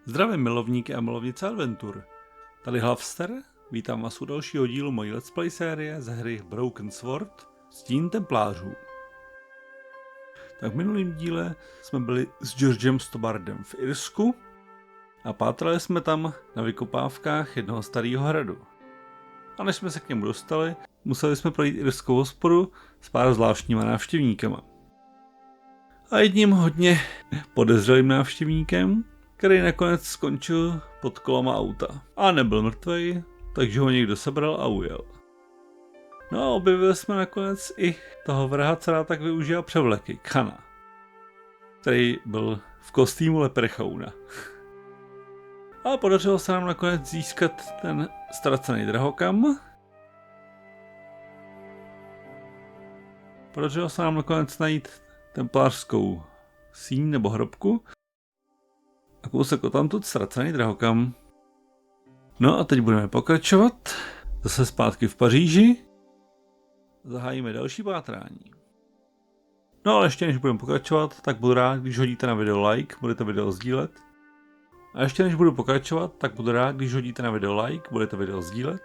Zdravím milovníky a milovnice adventur. Tady Hlavster, vítám vás u dalšího dílu mojí letsplay série ze hry Broken Sword, stín templářů. Tak v minulém díle jsme byli s Georgem Stobbardem v Irsku a pátrali jsme tam na vykopávkách jednoho starého hradu. A než jsme se k němu dostali, museli jsme projít irskou hospodu s pár zvláštníma návštěvníkama. A jedním hodně podezřelým návštěvníkem, který nakonec skončil pod kolama auta. A nebyl mrtvej, takže ho někdo sebral a ujel. No a objevili jsme nakonec i toho vraha, co rád tak využívá převleky, Khana, který byl v kostýmu leprechauna. A podařilo se nám nakonec získat ten ztracený drahokam. Podařilo se nám nakonec najít templářskou síň nebo hrobku a kousek odtamtud ztracený drahokam. No a teď budeme pokračovat, zase zpátky v Paříži. Zahájíme další pátrání. No ale ještě než budeme pokračovat, tak budu rád, když hodíte na video like, budete video sdílet. A ještě než budu pokračovat, tak budu rád, když hodíte na video like, budete video sdílet.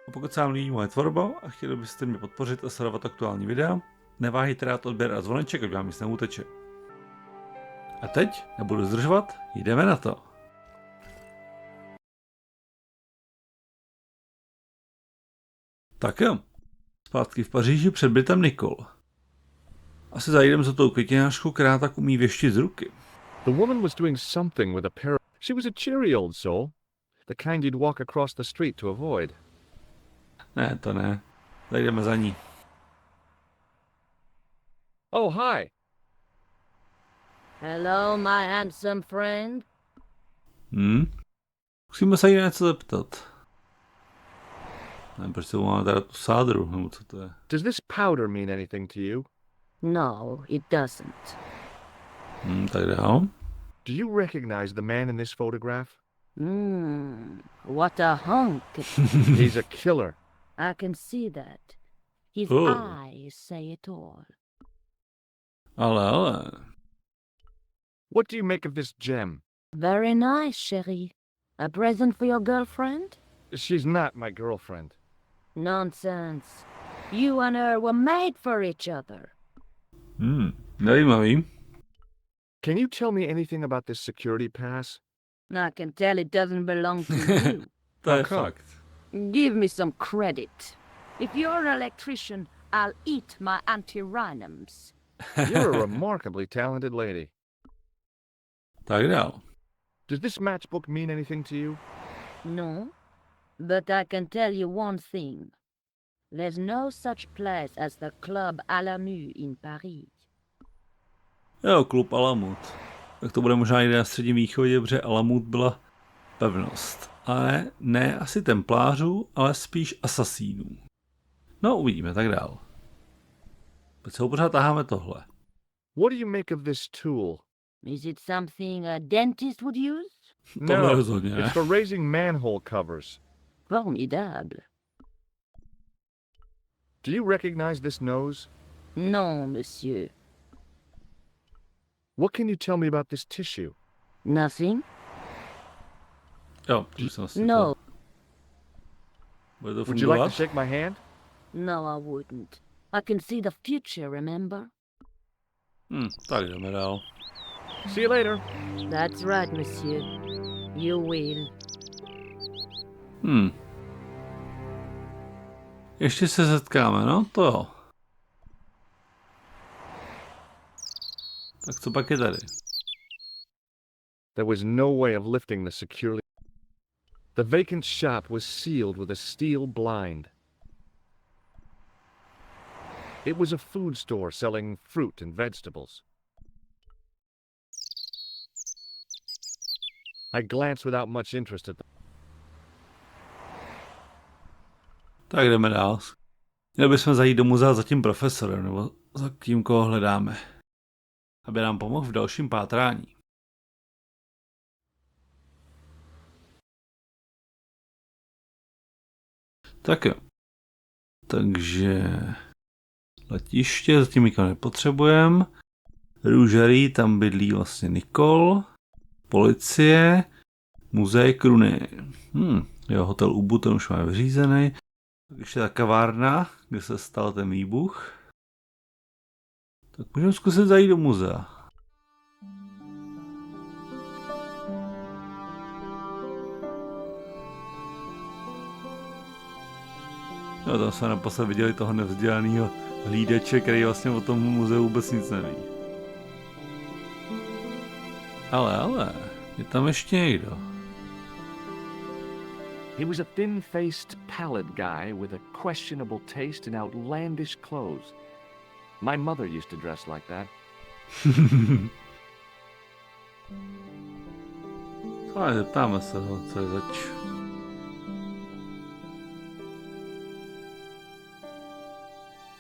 A pokud se vám líbí moje tvorba a chtěli byste mě podpořit a sledovat aktuální videa, neváhejte dát odběr a zvoneček, ať vám nic neuteče. A teď nebudu zdržovat, jdeme na to. Tak jo, zpátky v Paříži před bytem Nicole. Asi zajdem za tou květinářku, která tak umí věštit z ruky. The woman was doing something with a pair of... She was a cheery old soul. The kind you'd walk across the street to avoid. Ne, to ne. Zajdeme za ní. Oh, hi. Hello, my handsome friend. Musíme se jí něco zeptat. Nevím, proč se máme tady tu sádru, nebo co to je. Does this powder mean anything to you? No, it doesn't. Tak dál. Do you recognize the man in this photograph? What a hunk. He's a killer. I can see that. His Oh. eyes say it all. Ale. What do you make of this gem? Very nice, chérie. A present for your girlfriend? She's not my girlfriend. Nonsense. You and her were made for each other. Zajímavý. Can you tell me anything about this security pass? I can tell it doesn't belong to you. To je come? fakt. Give me some credit. If you're an electrician, I'll eat my antirrhinums. You're a remarkably talented lady. Tak dál. Does this matchbook mean anything to you? No, but I can tell you one thing. There's no such place as the Club à la Mue in Paris. Jo, klub Alamut. Tak to bude možná někde na středním východě, protože Alamut byla pevnost. Ale ne asi templářů, ale spíš asasínů. No, uvidíme, tak dál. Teď se pořád taháme tohle. What do you make of this tool? Is it something a dentist would use? Tohle rozhodně ne. It's for raising manhole covers. Formidable. Do you recognize this nose? Non, monsieur. What can you tell me about this tissue? Nothing? Jo, to jsem asi No, to. Bude to Would you like to fungovat? shake my hand? no, I wouldn't. I can see the future, remember? Tak jdeme dál. See you later. That's right, monsieur. You will. Ještě se setkáme, no to jo. Tak co pak je tady? There was no way of lifting the securely. The vacant shop was sealed with a steel blind. It was a food store selling fruit and vegetables. I glanced without much interest at them. Tak jdeme dál. Měli bychom zajít do muzea za tím profesorem, nebo za tím, koho hledáme. Aby nám pomohl v dalším pátrání. Tak jo. Takže letiště, zatím nikam nepotřebujeme. Růžerí, tam bydlí vlastně Nicole. Policie, muzej Kruny. Jo, hotel Úvod, ten už máme vyřízený. Ještě ta kavárna, kde se stal ten výbuch. Tak můžeme zkusit zajít do muzea. No, tam jsme naposled viděli toho nevzdělaného hlídače, který vlastně o tom muzeu vůbec nic neví. Ale, je tam ještě někdo. He was a thin-faced, pallid guy with a questionable taste in outlandish clothes. My mother used to dress like that. Ale zeptáme se ho, co je zač.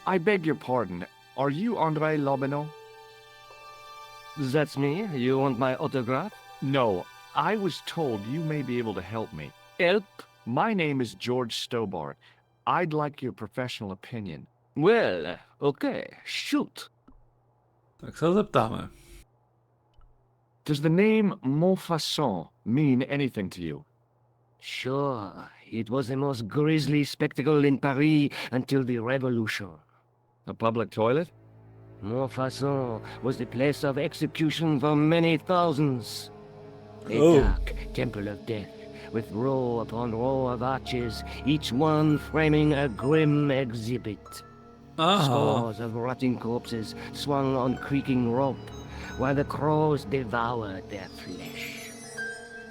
I beg your pardon. Are you André Lobineau? That's me. You want my autograph? No, I was told you may be able to help me. Help? My name is George Stobart. I'd like your professional opinion. Well, okay, shoot. Tak se ho zeptáme. Does the name Montfaucon mean anything to you? Sure, it was the most grisly spectacle in Paris until the Revolution. A public toilet? Montfaucon was the place of execution for many thousands. A Oh. dark temple of death, with row upon row of arches, each one framing a grim exhibit. Aha, Scores of rotting corpses swung on creaking rope, while the crows devoured their flesh.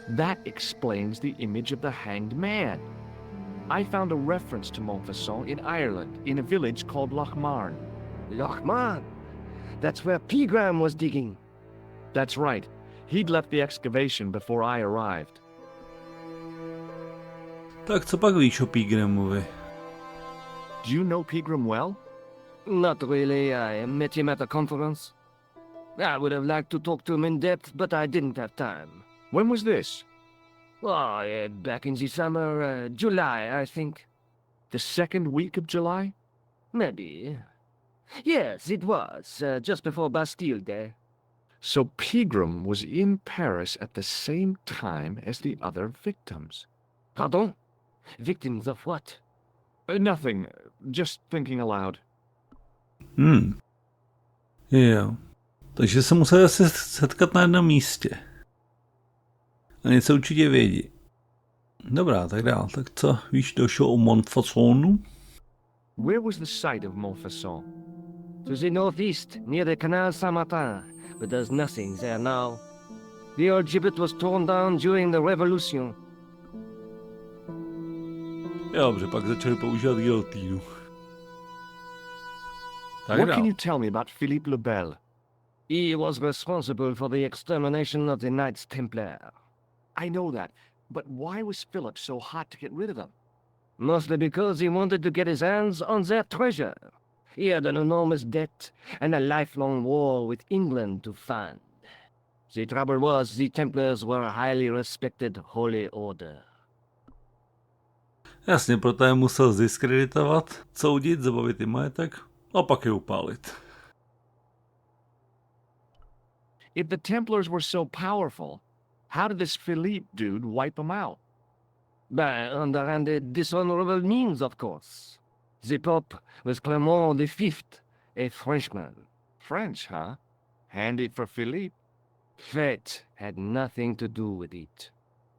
That explains the image of the hanged man. I found a reference to Montfaucon in Ireland, in a village called Lochmarn. Lochmarn! That's where Pegram was digging. That's right. He'd left the excavation before I arrived. tak co pak víš o Pegramovi? Do you know Pegram well? Not really. I met him at a conference. I would have liked to talk to him in depth, but I didn't have time. When was this? Oh, back in the summer, July, I think. The second week of July? Maybe. Yes, it was, just before Bastille Day. So Pegram was in Paris at the same time as the other victims. Pardon? Victims of what? Nothing. Just thinking aloud. Jo. Takže se museli asi setkat na jednom místě. A něco určitě vědí. Dobrá, tak dál. Tak co víš dalšího o Montfauconu? Where was the site of Montfaucon? To the northeast, near the Canal Saint-Martin, but there's nothing there now. The old gibbet was torn down during the Revolution. Jo, dobře, pak začali používat gilotínu. Tak What dál. can you tell me about Philippe le Bel? He was responsible for the extermination of the Knights Templar. I know that, but why was Philip so hot to get rid of them? Mostly because he wanted to get his hands on their treasure. He had an enormous debt and a lifelong war with England to fund. The trouble was the Templars were a highly respected holy order. Jasně, proto je musel zdiskreditovat, soudit, zabavit i majetek a pak je upálit. If the Templars were so powerful, how did this Philippe dude wipe them out? By underhanded, dishonorable means, of course. The Pope was Clement V, a Frenchman. French, huh? Handy for Philippe. Fate had nothing to do with it.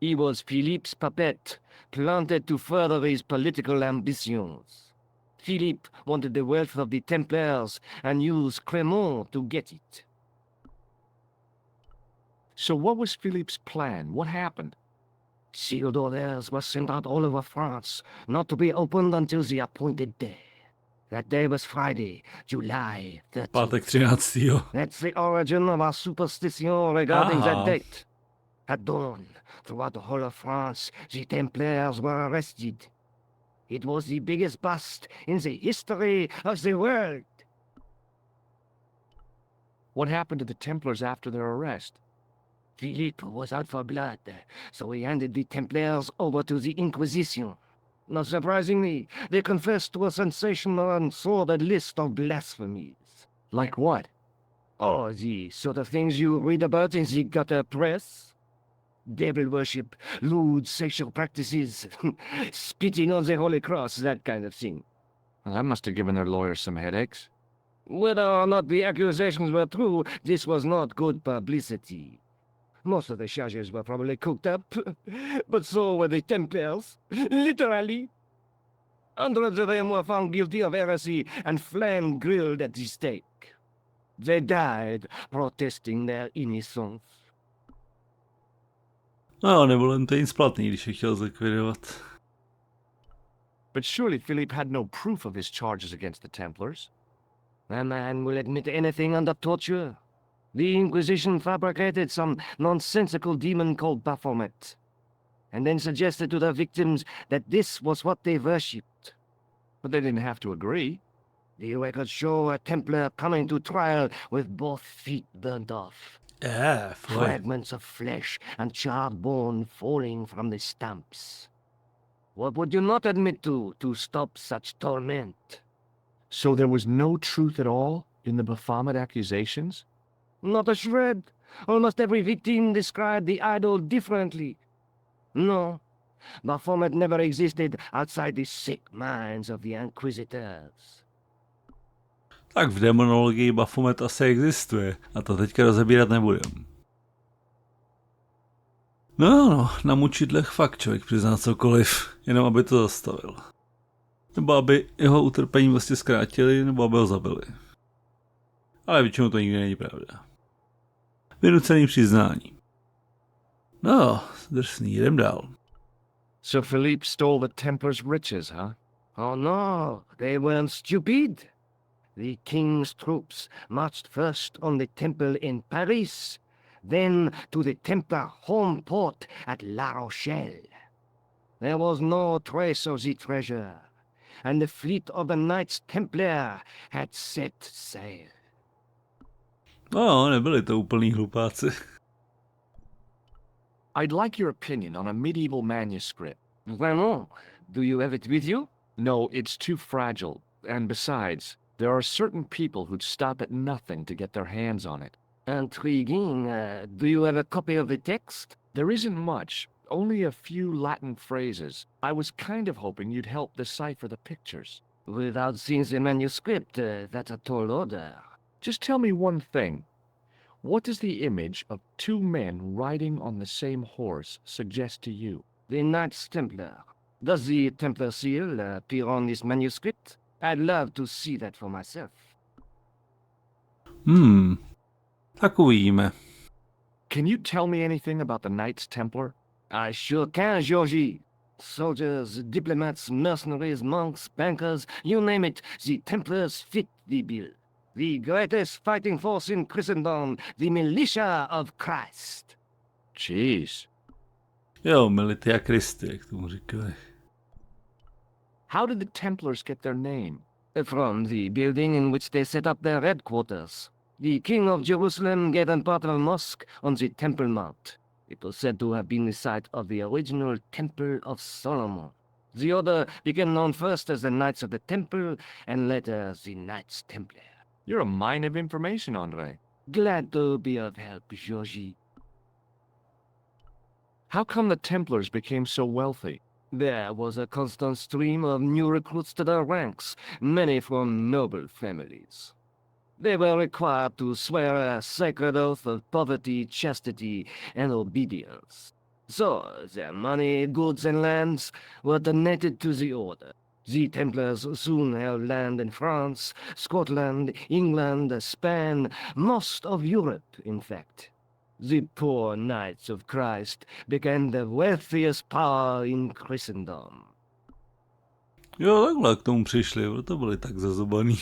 He was Philippe's puppet, planted to further his political ambitions. Philippe wanted the wealth of the Templars and used Clement to get it. So what was Philippe's plan? What happened? Sealed orders were sent out all over France, not to be opened until the appointed day. That day was Friday, July 30th. Pátek 13. That's the origin of our superstition regarding that Aha. date. At dawn, throughout the whole of France, the Templars were arrested. It was the biggest bust in the history of the world. What happened to the Templars after their arrest? Philippe was out for blood, so he handed the Templars over to the Inquisition. Not surprisingly, they confessed to a sensational and sordid list of blasphemies. Like what? Oh, the sort of things you read about in the gutter press. devil worship, lewd sexual practices, spitting on the Holy Cross, that kind of thing. Well, that must have given their lawyers some headaches. Whether or not the accusations were true, this was not good publicity. Most of the charges were probably cooked up, but so were the Templars, literally. Hundreds of them were found guilty of heresy and flame-grilled at the stake. They died protesting their innocence. No, nebylo jim to nic platný, když je chtěl zlikvidovat. But surely Philippe had no proof of his charges against the Templars. A man will admit anything under torture. The Inquisition fabricated some nonsensical demon called Baphomet, and then suggested to the victims that this was what they worshipped. But they didn't have to agree. The records show a Templar coming to trial with both feet burnt off, fragments of flesh and charred bone falling from the stumps. What would you not admit to stop such torment? So there was no truth at all in the Baphomet accusations? Not a shred. Almost every victim described the idol differently. No, Baphomet never existed outside the sick minds of the Inquisitors. Tak v demonologii Baphomet asi existuje, a to teďka rozebírat nebudem. No, na mučidlech fakt člověk přizná cokoliv, jenom aby to zastavil. Nebo aby jeho utrpení vlastně zkrátili, nebo aby ho zabili. Ale většinou to nikdy není pravda. Vynucený přiznání. No, drsný, jdem dál. So Philippe stole the Templars' riches, huh? Oh no, they weren't stupid. The king's troops marched first on the temple in Paris, then to the Templar home port at La Rochelle. There was no trace of the treasure, and the fleet of the Knights Templar had set sail. No, nebyli to úplný hlupáci. I'd like your opinion on a medieval manuscript. Vraiment? Do you have it with you? No, it's too fragile. And besides, there are certain people who'd stop at nothing to get their hands on it. Intriguing. Do you have a copy of the text? There isn't much, only a few Latin phrases. I was kind of hoping you'd help decipher the pictures. Without seeing the manuscript, that's a tall order. Just tell me one thing. What does the image of two men riding on the same horse suggest to you? The Knights Templar. Does the Templar seal appear on this manuscript? I'd love to see that for myself. Tak uvidíme. Can you tell me anything about the Knights Templar? I sure can, Georgie. Soldiers, diplomats, mercenaries, monks, bankers, you name it, the Templars fit the bill. The greatest fighting force in Christendom, the militia of Christ. Jeez. Jo, militia Christi, jak tomu říkali. How did the Templars get their name? From the building in which they set up their headquarters. The King of Jerusalem gave them part of a mosque on the Temple Mount. It was said to have been the site of the original Temple of Solomon. The order became known first as the Knights of the Temple, and later the Knights Templar. You're a mine of information, Andre. Glad to be of help, Georgie. How come the Templars became so wealthy? There was a constant stream of new recruits to their ranks, many from noble families. They were required to swear a sacred oath of poverty, chastity, and obedience. So their money, goods, and lands were donated to the order. The Templars soon held land in France, Scotland, England, Spain, most of Europe, in fact. The poor Knights of Christ became the wealthiest power in Christendom. Jo, takhle k tomu přišli, proto byli tak zazubaný.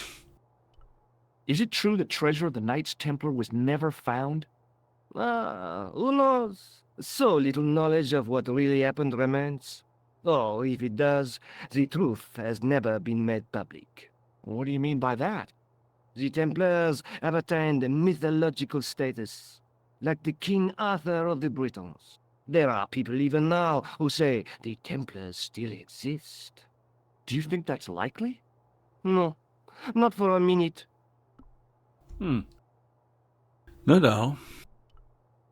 Is it true the treasure of the Knights Templar was never found? Who knows? So little knowledge of what really happened remains. Oh, if it does, the truth has never been made public. What do you mean by that? The Templars have attained a mythological status, like the King Arthur of the Britons. There are people even now who say the Templars still exist. Do you think that's likely? No, not for a minute. No dál.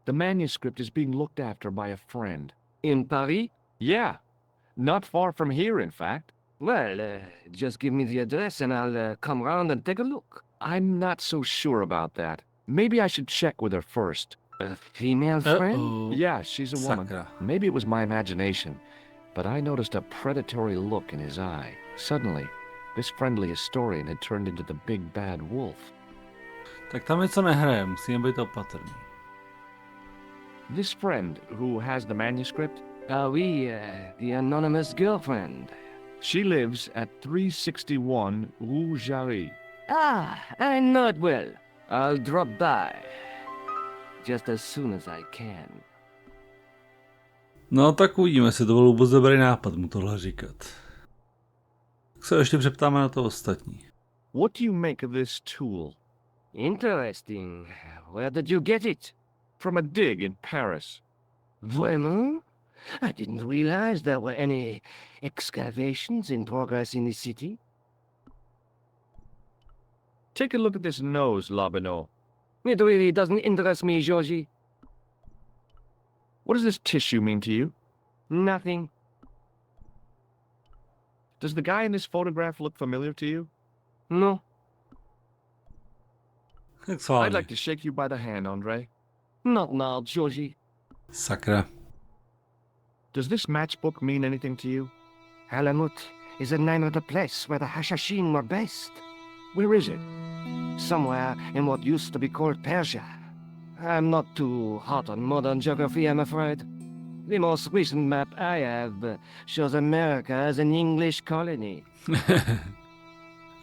The manuscript is being looked after by a friend. In Paris? Yeah, not far from here, in fact. Well, just give me the address and I'll come round and take a look. I'm not so sure about that. Maybe I should check with her first. A female friend? Uh-oh. Yeah, she's a woman. Sakra. Maybe it was my imagination, but I noticed a predatory look in his eye. Suddenly, this friendly historian had turned into the big bad wolf. Tak tam něco nehraje, musíme být opatrný. This friend, who has the manuscript, Oui, the anonymous girlfriend. she lives at 361 Rue Jarry. Ah, I know it well. I'll drop by. Just as soon as I can. No tak uvidíme, jestli to byl vůbec dobrý nápad mu tohle říkat. Tak se ještě přeptáme na to ostatní. What do you make of this tool? Interesting. Where did you get it? From a dig in Paris. Vraiment? I didn't realize there were any excavations in progress in the city. Take a look at this nose, Lobino. It really doesn't interest me, Georgie. What does this tissue mean to you? Nothing. Does the guy in this photograph look familiar to you? No. Tak I'd sválně. like to shake you by the hand, Andre. Not now, Georgie. Sakra. Does this matchbook mean anything to you? Halamut is the name of the place where the Hashashin were based. Where is it? Somewhere in what used to be called Persia. I'm not too hot on modern geography, I'm afraid. The most recent map I have shows America as an English colony.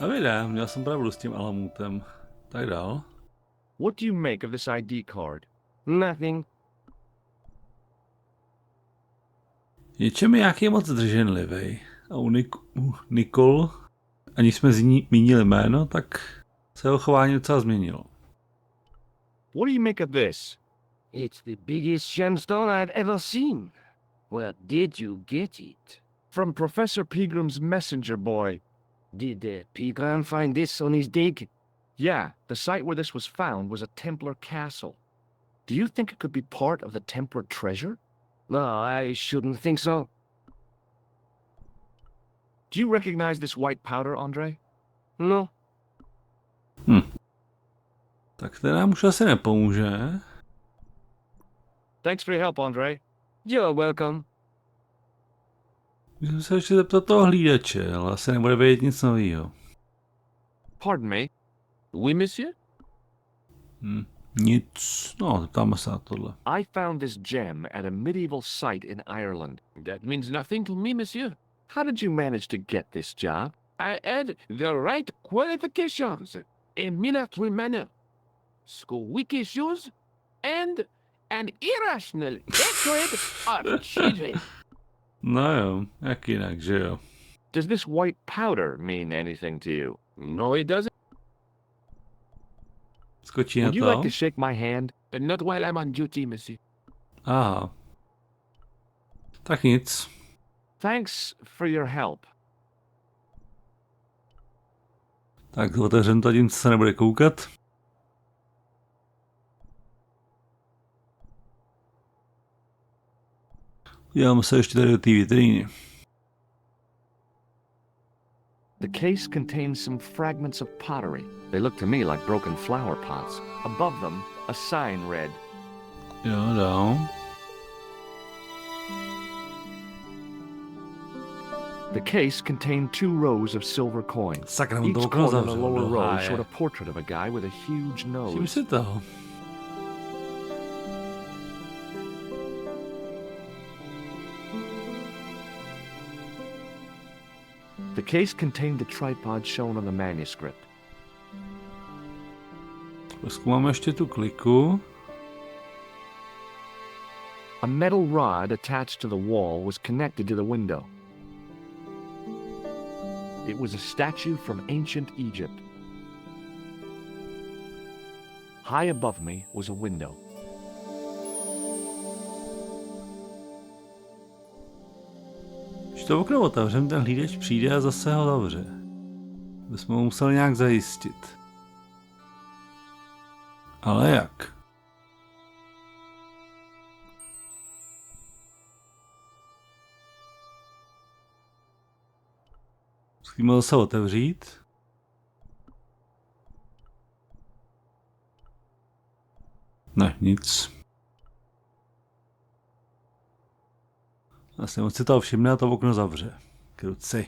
A vidím, měl jsem pravdu s tím Alamutem. Tak dál. What do you make of this ID card? Nothing. Něčem nějaký moc drženlivý. A u Nikol, aniž jsme zmínili jméno, tak se jeho chování docela změnilo. What do you make of this? It's the biggest gemstone I've ever seen. Where did you get it? From Professor Pegram's messenger boy. Did Pegram find this on his dig? Yeah, the site where this was found was a Templar castle. Do you think it could be part of the Templar treasure? No, I shouldn't think so. Do you recognize this white powder, Andre? No. Tak ten nám už asi nepomůže. Thanks for your help, Andre. You're welcome. Můžeme se ještě zeptat toho hlídače, ale asi nebude vědět nic novýho. Pardon me. Oui, monsieur? Nic. No, zeptáme se na tohle. I found this gem at a medieval site in Ireland. That means nothing to me, monsieur. How did you manage to get this job? I had the right qualifications, a military manner, schoolweek shoes, and an irrational hatred of children. No jo, jak jinak, že jo. Does this white powder mean anything to you? No, it doesn't. Skočí na Would you to. like to shake my hand? Not while I'm on duty, monsieur. Aha. Tak nic. Thanks for your help. Tak otevřem to tím, co se nebude koukat. Děláme se ještě tady do té vitríny. The case contains some fragments of pottery. They look to me like broken flower pots. Above them, a sign read, Jo, dál. The case contained 2 rows of silver coins. Sakra, on Each to okno coin on the zavřel. lower row Doháje. showed a portrait of a guy with a huge Všim nose. si toho. The case contained the tripod shown on the manuscript. Zkoumáme ještě tu kliku. A metal rod attached to the wall was connected to the window. It was a statue from ancient Egypt. High above me was a window. Když to okno otevřem, ten hlídač přijde a zase ho zavře. Bychom ho museli nějak zajistit. Ale jak? Zkusíme zase otevřít. Ne, nic. Vlastně moc si toho všimne a to okno zavře. Kruci.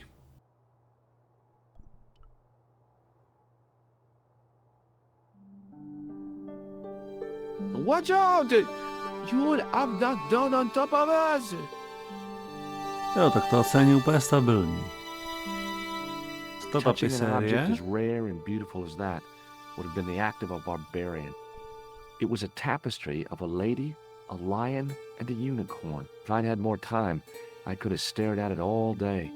Watch out! You would have that done on top of us! Jo, tak to asi není úplně stabilní. Stopě Touching an object série. as rare and beautiful as that would have been the act of a barbarian. It was a tapestry of a lady, a lion, and a unicorn. If I'd had more time, I could have stared at it all day.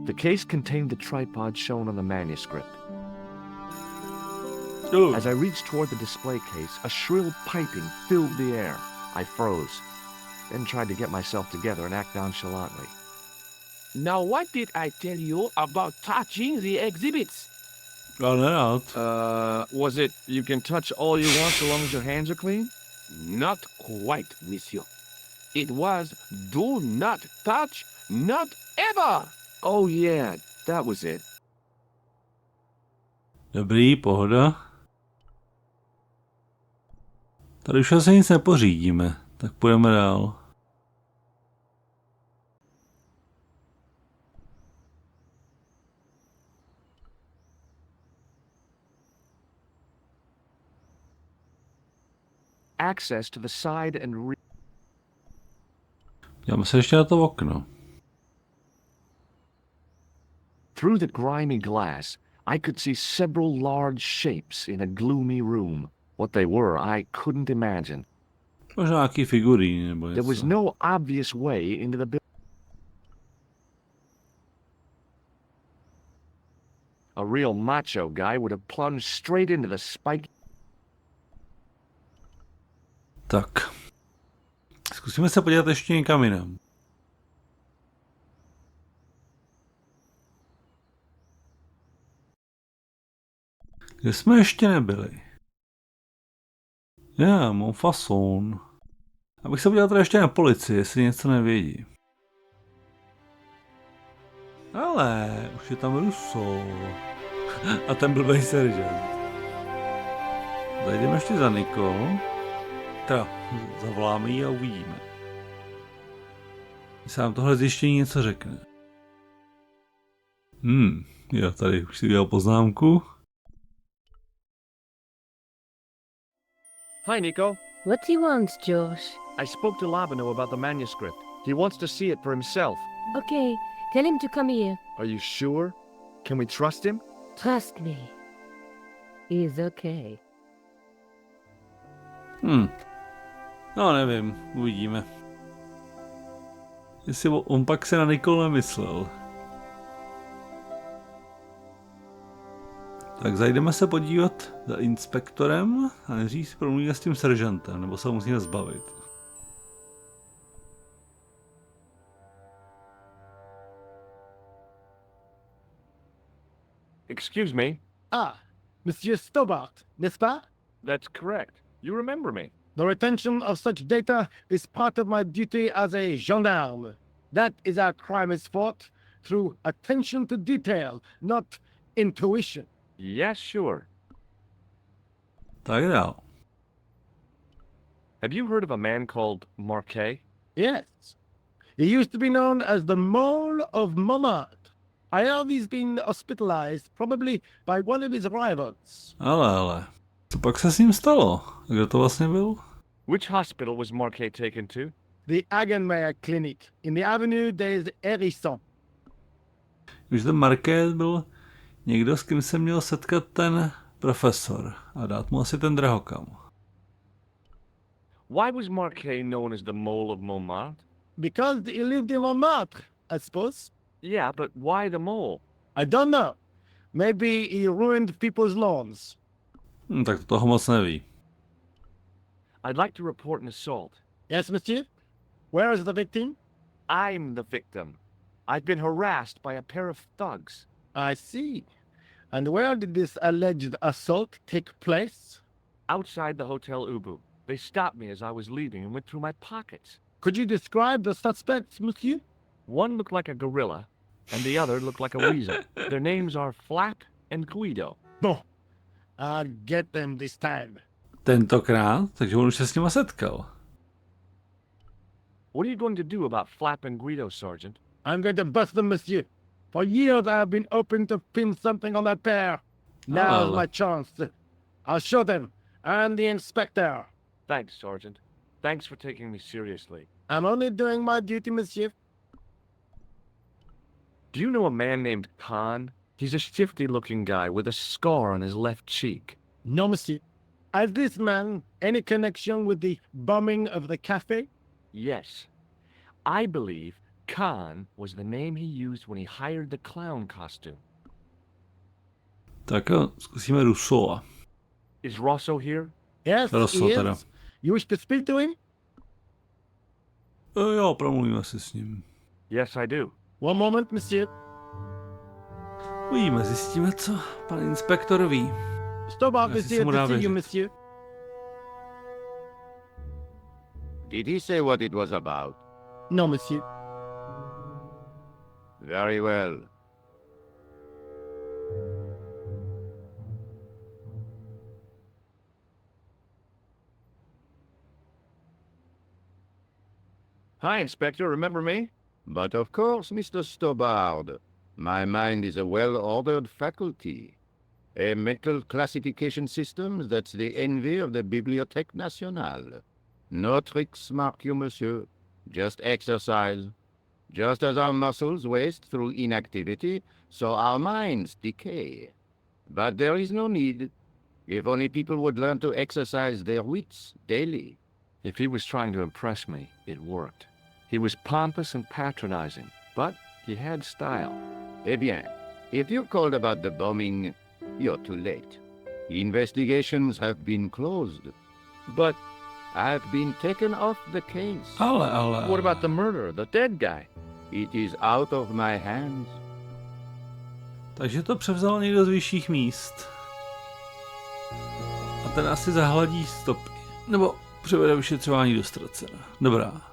The case contained the tripod shown on the manuscript. Oh. As I reached toward the display case, a shrill piping filled the air. I froze, then tried to get myself together and act nonchalantly. Now, what did I tell you about touching the exhibits? Was it you can touch all you want so long as your hands are clean? Not quite, monsieur. It was do not touch, not ever! Oh yeah, that was it. Dobrý, pohoda. Tady už asi nic nepořídíme, tak půjdeme dál. Access to the side and rear. Dáme se ještě na to okno. Through the grimy glass, I could see several large shapes in a gloomy room. What they were, I couldn't imagine. Možná nějaký figuríny nebo něco. There was no obvious way into the building. A real macho guy would have plunged straight into the spike. Tak. Zkusíme se podívat ještě někam jinam. Kde jsme ještě nebyli? Montfaucon. Abych se podíval tady ještě na policii, jestli něco nevědí. Ale, už je tam Russo. A ten blbej seržant. Zajdeme ještě za Nikou. Teda, zavoláme ji a uvidíme. Jestli nám tohle zjištění něco řekne. Jo, tady už si udělal poznámku. Hi, Nico. What he wants, Josh? I spoke to Labano about the manuscript. He wants to see it for himself. Okay, tell him to come here. Are you sure? Can we trust him? Trust me. He's okay. No, nevím, uvidíme. Jestli on pak se na Nicole nemyslel. Tak zajdeme se podívat za inspektorem a nejdřív si promluvíme s tím seržantem, nebo se ho musíme zbavit. Excuse me. Ah, Monsieur Stobart, n'est-ce pas? That's correct. You remember me. The retention of such data is part of my duty as a gendarme. That is how crime is fought, through attention to detail, not intuition. Yes, sure. Tak dál. Have you heard of a man called Marquet? Yes. He used to be known as the Mole of Montmartre. I heard he's been hospitalized, probably by one of his rivals. Ale. Co pak se s ním stalo? Kdo to vlastně byl? Which hospital was Marquet taken to? The Hagenmeyer Clinic in the Avenue des Hérissons. Už ten Marquez byl někdo, s kým se měl setkat ten profesor a dát mu asi ten drahokam. Why was Marquet known as the Mole of Montmartre? Because he lived in Montmartre, I suppose. Yeah, but why the mole? I don't know. Maybe he ruined people's lawns. Tak to toho moc neví. I'd like to report an assault. Yes, monsieur? Where is the victim? I'm the victim. I've been harassed by a pair of thugs. I see. And where did this alleged assault take place? Outside the Hotel Ubu. They stopped me as I was leaving and went through my pockets. Could you describe the suspects, monsieur? One looked like a gorilla, and the other looked like a weasel. Their names are Flap and Guido. Bon. I'll get them this time. Tentokrát, takže on už se s nima setkal. What are you going to do about Flap and Guido, Sergeant? I'm going to bust them, monsieur. For years I have been hoping to pin something on that pair. Now's well. my chance. I'll show them. And the inspector. Thanks, Sergeant. Thanks for taking me seriously. I'm only doing my duty, monsieur. Do you know a man named Khan? He's a shifty-looking guy with a scar on his left cheek. No, monsieur. Has this man any connection with the bombing of the cafe? Yes. I believe Khan was the name he used when he hired the clown costume. Tak jo, zkusíme Rousseau. Is Rosso here? Yes, Rosso he teda. is. You wish to speak to him? Jo, promluvíme si s ním. Yes, I do. One moment, monsieur. Uvidíme, zjistíme, co pan inspektor ví. Stop out, Já si monsieur, mu to dám see you, věřit. monsieur. Did he say what it was about? No, monsieur. Very well. Hi, Inspector. Remember me? But of course, Mr. Stobbard, my mind is a well-ordered faculty. A mental classification system that's the envy of the Bibliothèque Nationale. No tricks, mark you, monsieur. Just exercise. Just as our muscles waste through inactivity, so our minds decay. But there is no need. If only people would learn to exercise their wits daily. If he was trying to impress me, it worked. He was pompous and patronizing, but he had style. Eh bien, if you called about the bombing, you're too late. Investigations have been closed. But I've been taken off the case. Ale. What about the murderer, the dead guy? It is out of my hands. Takže to převzal někdo z vyšších míst. A ten asi zahladí stopy. Nebo převede vyšetřování do ztracena. Dobrá.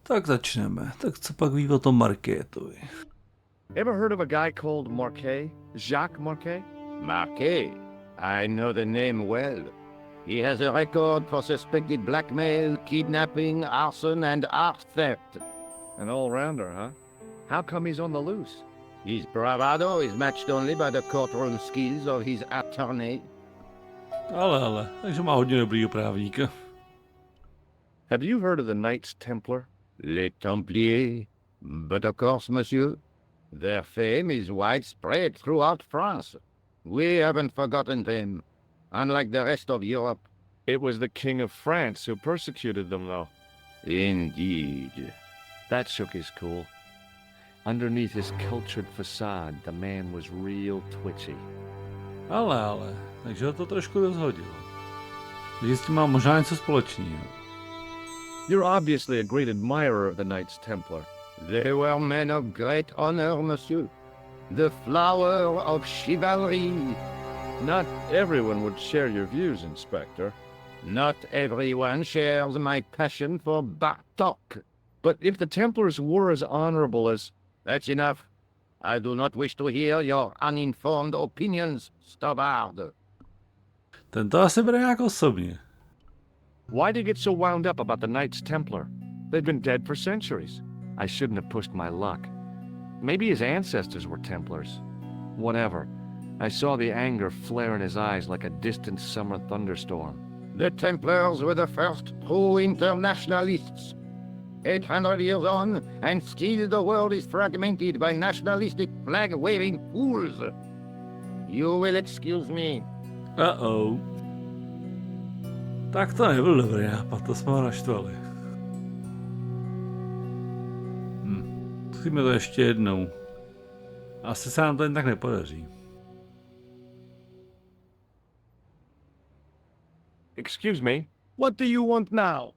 Tak začneme. Tak co pak ví o tom Markétovi? Ever heard of a guy called Marquet? Jacques Marquet? Marquet, I know the name well. He has a record for suspected blackmail, kidnapping, arson, and art theft. An all-rounder, huh? How come he's on the loose? His bravado is matched only by the courtroom skills of his attorney. Ale. Takže má hodně dobrýho právníka. Have you heard of the Knights Templar? Les Templiers. But of course, monsieur, their fame is widespread throughout France. We haven't forgotten them, unlike the rest of Europe. It was the King of France who persecuted them, though. Indeed. That shook his cool. Underneath his cultured facade, the man was real twitchy. Ale. Takže ho to trošku rozhodilo. Takže s tím má možná něco společného. You're obviously a great admirer of the Knights Templar. They were men of great honor, monsieur. The flower of chivalry. Not everyone would share your views, Inspector. Not everyone shares my passion for Bartok. But if the Templars were as honorable as... That's enough. I do not wish to hear your uninformed opinions, Stobbard. Ten to asi bere nějak osobně. Why do you get so wound up about the Knights Templar? They've been dead for centuries. I shouldn't have pushed my luck. Maybe his ancestors were Templars. Whatever. I saw the anger flare in his eyes like a distant summer thunderstorm. The Templars were the first true internationalists. 800 years on, and still the world is fragmented by nationalistic flag-waving fools. You will excuse me. Uh-oh. Tak to nebyl dobrý nápad, to jsme ho naštvali. Zkusíme to ještě jednou. Asi se nám to jen tak nepodaří. Excuse me, What do you want now?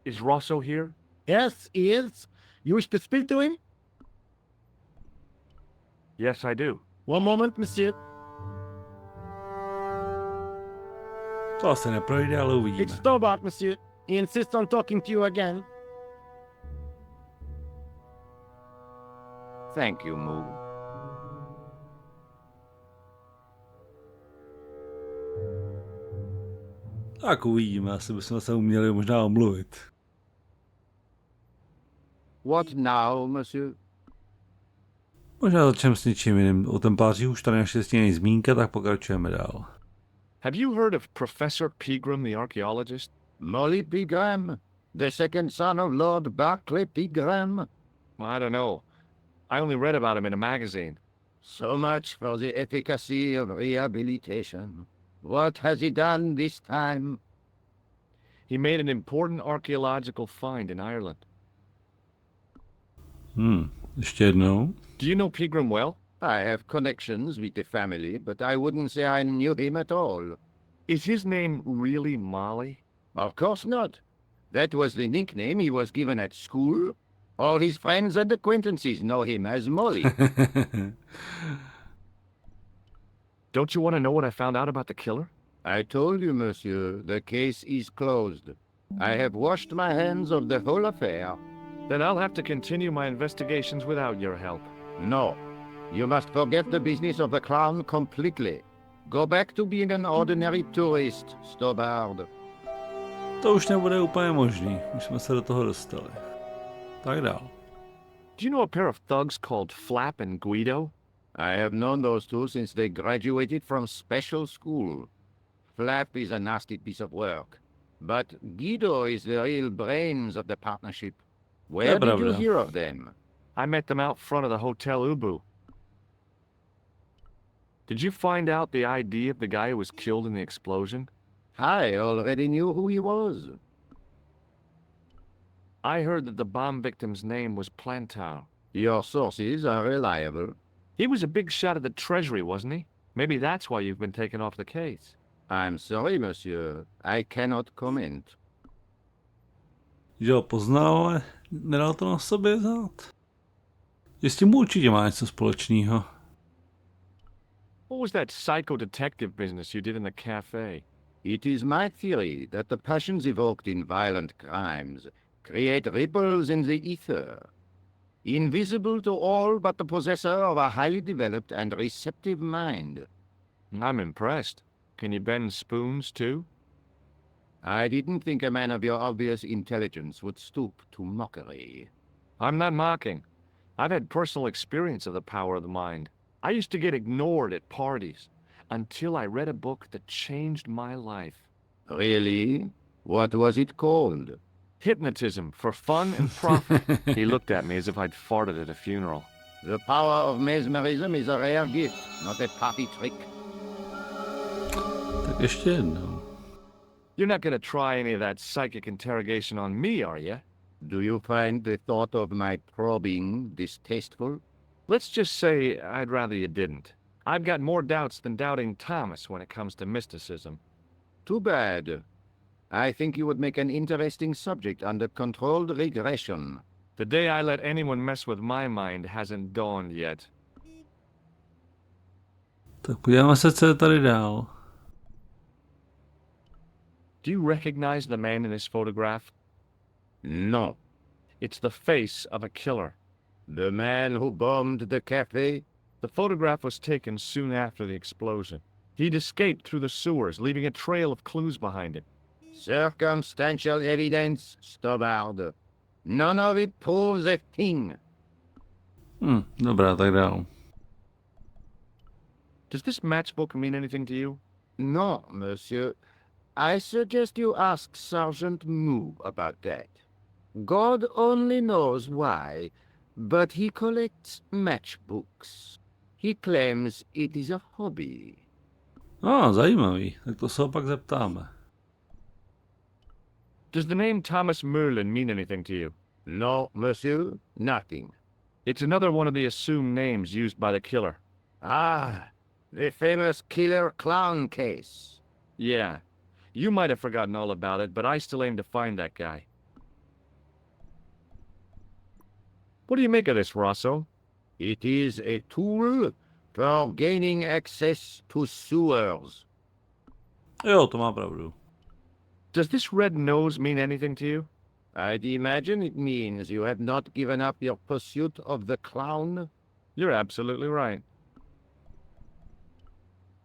is Rosso here? Yes, he is. You wish to speak to him? Yes, I do. One moment, monsieur. To asi neprojde, ale uvidíme. It's Stobbart, monsieur. He insists on talking to you again. Thank you, Moo. Tak uvidíme, asi bychom se uměli možná omluvit. What now, monsieur? Možná začneme s něčím jiným. O templářích už tady naštěstí není zmínka, tak pokračujeme dál. Have you heard of Professor Pegram, the archaeologist? Molly Pegram, the second son of Lord Barclay Pegram. Well, I don't know. I only read about him in a magazine. So much for the efficacy of rehabilitation. What has he done this time? He made an important archaeological find in Ireland. Ještě jednou. Do you know Pegram well? I have connections with the family, but I wouldn't say I knew him at all. Is his name really Molly? Of course not. That was the nickname he was given at school. All his friends and acquaintances know him as Molly. Don't you want to know what I found out about the killer? I told you, monsieur, the case is closed. I have washed my hands of the whole affair. Then I'll have to continue my investigations without your help. No, you must forget the business of the crown completely. Go back to being an ordinary tourist, Stobard. To už nebude úplně možný. Už jsme se do toho dostali. Tak dál. Do you know a pair of thugs called Flap and Guido? I have known those two since they graduated from special school. Flap is a nasty piece of work, but Guido is the real brains of the partnership. Where did you hear of them? I met them out front of the Hotel Ubu. Did you find out the ID of the guy who was killed in the explosion? I already knew who he was. I heard that the bomb victim's name was Plantar. Your sources are reliable. He was a big shot at the Treasury, wasn't he? Maybe that's why you've been taken off the case. I'm sorry, monsieur. I cannot comment. Že ho poznal, ale nedal to na sobě znát. Že s tím určitě má něco společného. What was that psycho detective business you did in the cafe? It is my theory that the passions evoked in violent crimes create ripples in the ether, invisible to all but the possessor of a highly developed and receptive mind. I'm impressed. Can you bend spoons, too? I didn't think a man of your obvious intelligence would stoop to mockery. I'm not mocking. I've had personal experience of the power of the mind. I used to get ignored at parties until I read a book that changed my life. Really? What was it called? Hypnotism for fun and profit. He looked at me as if I'd farted at a funeral. The power of mesmerism is a rare gift, not a party trick. Tak ještě jednou. You're not going to try any of that psychic interrogation on me, are you? Do you find the thought of my probing distasteful? Let's just say I'd rather you didn't. I've got more doubts than doubting Thomas when it comes to mysticism. Too bad. I think you would make an interesting subject under controlled regression. The day I let anyone mess with my mind hasn't dawned yet. Tak podíváme se, co je tady dál. Do you recognize the man in this photograph? No. It's the face of a killer. The man who bombed the cafe? The photograph was taken soon after the explosion. He'd escaped through the sewers, leaving a trail of clues behind him. Circumstantial evidence, Stobard. None of it proves a thing. Dobrá, tak dál. Does this matchbook mean anything to you? No, monsieur. I suggest you ask Sergeant Moo about that. God only knows why, but he collects matchbooks. He claims it is a hobby. Zajímavý. Tak to se ho pak zeptáme. Does the name Thomas Merlin mean anything to you? No, monsieur, nothing. It's another one of the assumed names used by the killer. Ah, the famous killer clown case. Yeah. You might have forgotten all about it, but I still aim to find that guy. What do you make of this, Rosso? It is a tool for gaining access to sewers. Jo, to má pravdu. Does this red nose mean anything to you? I'd imagine it means you have not given up your pursuit of the clown. You're absolutely right.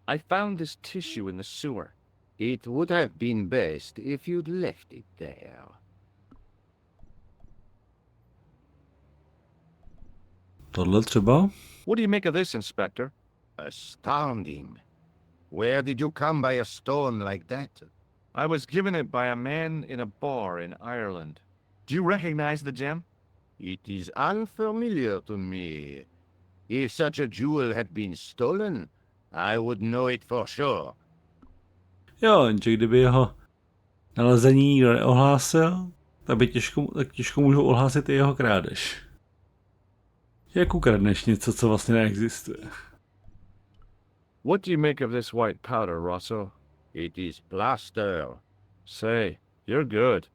I found this tissue in the sewer. It would have been best if you'd left it there. Tohle třeba? What do you make of this, Inspector? Astounding. Where did you come by a stone like that? I was given it by a man in a bar in Ireland. Do you recognize the gem? It is unfamiliar to me. If such a jewel had been stolen, I would know it for sure. Jo, jenže kdyby jeho nalezení nikdo neohlásil, tak těžko můžou ohlásit i jeho krádež. Jak ukradneš něco, co vlastně neexistuje? What do you make of this white powder, Rosso? It is plaster. Say, you're good.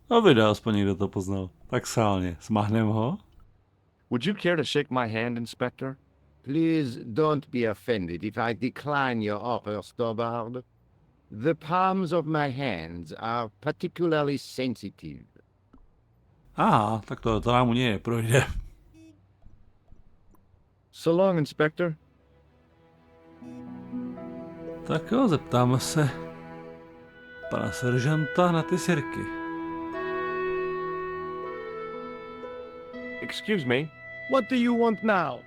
A vydá, aspoň někdo to poznal. Tak sálně, smahnem ho? Would you care to shake my hand, Inspector? Please don't be offended if I decline your offer, Stobard. The palms of my hands are particularly sensitive. Aha, tak to nám u něj projde. So long, Inspector. Tak jo, zeptáme se pana seržanta na ty sirky. Excuse me, What do you want now?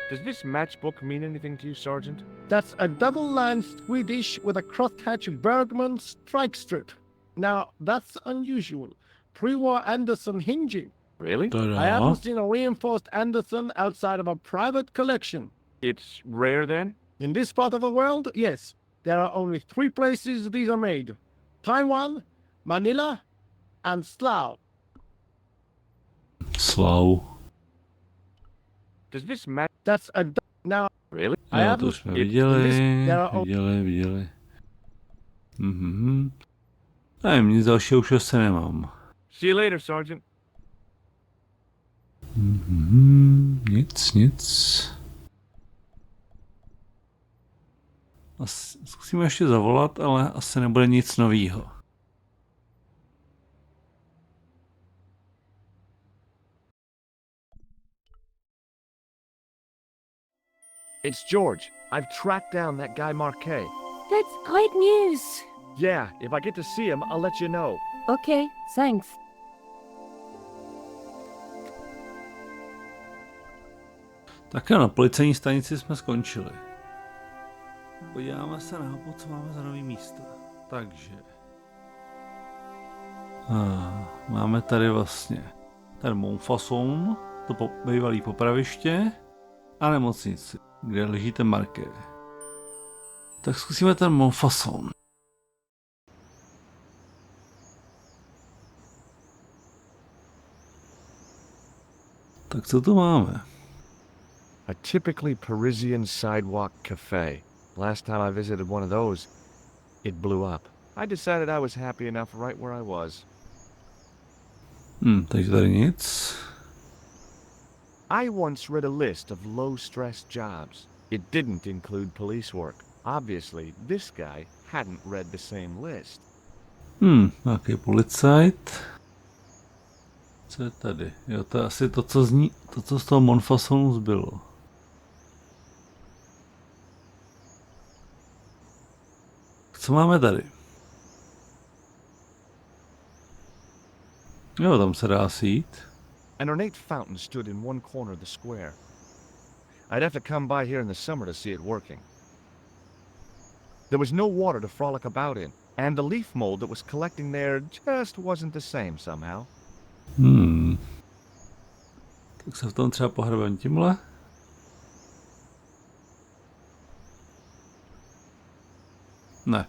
does this matchbook mean anything to you, Sergeant? That's a double-lined Swedish with a crosshatch Bergman strike strip. Now, that's unusual. Pre-war Anderson hinging. Really? I haven't seen a reinforced Anderson outside of a private collection. It's rare, then? In this part of the world, yes. There are only 3 places these are made. Taiwan, Manila, and Slough. Slough. Does this match... That's a... Now, Really? I Jo, haven't... to jsme it- viděli, this- there are viděli. Nevím, nic dalšího už asi nemám. See you later, Sergeant. Nic. Zkusíme ještě zavolat, ale asi nebude nic novýho. It's George. I've tracked down that guy Marquet. That's great news. Yeah, if I get to see him, I'll let you know. Okay, thanks. Tak jo, na policejní stanici jsme skončili. Podíváme se na co máme za nový místa. Takže... máme tady vlastně ten Montfaucon, to bývalý popraviště, a nemocnici, kde leží ten Marquet. Tak zkusíme ten Montfaucon. Tak co tu máme? A typically Parisian sidewalk cafe. Last time I visited one of those, it blew up. I decided I was happy enough right where I was. Takže tady nic. I once read a list of low-stress jobs. It didn't include police work. Obviously, this guy hadn't read the same list. Nějaký policajt. Co je tady? Jo, to je asi to, co z toho Montfauconu zbylo. Co máme tady? Jo, tam se dá asi jít. An ornate fountain stood in one corner of the square. I'd have to come by here in the summer to see it working. There was no water to frolic about in, and the leaf mold that was collecting there just wasn't the same somehow. Tak se v tom třeba pohrbem tímhle. Ne.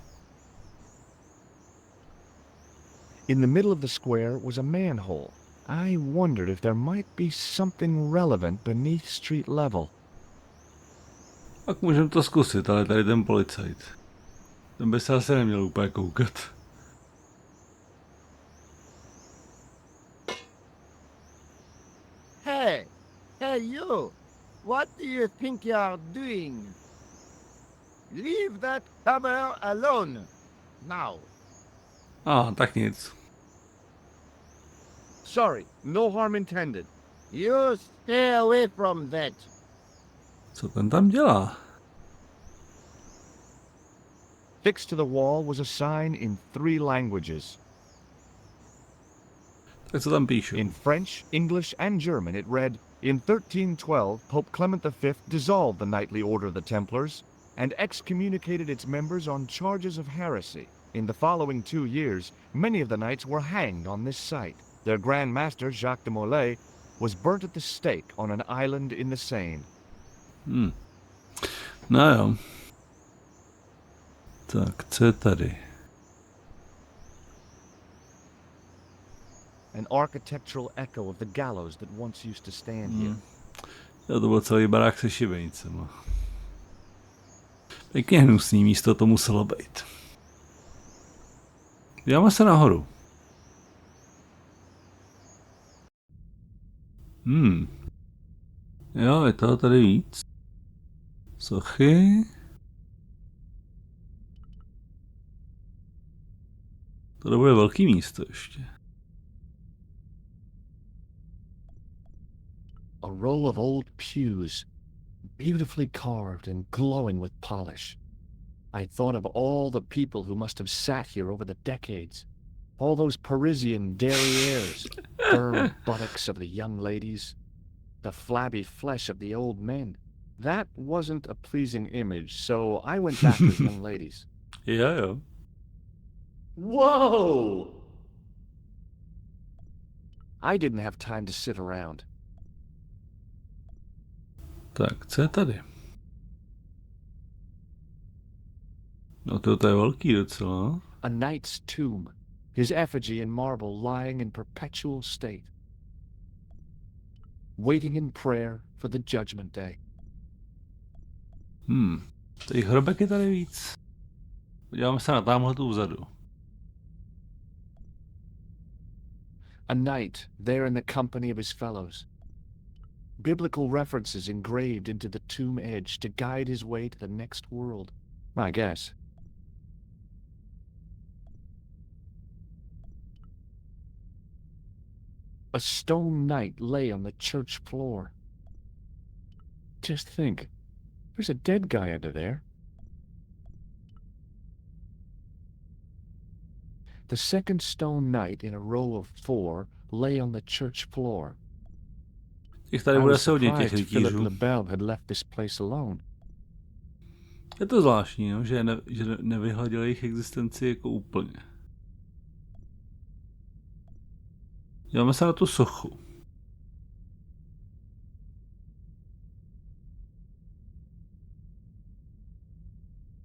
In the middle of the square was a manhole. I wondered if there might be something relevant beneath street level. Tak můžeme to zkusit, ale tady ten policajt. Ten by se asi neměl úplně koukat. Hey, you! What do you think you're doing? Leave that hammer alone. Now. Tak nic. Sorry, no harm intended. You stay away from that. Co ten tam dělá? Fixed to the wall was a sign in 3 languages. Tak co tam píšu? In French, English, and German it read, "In 1312, Pope Clement V dissolved the knightly order of the Templars and excommunicated its members on charges of heresy. In the following 2 years, many of the knights were hanged on this site. Their Grand Master, Jacques de Molay, was burnt at the stake on an island in the Seine." No jo. Tak, co je tady? An architectural echo of the gallows that once used to stand here. Jo, to byl celý barák se šibenicema. Pěkně hnusný místo to muselo být. Dáme se nahoru. Jo, je toho tady víc. Sochy. To bude velký místo ještě. A row of old pews, beautifully carved and glowing with polish. I thought of all the people who must have sat here over the decades. All those Parisian derrieres, firm buttocks of the young ladies, the flabby flesh of the old men. That wasn't a pleasing image, so I went back to the young ladies. Jo. Whoa! I didn't have time to sit around. Tak, co je tady? No to je velký docela. A knight's tomb, his effigy in marble lying in perpetual state, waiting in prayer for the judgment day. Těch hrobek je tady víc. Podíváme se na tamhletu vzadu. A knight there in the company of his fellows. Biblical references engraved into the tomb edge to guide his way to the next world, I guess. A stone knight lay on the church floor. Just think, there's a dead guy under there. The second stone knight in a row of 4 lay on the church floor. Těch tady I bude was se hodně těch surprised Philip rytířů. Lebel had left this place alone. Je to zvláštní, no, že nevyhladil jejich existenci jako úplně. Díváme se na tu sochu.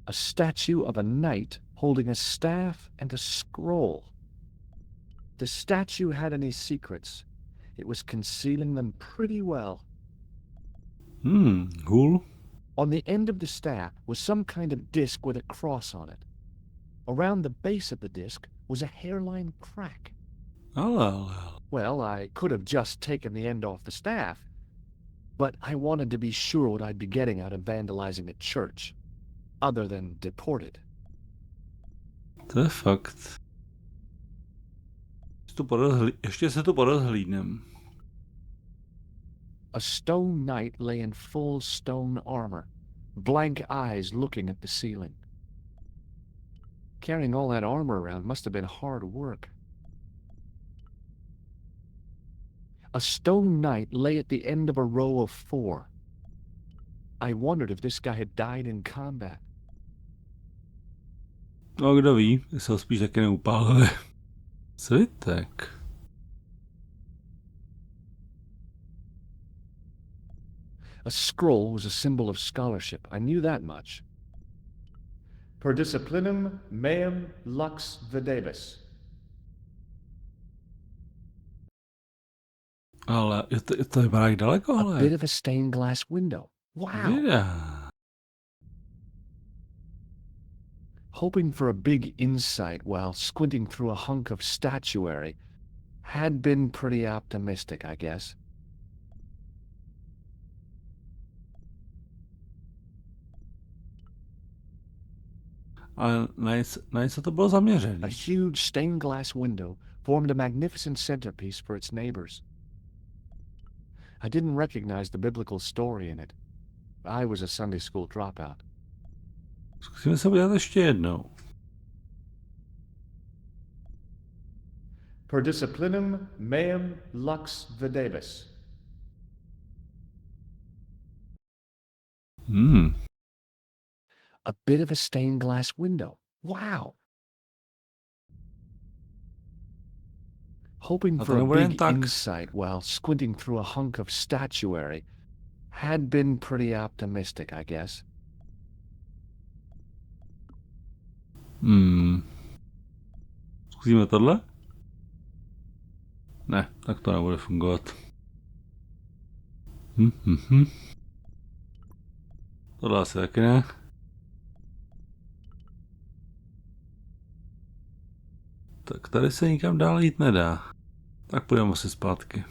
A statue of a knight holding a staff and a scroll. The statue had any secrets. It was concealing them pretty well. Hůl. On the end of the staff was some kind of disc with a cross on it. Around the base of the disc was a hairline crack. Ale. Well, I could have just taken the end off the staff, but I wanted to be sure what I'd be getting out of vandalizing a church, other than deported. To je fakt. Ještě se to porozhlídnem. A stone knight lay in full stone armor, blank eyes looking at the ceiling. Carrying all that armor around must have been hard work. A stone knight lay at the end of a row of 4. I wondered if this guy had died in combat. No, kdo ví, se ho spíš taky neupálili. Svitek. A scroll was a symbol of scholarship. I knew that much. Per disciplinum meum lux videbis. Ale to vypadá jak daleko, A ale. bit of a stained glass window. Wow. Yeah. Hoping for a big insight while squinting through a hunk of statuary had been pretty optimistic, I guess. Ale na něco to bylo zaměřené. A huge stained glass window formed a magnificent centerpiece for its neighbors. I didn't recognize the biblical story in it. I was a Sunday school dropout. Zkusíme se podívat ještě jednou. Per disciplinum meum lux videbis. A bit of a stained glass window. Wow. Hoping for a big insight while squinting through a hunk of statuary had been pretty optimistic, I guess. Zkusíme tohle? Ne, tak to nebude fungovat. Tohle asi taky ne. Tak tady se nikam dál jít nedá. Tak půjdeme asi zpátky.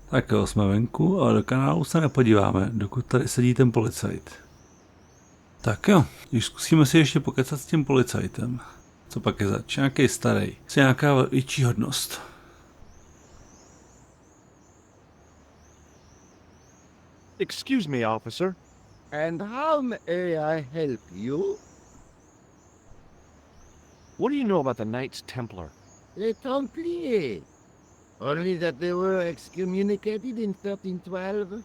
Tak jo, jsme venku, ale do kanálu se nepodíváme, dokud tady sedí ten policajt. Tak jo, když zkusíme si ještě pokecat s tím policajtem. Co pak je zač? Nějaký starý. Je nějaká větší hodnost. Excuse me, officer. And how may I help you? What do you know about the Knights Templar? Les Templiers. Only that they were excommunicated in 1312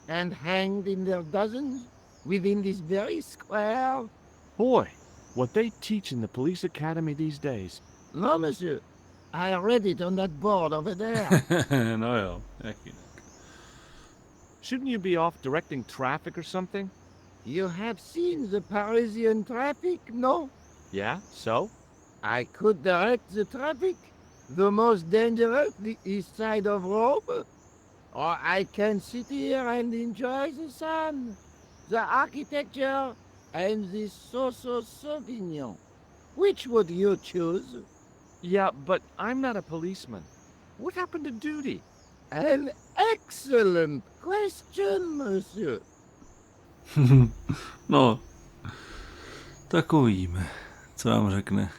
and hanged in their dozens within this very square. Boy, what they teach in the police academy these days. No, monsieur. I read it on that board over there. No jo, jaký ne. Shouldn't you be off directing traffic or something? You have seen the Parisian traffic, no? Yeah, so? I could direct the traffic. The most dangerous, the east side of Rome. Or I can sit here and enjoy the sun, the architecture, and the so-so Sauvignon. Which would you choose? Yeah, but I'm not a policeman. What happened to duty? An excellent question, monsieur. No, tak uvidíme, co vám řekne.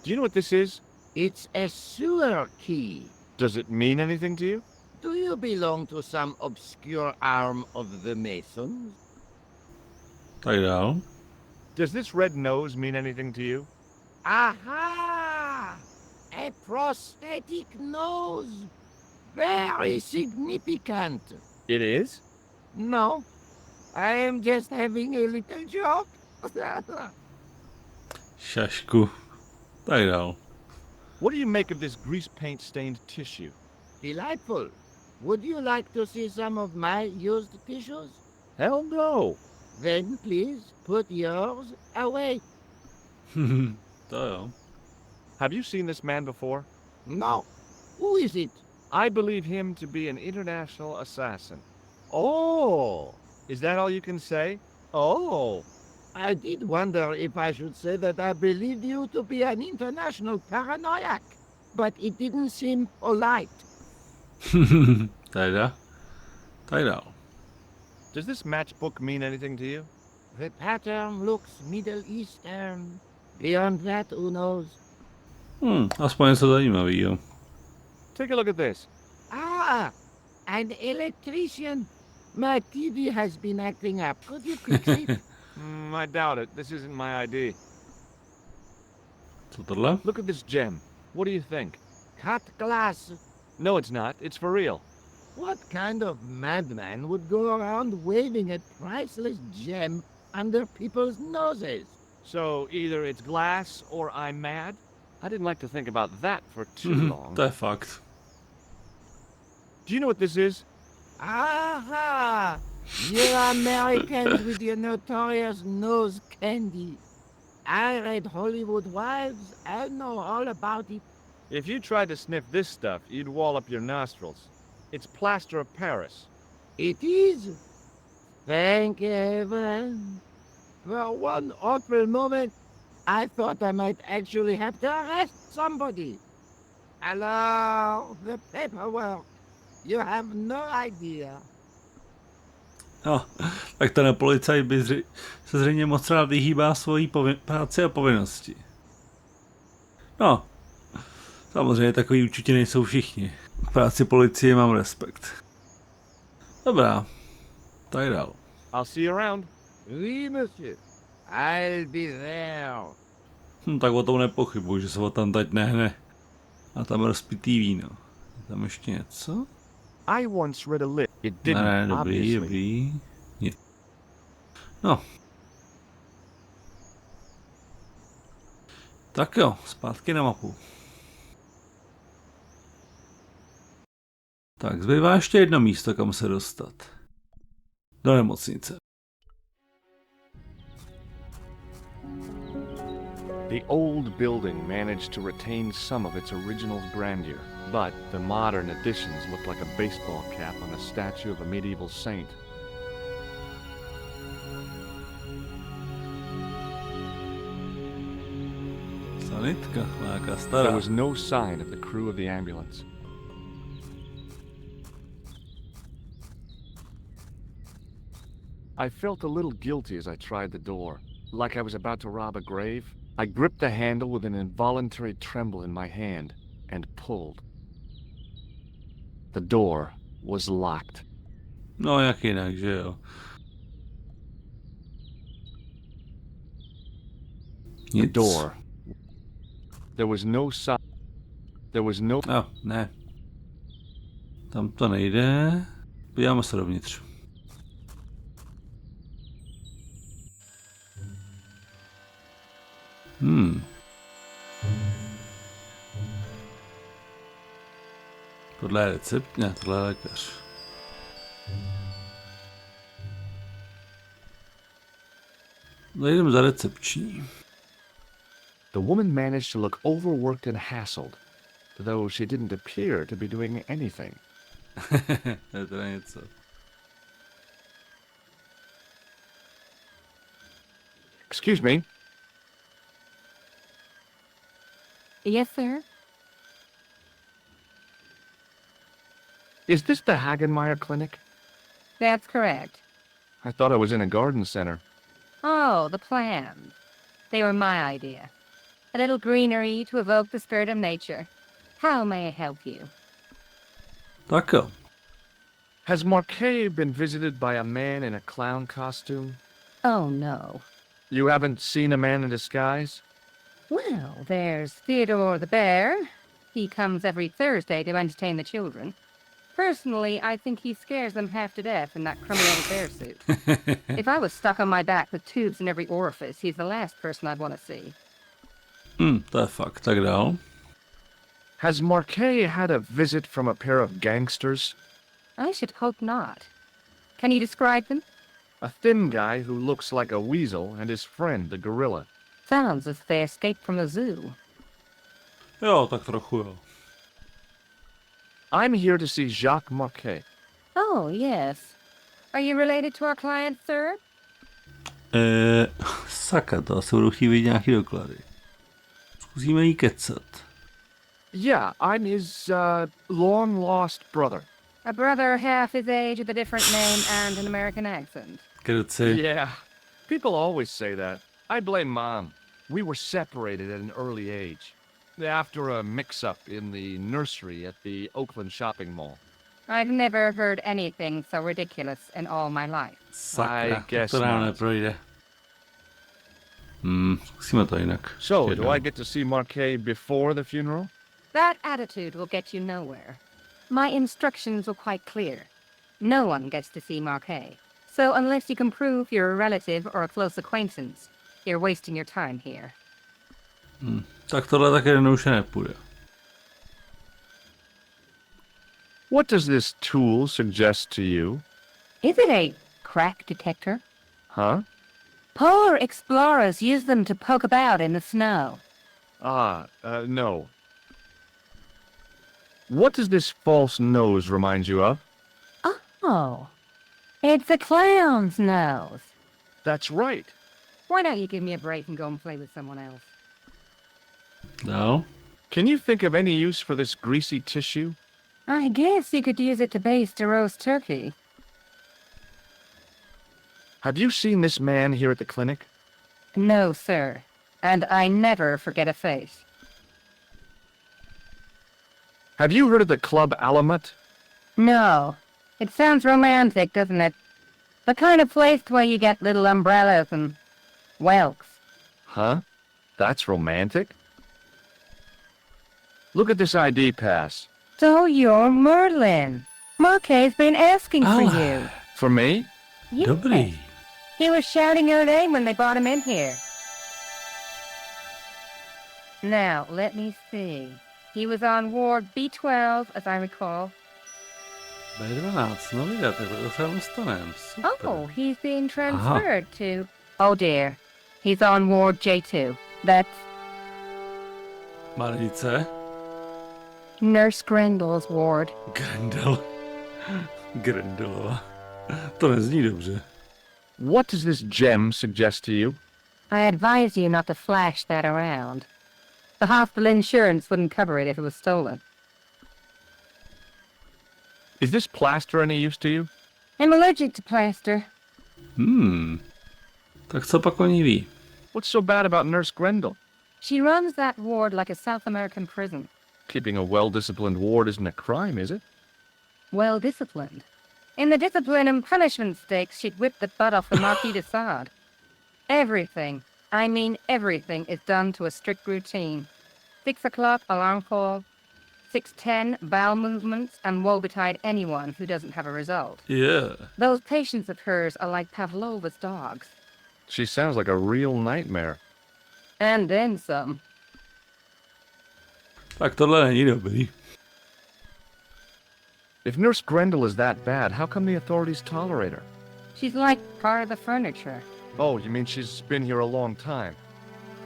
Do you know what this is? It's a sewer key. Does it mean anything to you? Do you belong to some obscure arm of the Masons? Tak dál. Does this red nose mean anything to you? Aha! A prosthetic nose. Very significant. It is? No, I am just having a little joke. Šašku. Tak dál. What do you make of this grease paint stained tissue? Delightful. Would you like to see some of my used tissues? Hell no. Then please put yours away. To jo. Have you seen this man before? No. Who is it? I believe him to be an international assassin. Oh, Is that all you can say? Oh. I did wonder if I should say that I believed you to be an international paranoiac, but it didn't seem polite. Teda. Tak dál. Does this matchbook mean anything to you? The pattern looks Middle Eastern. Beyond that, who knows? Aspoň něco zajímavého. Take a look at this. Ah, an electrician. My TV has been acting up. Could you fix it? I doubt it. This isn't my ID. Co tohle? Look at this gem. What do you think? Cut glass. No, it's not. It's for real. What kind of madman would go around waving a priceless gem under people's noses? So either it's glass or I'm mad? I didn't like to think about that for too long. To je fakt. Do you know what this is? Aha! You Americans with your notorious nose candy. I read Hollywood Wives. I know all about it. If you tried to sniff this stuff, you'd wall up your nostrils. It's plaster of Paris. It is. Thank heaven. For one awful moment, I thought I might actually have to arrest somebody. Hello, the paperwork. You have no idea. No, tak ten policajt by se zřejmě moc rád vyhýbá svojí práci a povinnosti. No, samozřejmě takový určitě nejsou všichni. K práci policie mám respekt. Dobrá, tak dál. I'll see you around. Oui, monsieur. I'll be there. Tak o tom nepochybuji, že se ho tam teď nehne. A tam rozpitý víno. Je tam ještě něco? I once read a list. It didn't, Ne, dobrý, obviously. dobrý. No. Tak jo, zpátky na mapu. Tak, zbývá ještě jedno místo, kam se dostat. Do nemocnice. The old building managed to retain some of its original grandeur, but the modern additions look like a baseball cap on a statue of a medieval saint. Sanitka, nějaká There stará. was no sign of the crew of the ambulance. I felt a little guilty as I tried the door, like I was about to rob a grave. I gripped the handle with an involuntary tremble in my hand and pulled. The door was locked. No jak jinak, že jo. The Nic. door. There was no sign. There was no. No, ne. Tam to nejde. Podíváme se dovnitř. Tohle je recept? Ne, tohle je lékař. Zajdeme za recepční. The woman managed to look overworked and hassled, though she didn't appear to be doing anything. To je teda něco. Excuse me. Yes, sir? Is this the Hagenmeyer Clinic? That's correct. I thought I was in a garden center. Oh, the plans. They were my idea. A little greenery to evoke the spirit of nature. How may I help you? Tak jo. Has Marquet been visited by a man in a clown costume? Oh, no. You haven't seen a man in disguise? Well, there's Theodore the bear. He comes every Thursday to entertain the children. Personally, I think he scares them half to death in that crummy old bear suit. If I was stuck on my back with tubes in every orifice, he's the last person I'd want to see. To je fakt. Tak dál. Has Marquet had a visit from a pair of gangsters? I should hope not. Can you describe them? A thin guy who looks like a weasel and his friend, the gorilla. Sounds as if they escaped from the zoo. Jo, tak trochu jo. I'm here to see Jacques Marquet. Oh, yes. Are you related to our client, sir? Saka, to asi budou chtít vidět nějaký doklady. Zkusíme jí kecat. Yeah, I'm his, long-lost brother. A brother half his age with a different name and an American accent. Kruci. Yeah, people always say that. I blame Mom. We were separated at an early age. After a mix-up in the nursery at the Oakland shopping mall. I've never heard anything so ridiculous in all my life. Sakra, I guess to nám not. neprojde. Zkusíme to jinak. So, Ještě do dál. I get to see Marquet before the funeral? That attitude will get you nowhere. My instructions were quite clear. No one gets to see Marquet. So unless you can prove you're a relative or a close acquaintance, you're wasting your time here. Tak tohle také jednoduše nepůjde. What does this tool suggest to you? Is it a crack detector? Huh? Polar explorers use them to poke about in the snow. No. What does this false nose remind you of? Oh, it's a clown's nose. That's right. Why don't you give me a break and go and play with someone else? Dál. Can you think of any use for this greasy tissue? I guess you could use it to baste a roast turkey. Have you seen this man here at the clinic? No, sir. And I never forget a face. Have you heard of the Club Alamet? No. It sounds romantic, doesn't it? The kind of place where you get little umbrellas and whelks. Huh? That's romantic? Look at this ID pass. So you're Merlin. Marquet's been asking for Ah. you. For me? Yes. Dobrý. He was shouting your name when they brought him in here. Now, let me see. He was on ward B12, as I recall. B12, no vidět, to se dostaneme. Super. Oh, he's being transferred to... Oh dear. He's on ward J2. That's Milovnice. Nurse Grendel's ward. Grendel. Grendelova. To nezní dobře. What does this gem suggest to you? I advise you not to flash that around. The hospital insurance wouldn't cover it if it was stolen. Is this plaster any use to you? I'm allergic to plaster. Tak co pak o ní ví? What's so bad about Nurse Grendel? She runs that ward like a South American prison. Keeping a well-disciplined ward isn't a crime, is it? Well disciplined. In the discipline and punishment stakes, she'd whip the butt off the Marquis de Sade. Everything, I mean everything, is done to a strict routine. 6 o'clock, alarm call. 6:10, bowel movements, and woe-betide anyone who doesn't have a result. Yeah. Those patients of hers are like Pavlova's dogs. She sounds like a real nightmare. And then some. Tak tohle není dobrý. If Nurse Grendel is that bad, how come the authorities tolerate her? She's like part of the furniture. Oh, you mean she's been here a long time?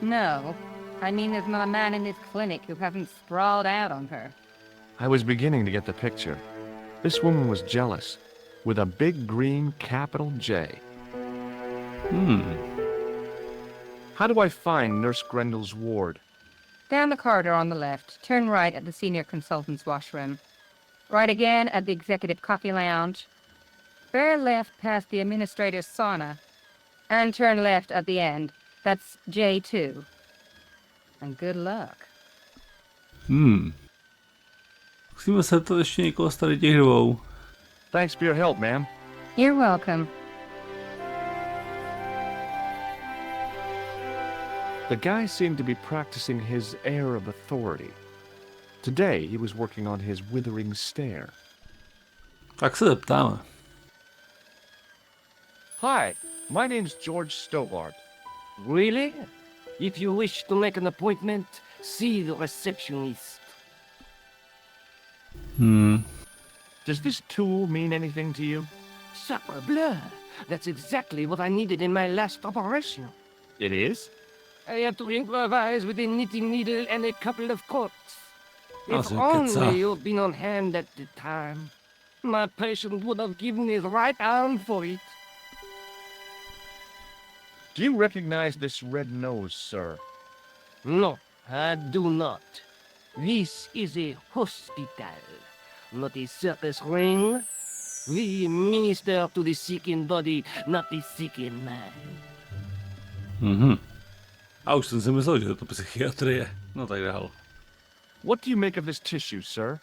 No, I mean there's not a man in this clinic who hasn't sprawled out on her. I was beginning to get the picture. This woman was jealous, with a big green capital J. How do I find Nurse Grendel's ward? Down the corridor on the left, turn right at the senior consultant's washroom. Right again at the executive coffee lounge. Bear left past the administrator's sauna. And turn left at the end. That's J2. And good luck. Musíme se to ještě někoho z tady těch dvou. Thanks for your help, ma'am. You're welcome. The guy seemed to be practicing his air of authority. Today, he was working on his withering stare. Tak se zeptáme. Hi, my name's George Stobart. Really? If you wish to make an appointment, see the receptionist. Does this tool mean anything to you? Sacre bleu! That's exactly what I needed in my last operation. It is? I had to improvise with a knitting needle and a couple of corks. If so good stuff. only you'd been on hand at the time. My patient would have given his right arm for it. Do you recognize this red nose, sir? No, I do not. This is a hospital, not a circus ring. We minister to the sick in body, not the sick in mind. A už jsem si myslel, že je to psychiatrie. No tak dál. What do you make of this tissue, sir?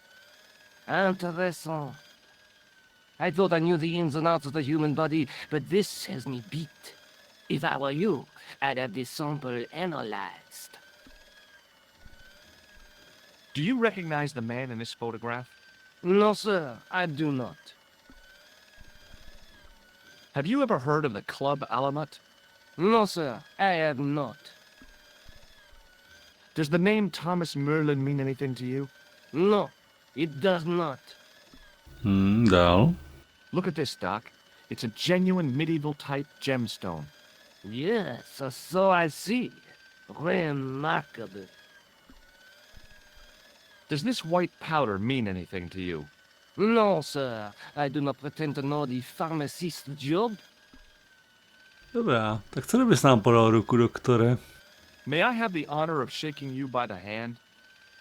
Intéressant. I thought I knew the ins and outs of the human body, but this has me beat. If I were you, I'd have this sample analyzed. Do you recognize the man in this photograph? No, sir, I do not. Have you ever heard of the Club Alamet? No, sir, I have not. Does the name Thomas Merlin mean anything to you? No, it does not. Dál. Look at this, Doc. It's a genuine medieval type gemstone. Yes, so I see. Remarkable. Does this white powder mean anything to you? No, sir. I do not pretend to know the pharmacist's job. Dobrá, tak co kdybys nám podal ruku, doktore? May I have the honor of shaking you by the hand?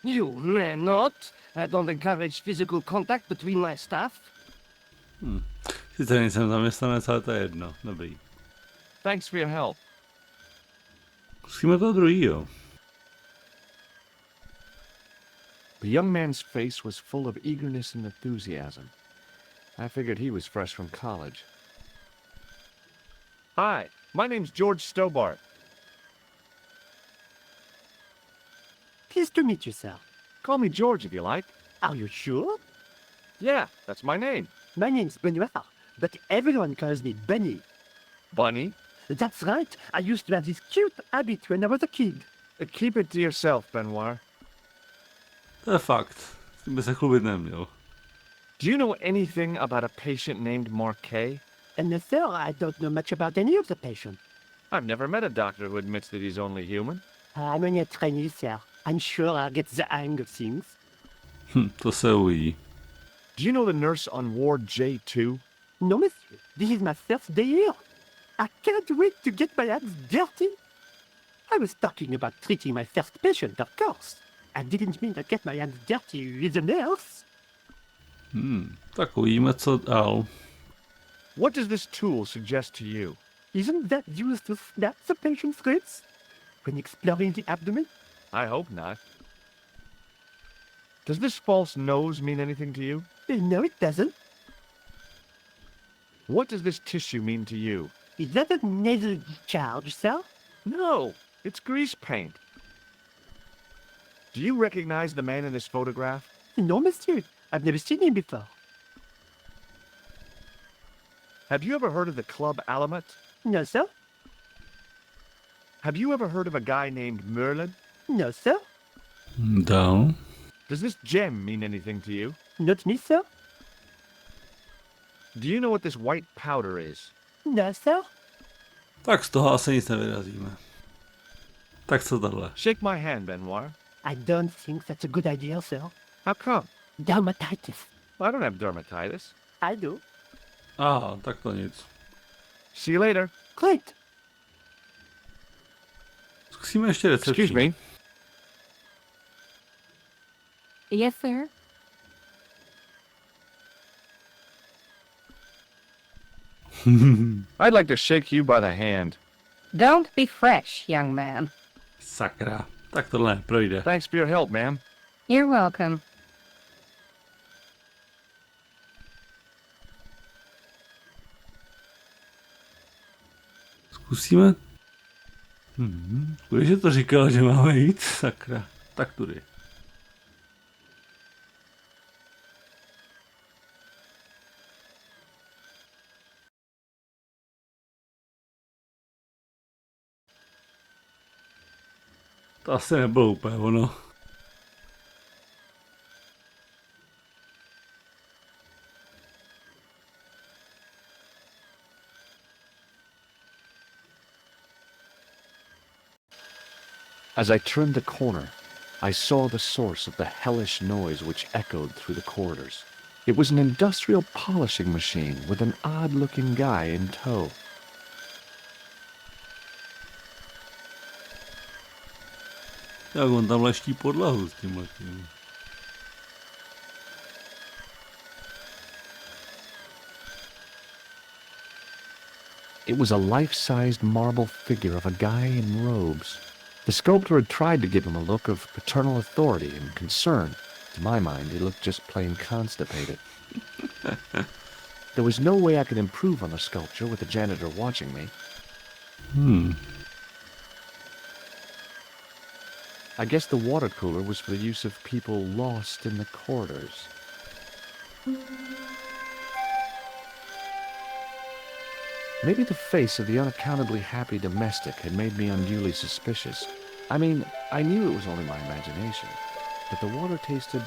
You may not. I don't encourage physical contact between my staff. Sice nejsem zaměstnanec, ale to je jedno. Dobrý. Thanks for your help. Zkusíme toho druhýho. The young man's face was full of eagerness and enthusiasm. I figured he was fresh from college. Hi, my name's George Stobart. Pleased to meet you, sir. Call me George if you like. Are you sure? Yeah, that's my name. My name's Benoit, but everyone calls me Benny. Bunny? That's right. I used to have this cute habit when I was a kid. Keep it to yourself, Benoit. To je fakt. S tím by se chlubit neměl. Do you know anything about a patient named Marquet? And sir, I don't know much about any of the patients. I've never met a doctor who admits that he's only human. I'm only a trainee, sir. I'm sure I'll get the hang of things. To se uvidí. Do you know the nurse on Ward J2? No, monsieur. This is my first day here. I can't wait to get my hands dirty. I was talking about treating my first patient, of course. I didn't mean to get my hands dirty with a nurse. Tak uvidíme, co dál. What does this tool suggest to you? Isn't that used to snap the patient's ribs when exploring the abdomen? I hope not. Does this false nose mean anything to you? No, it doesn't. What does this tissue mean to you? Is that a nasal charge, sir? No, it's grease paint. Do you recognize the man in this photograph? No, monsieur. I've never seen him before. Have you ever heard of the Club Alamet? No, sir. Have you ever heard of a guy named Merlin? No, sir. Dál. Does this gem mean anything to you? Not me, sir. Do you know what this white powder is? No, sir. Tak z toho asi nic nevyrazíme. Tak co tohle? Shake my hand, Benoit. I don't think that's a good idea, sir. How come? Dermatitis. I don't have dermatitis. I do. Aha, tak to nic. See you later. Great. Zkusíme ještě recepční. Excuse me. Yes, sir? I'd like to shake you by the hand. Don't be fresh, young man. Sakra. Tak tohle projde. Thanks for your help, ma'am. You're welcome. Zkusíme. Když to říkal, že máme jít? Sakra. Tak tudy. To asi nebylo úplně ono. As I turned the corner, I saw the source of the hellish noise which echoed through the corridors. It was an industrial polishing machine with an odd-looking guy in tow. Jak on tam leští podlahu s tímhletím. It was a life-sized marble figure of a guy in robes. The sculptor had tried to give him a look of paternal authority and concern. To my mind, he looked just plain constipated. There was no way I could improve on the sculpture with the janitor watching me. I guess the water cooler was for the use of people lost in the corridors. Maybe the face of the unaccountably happy domestic had made me unduly suspicious. I mean, I knew it was only my imagination, but the water tasted,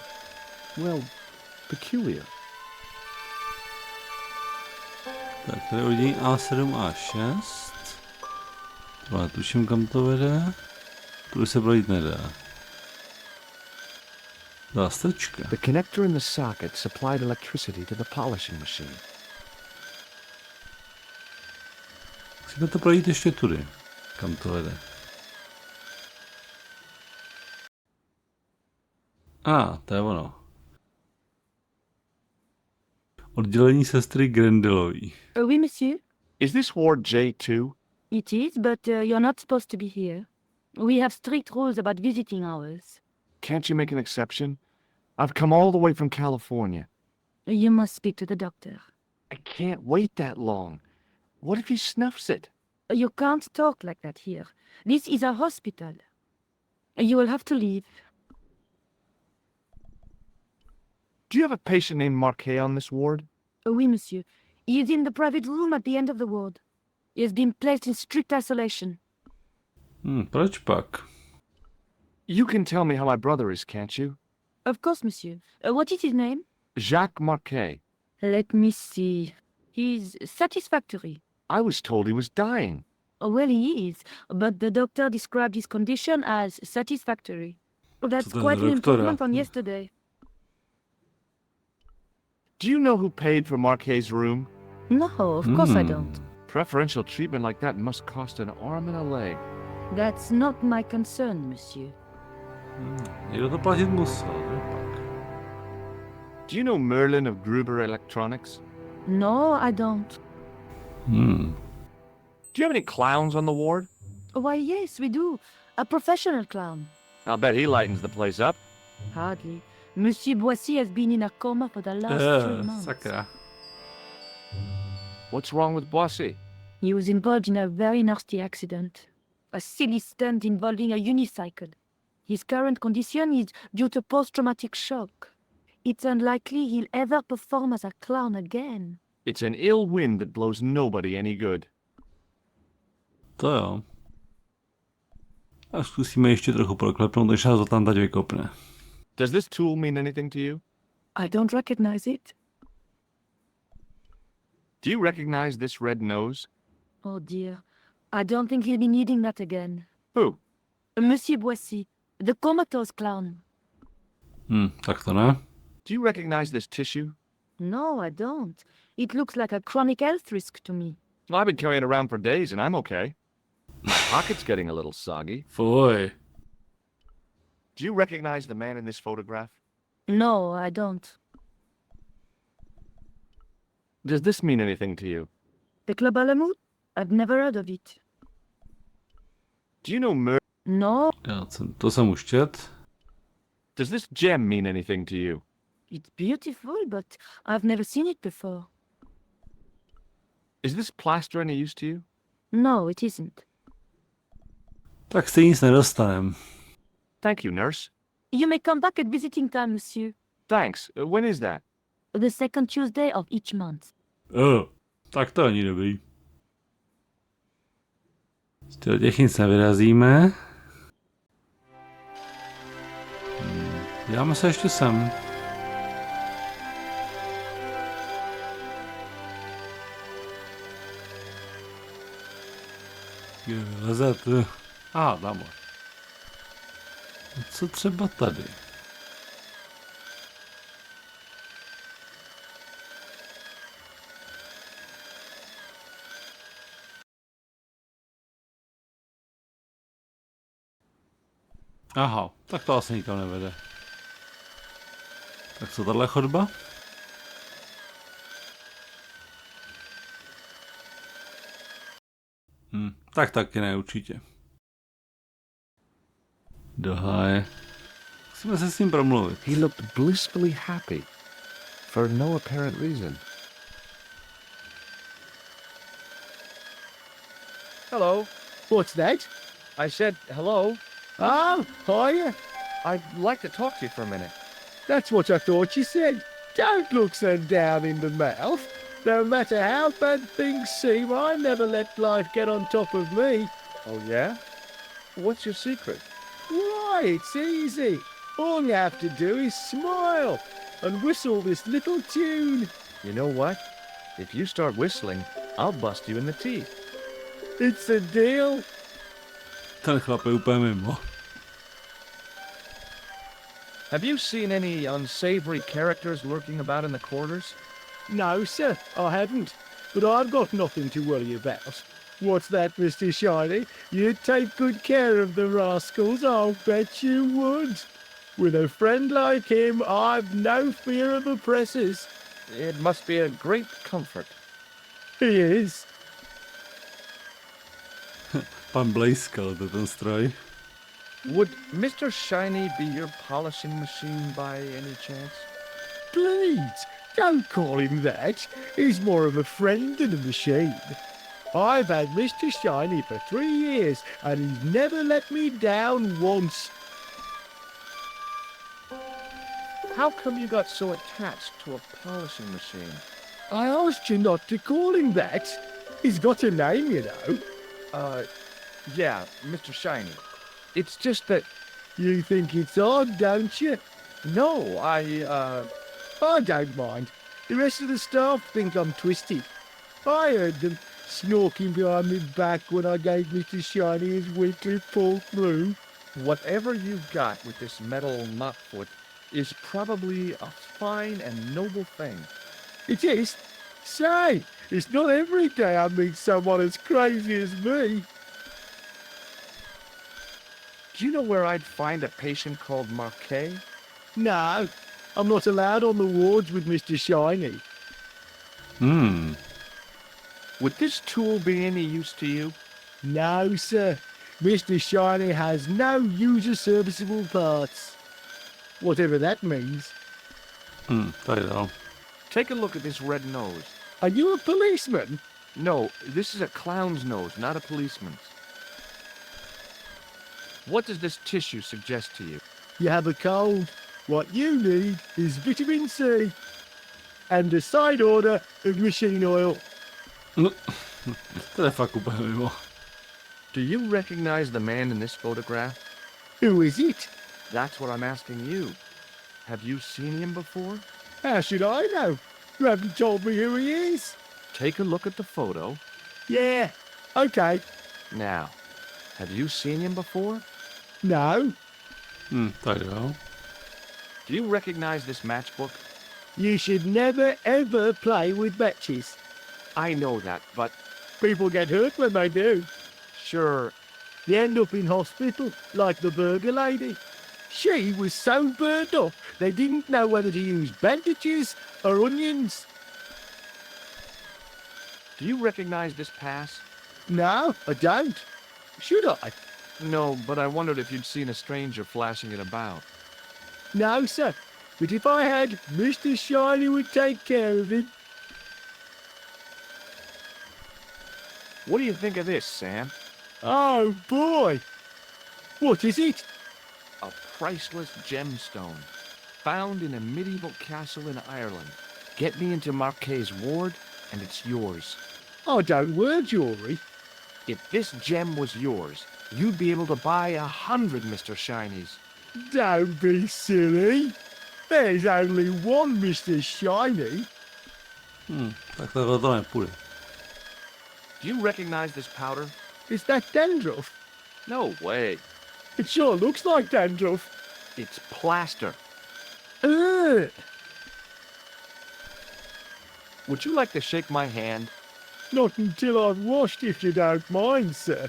well, peculiar. Tak tady udělí A7 a 6. Ale tuším, kam to vede. Tu se projít nedá. Zástrčka. The connector in the socket supplied electricity to the polishing machine. Musíme to projít ještě tudy. Kam to vede. To je ono. Oddělení sestry Grendelový. Oui, monsieur. Is this Ward J2? It is, but you're not supposed to be here. We have strict rules about visiting hours. Can't you make an exception? I've come all the way from California. You must speak to the doctor. I can't wait that long. What if he snuffs it? You can't talk like that here. This is a hospital. You will have to leave. Do you have a patient named Marquet on this ward? Oui, monsieur. He is in the private room at the end of the ward. He has been placed in strict isolation. Proč pak? You can tell me how my brother is, can't you? Of course, monsieur. What is his name? Jacques Marquet. Let me see. He's satisfactory. I was told he was dying. Well, he is, but the doctor described his condition as satisfactory. That's To quite an doktora. improvement on yesterday. Do you know who paid for Marquet's room? No, of course I don't. Preferential treatment like that must cost an arm and a leg. That's not my concern, monsieur. Někdo to platit musel, ne pak. Do you know Merlin of Gruber Electronics? No, I don't. Do you have any clowns on the ward? Why, yes, we do. A professional clown. I'll bet he lightens the place up. Hardly. Monsieur Boissy has been in a coma for the last 3 months. Sakra. What's wrong with Boissy? He was involved in a very nasty accident. A silly stunt involving a unicycle. His current condition is due to post-traumatic shock. It's unlikely he'll ever perform as a clown again. It's an ill wind that blows nobody any good. To jo. A zkusíme ještě trochu proklepnout, než nás to tam teď vykopne. Does this tool mean anything to you? I don't recognize it. Do you recognize this red nose? Oh dear. I don't think he'll be needing that again. Who? Monsieur Boissy, the comatose clown. Tak to ne. Do you recognize this tissue? No, I don't. It looks like a chronic health risk to me. Well, I've been carrying it around for days and I'm okay. My pocket's getting a little soggy. Fuj. Do you recognize the man in this photograph? No, I don't. Does this mean anything to you? The Club Alamut? I've never heard of it. Do you know No, To jsem už čet. Does this gem mean anything to you? it's beautiful, but I've never seen it before. Is this plaster any use to you? No, it isn't. Tak stejně nic nedostanem. Thank you, nurse. You may come back at visiting time, monsieur. Thanks. When is that? The second Tuesday of each month. Tak to ani dobrý. Z těch nic nevyrazíme. Děláme se ještě sem. Kde vylezet? Tamhle. Co třeba tady? Aha, tak to asi nikam nevede. Tak co tahle chodba? Tak taky ne, určitě. Do háje. Musíme se s ním promluvit. He looked blissfully happy. For no apparent reason. Hello. What's that? I said hello. Oh, are you? I'd like to talk to you for a minute. That's what I thought you said. Don't look so down in the mouth. No matter how bad things seem, I never let life get on top of me. Oh, yeah? What's your secret? Why, it's easy. All you have to do is smile and whistle this little tune. You know what? If you start whistling, I'll bust you in the teeth. It's a deal. Ten chlap je úplně mimo. Have you seen any unsavory characters lurking about in the quarters? No, sir, I haven't. But I've got nothing to worry about. What's that, Mr. Shiny? You'd take good care of the rascals, I'll bet you would. With a friend like him, I've no fear of oppressors. It must be a great comfort. He is. Pan blejskal to ten stroj. Would Mr. Shiny be your polishing machine by any chance? Please, don't call him that. He's more of a friend than a machine. I've had Mr. Shiny for 3 years, and he's never let me down once. How come you got so attached to a polishing machine? I asked you not to call him that. He's got a name, you know. Yeah, Mr. Shiny. It's just that... You think it's odd, don't you? No, I don't mind. The rest of the staff think I'm twisted. I heard them snorking behind my back when I gave Mr. Shiny his weekly pull through. whatever you've got with this metal knotfoot is probably a fine and noble thing. It is. Say, it's not every day I meet someone as crazy as me. Do you know where I'd find a patient called Marquet? No, I'm not allowed on the wards with Mr. Shiny. Would this tool be any use to you? No, sir. Mr. Shiny has no user-serviceable parts. Whatever that means. To je dál. Take a look at this red nose. Are you a policeman? No, this is a clown's nose, not a policeman's. What does this tissue suggest to you? You have a cold. What you need is vitamin C. And a side order of machine oil. To je fakt úplně mimo. Do you recognize the man in this photograph? Who is it? That's what I'm asking you. Have you seen him before? How should I know? You haven't told me who he is. Take a look at the photo. Yeah, okay. Now, have you seen him before? No, To je dál. Do you recognize this matchbook? you should never ever play with matches. I know that, but People get hurt when they do. sure, They end up in hospital, like the burger lady. She was so burned up, they didn't know whether to use bandages or onions. do you recognize this pass? No, I don't. Should I? No, but I wondered if you'd seen a stranger flashing it about. No, sir. But if I had, Mr. Shiny would take care of him. What do you think of this, Sam? Oh, boy. What is it? A priceless gemstone, found in a medieval castle in Ireland. Get me into Marquet's ward, and it's yours. I don't wear jewellery. If this gem was yours, you'd be able to buy 100 Mr. Shinies. Don't be silly. There's only one Mr. Shiny. Tak to nepůjde. Do you recognize this powder? Is that dandruff? No way. It sure looks like dandruff. It's plaster. Ugh. Would you like to shake my hand? Not until I've washed, if you don't mind, sir.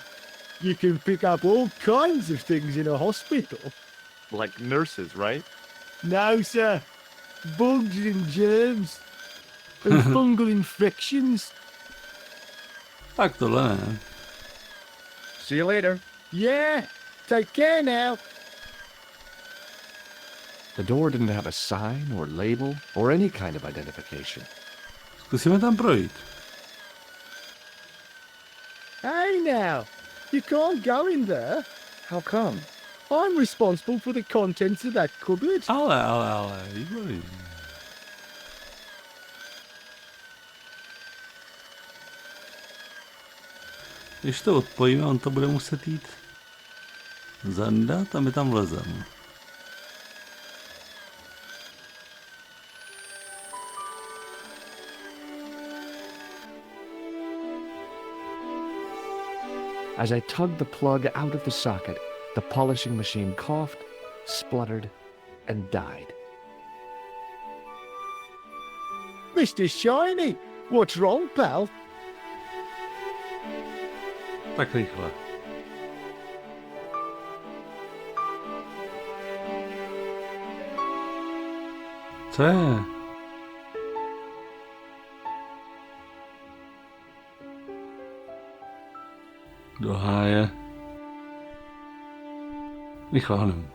You can pick up all kinds of things in a hospital. Like nurses, right? No, sir. Bugs and germs. And fungal infections. Tak tohle ne. See you later. Yeah. Take care now. The door didn't have a sign or label or any kind of identification. Zkusíme tam projít. Hey now. You can't go in there. How come? I'm responsible for the contents of that cupboard. Ale, výborný. Když to odpojíme, on to bude muset jít zandat a my tam vlezeme. As I tugged the plug out of the socket, the polishing machine coughed, spluttered, and died. Mr. Shiny, what's wrong, pal? Tak rychle. Co je? Do háje. Vychválím.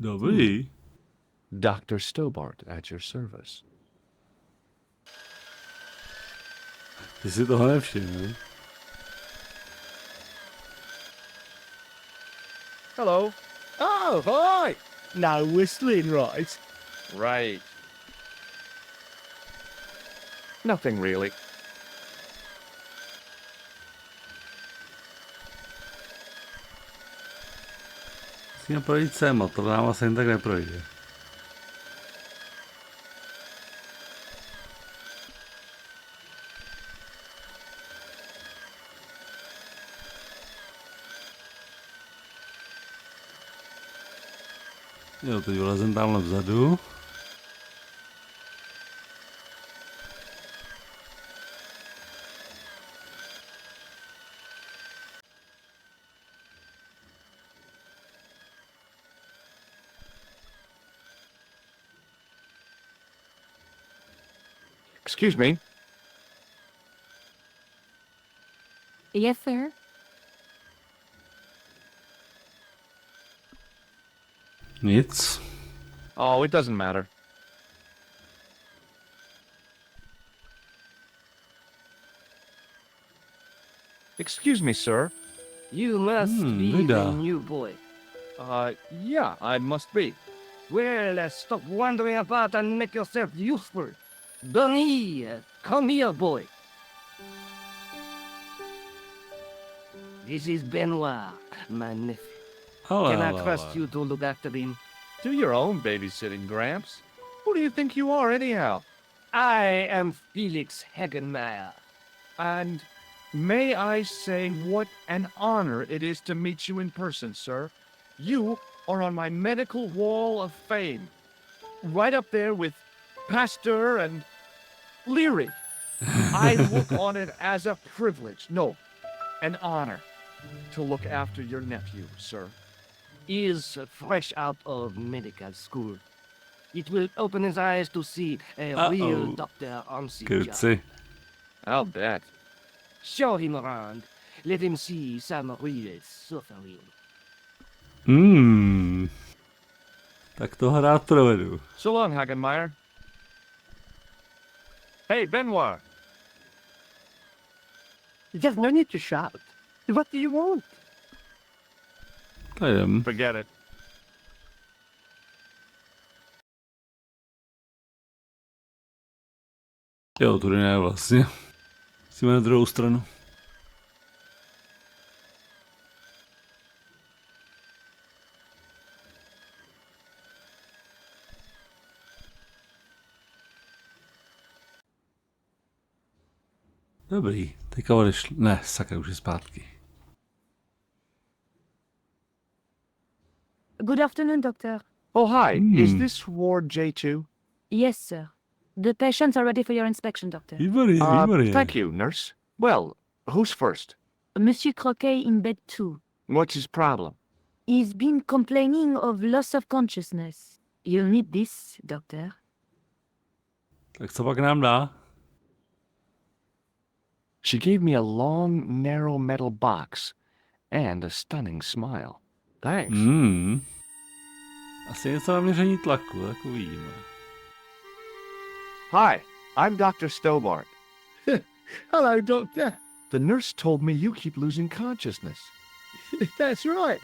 Dobrý. Dr. Stobart at your service. Ty si toho nevšiml. Hello. Oh, hi. No whistling, right? Right. Nothing really. Musíme projít sem, a to nám asi jen tak neprojde. Jo, teď vylezem tamhle vzadu. Excuse me. Yes, sir? Nic. Oh, it doesn't matter. Excuse me, sir. You must be the Vida. new boy. Yeah, I must be. Well, stop wandering about and make yourself useful. Bunny, come here, boy. This is Benoit, my nephew. Can I trust you to look after him? Do your own babysitting, Gramps. Who do you think you are, anyhow? I am Felix Hagenmeyer. And may I say what an honor it is to meet you in person, sir. You are on my medical wall of fame. Right up there with Pasteur and Leary. I look on it as a privilege, no, an honor, to look after your nephew, sir. He is fresh out of medical school. It will open his eyes to see a real doctor on the job. Kuci. I'll bet. Show him around. Let him see some real suffering. Tak to rád provedu. So long, Hagenmeyer. Hey, Benoit. There's no need to shout. What do you want? To jdem. Forget it. Jo, tudy ne vlastně. Musíme na druhou stranu. Dobrý, teďka odešli. Ne, sakra, už je zpátky. Good afternoon, doctor. Oh, hi. Is this Ward J2? Yes, sir. The patients are ready for your inspection, doctor. Výborně, výborně. Thank you, nurse. Well, who's first? Monsieur Croquet in bed 2. What's his problem? He's been complaining of loss of consciousness. You'll need this, doctor. Tak co pak nám dá? She gave me a long, narrow metal box and a stunning smile. Thanks. Asi něco na měření tlaku, tak uvidíme. Hi, I'm Dr. Stobart. Hello, Doctor. The nurse told me you keep losing consciousness. That's right.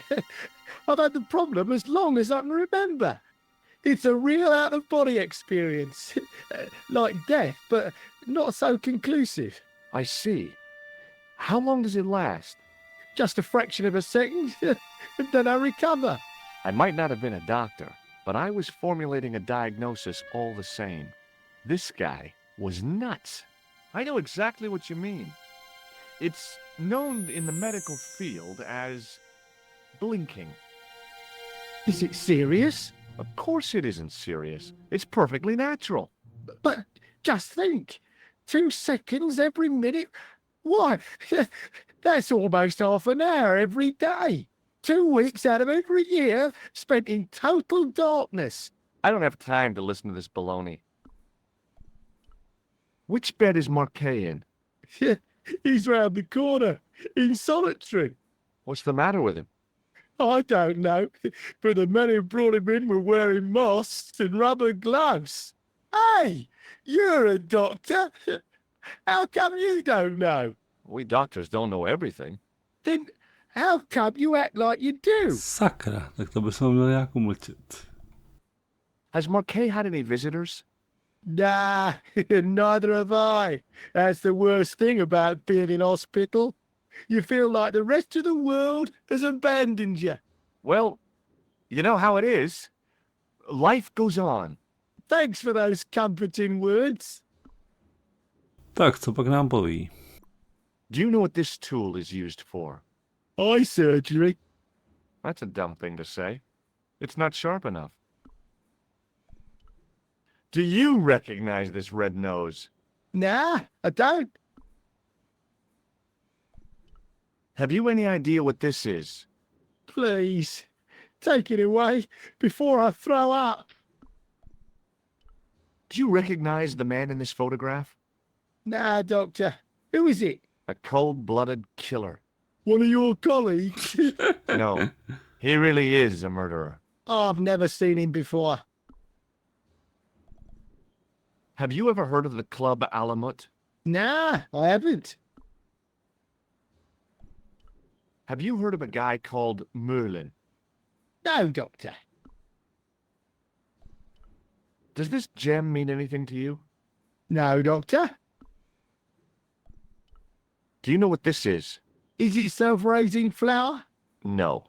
I've had the problem as long as I can remember. It's a real out-of-body experience. Like death, but not so conclusive. I see. How long does it last? Just a fraction of a second, and then I recover. I might not have been a doctor, but I was formulating a diagnosis all the same. This guy was nuts. I know exactly what you mean. It's known in the medical field as blinking. Is it serious? Of course it isn't serious. It's perfectly natural. But just think, 2 seconds every minute? Why, that's almost half an hour every day. 2 weeks out of every year spent in total darkness. I don't have time to listen to this baloney. Which bed is Marquet in? He's round the corner, in solitary. What's the matter with him? I don't know, but the men who brought him in were wearing masks and rubber gloves. Hey, you're a doctor. How come you don't know? We doctors don't know everything. Then how come you act like you do? Sakra, tak to bychom měli nějak umlčet. Has Marquet had any visitors? Nah, neither have I. That's the worst thing about being in hospital. You feel like the rest of the world has abandoned you. Well, you know how it is. Life goes on. Thanks for those comforting words. Tak, co pak nám poví? Do you know what this tool is used for? Eye surgery. That's a dumb thing to say. It's not sharp enough. Do you recognize this red nose? Nah, I don't. Have you any idea what this is? Please, take it away before I throw up. Do you recognize the man in this photograph? Nah, Doctor. Who is it? A cold-blooded killer. One of your colleagues? No, he really is a murderer. I've never seen him before. Have you ever heard of the Club Alamut? Nah, I haven't. Have you heard of a guy called Merlin? No, Doctor. Does this gem mean anything to you? No, Doctor. Do you know what this is? Is it self-raising flour? No.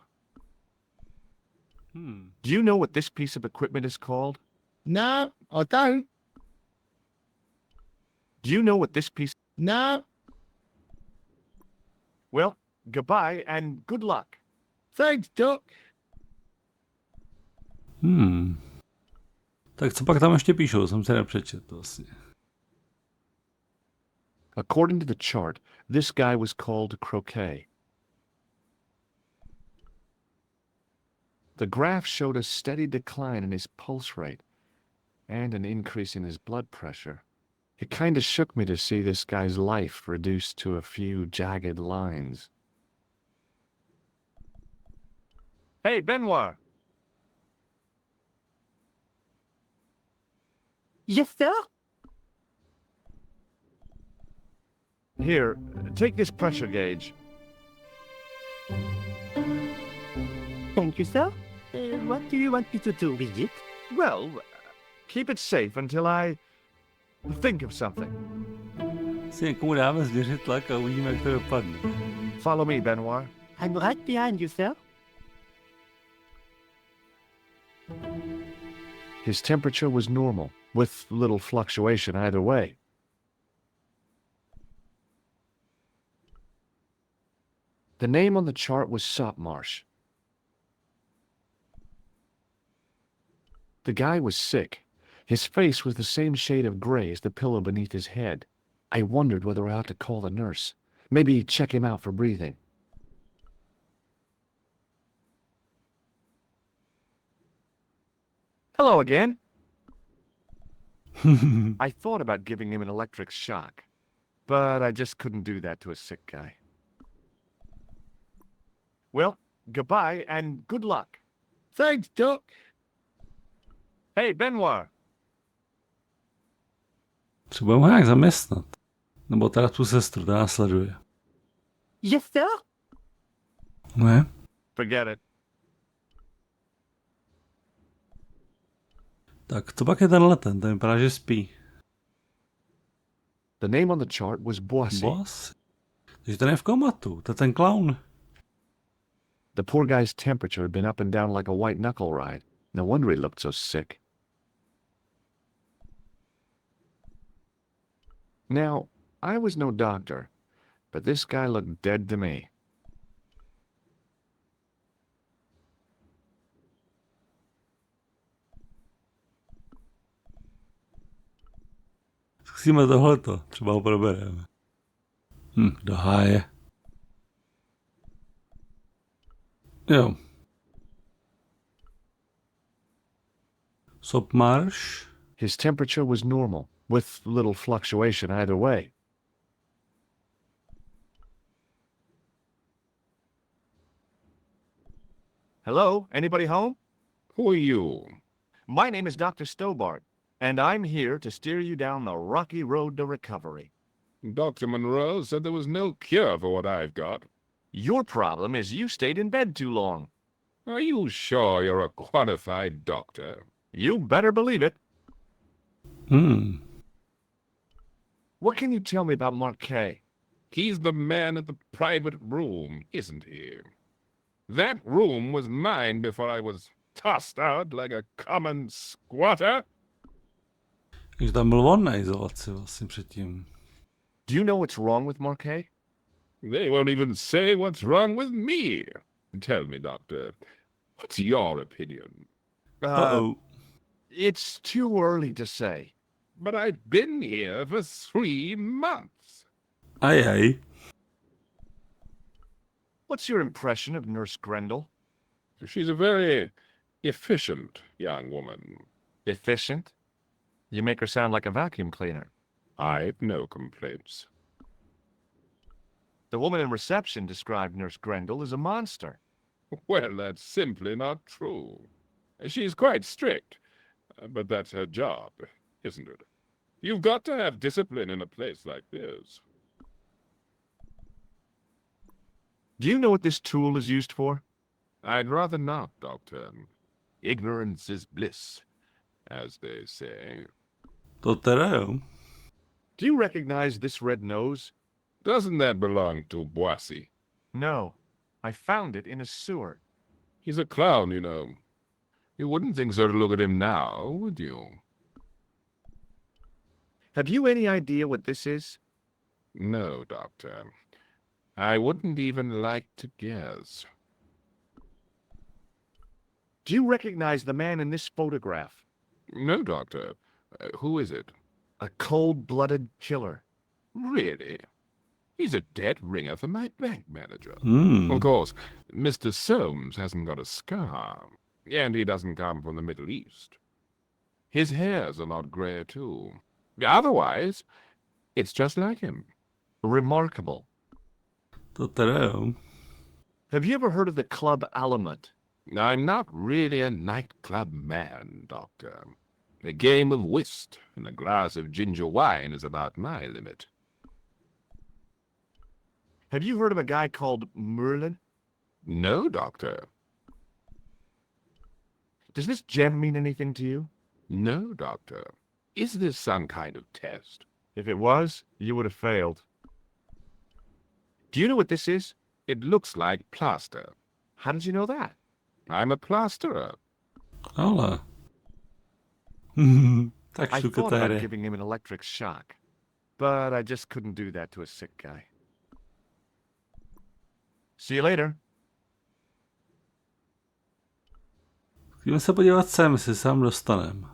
Do you know what this piece of equipment is called? No, I don't. Do you know what this piece... No. Well, goodbye and good luck. Thanks, Doc. Tak co pak tam ještě píšou, jsem se nepřečet vlastně. According to the chart, this guy was called Croquet. The graph showed a steady decline in his pulse rate and an increase in his blood pressure. It kind of shook me to see this guy's life reduced to a few jagged lines. Hey, Benoit! Yes, sir? Here, take this pressure gauge. Thank you, sir. What do you want me to do with it? Well, keep it safe until I think of something. Si někomu dáme změřit tlak a uvidíme, jak to dopadne. Follow me, Benoit. I'm right behind you, sir. His temperature was normal, with little fluctuation either way. The name on the chart was Saltmarsh. The guy was sick. His face was the same shade of gray as the pillow beneath his head. I wondered whether I ought to call the nurse. Maybe check him out for breathing. Hello again. I thought about giving him an electric shock, but I just couldn't do that to a sick guy. Well, goodbye and good luck. Thanks, Doc. Hey, Benoit. Třeba ho nějak zaměstnat. Nebo teda tu sestru, ta následuje. Yes, sir? Ne? Forget it. Tak co pak je ten vypadá, že spí. The name on the chart was Boissy. Boss? Takže ten je v komatu, to je ten clown. The poor guy's temperature had been up and down like a white knuckle ride. No wonder he looked so sick. Now, I was no doctor, but this guy looked dead to me. Zkusíme tohleto, třeba ho probereme. Do háje. Jo. Submarš. His temperature was normal, with little fluctuation either way. Hello? Anybody home? Who are you? My name is Dr. Stobart, and I'm here to steer you down the rocky road to recovery. Dr. Monroe said there was no cure for what I've got. Your problem is you stayed in bed too long. Are you sure you're a qualified doctor? You better believe it. What can you tell me about Marquet? He's the man at the private room, isn't he? That room was mine before I was tossed out like a common squatter. Takže tam byl on na izolaci vlastně předtím. Do you know what's wrong with Marquet? They won't even say what's wrong with me. Tell me, Doctor, what's your opinion? Uh-oh. It's too early to say. But I've been here for 3 months. Ajaj. What's your impression of Nurse Grendel? She's a very efficient young woman. Efficient? You make her sound like a vacuum cleaner. I've no complaints. The woman in reception described Nurse Grendel as a monster. Well, that's simply not true. She's quite strict, but that's her job, isn't it? You've got to have discipline in a place like this. Do you know what this tool is used for? I'd rather not, Doctor. Ignorance is bliss, as they say. To teda jo. Do you recognize this red nose? Doesn't that belong to Boissy? No. I found it in a sewer. He's a clown, you know. You wouldn't think so to look at him now, would you? Have you any idea what this is? No, Doctor. I wouldn't even like to guess. Do you recognize the man in this photograph? No, Doctor. Who is it? A cold-blooded killer. Really? He's a dead ringer for my bank manager. Hmm. Of course, Mr. Soames hasn't got a scar, and he doesn't come from the Middle East. His hair's a lot grayer, too. Otherwise, it's just like him. Remarkable. To teda jo. Have you ever heard of the Club Alimut? I'm not really a nightclub man, Doctor. A game of whist and a glass of ginger wine is about my limit. Have you heard of a guy called Merlin? No, Doctor. Does this gem mean anything to you? No, Doctor. Is this some kind of test? If it was, you would have failed. Do you know what this is? It looks like plaster. How did you know that? I'm a plasterer. Ale. Tak I thought about šukatéry. giving him an electric shock, but I just couldn't do that to a sick guy. See you later. Zkusíme se podívat sem, jestli se tam dostanem.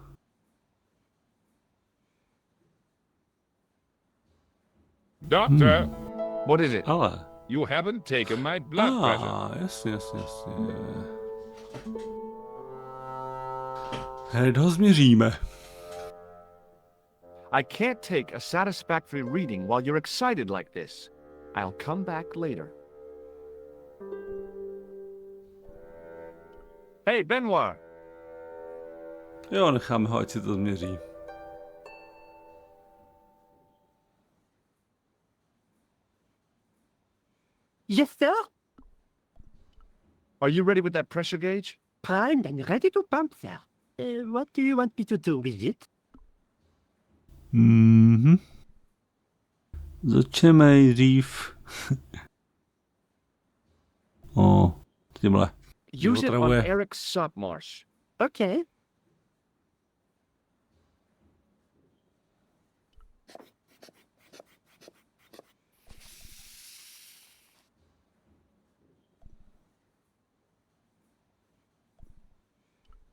Doctor, What is it? Ale. you haven't taken my blood pressure. Jasně. Hned ho změříme. I can't take a satisfactory reading while you're excited like this. I'll come back later. Hey, Benoit! Jo, necháme ho, ať si to změří. Yes, sir. Are you ready with that pressure gauge? Primed and ready to pump, sir. What do you want me to do with it? Začneme nejdřív. Tímhle. Use it on Otravuje. Eric Sopmarsh. Okay.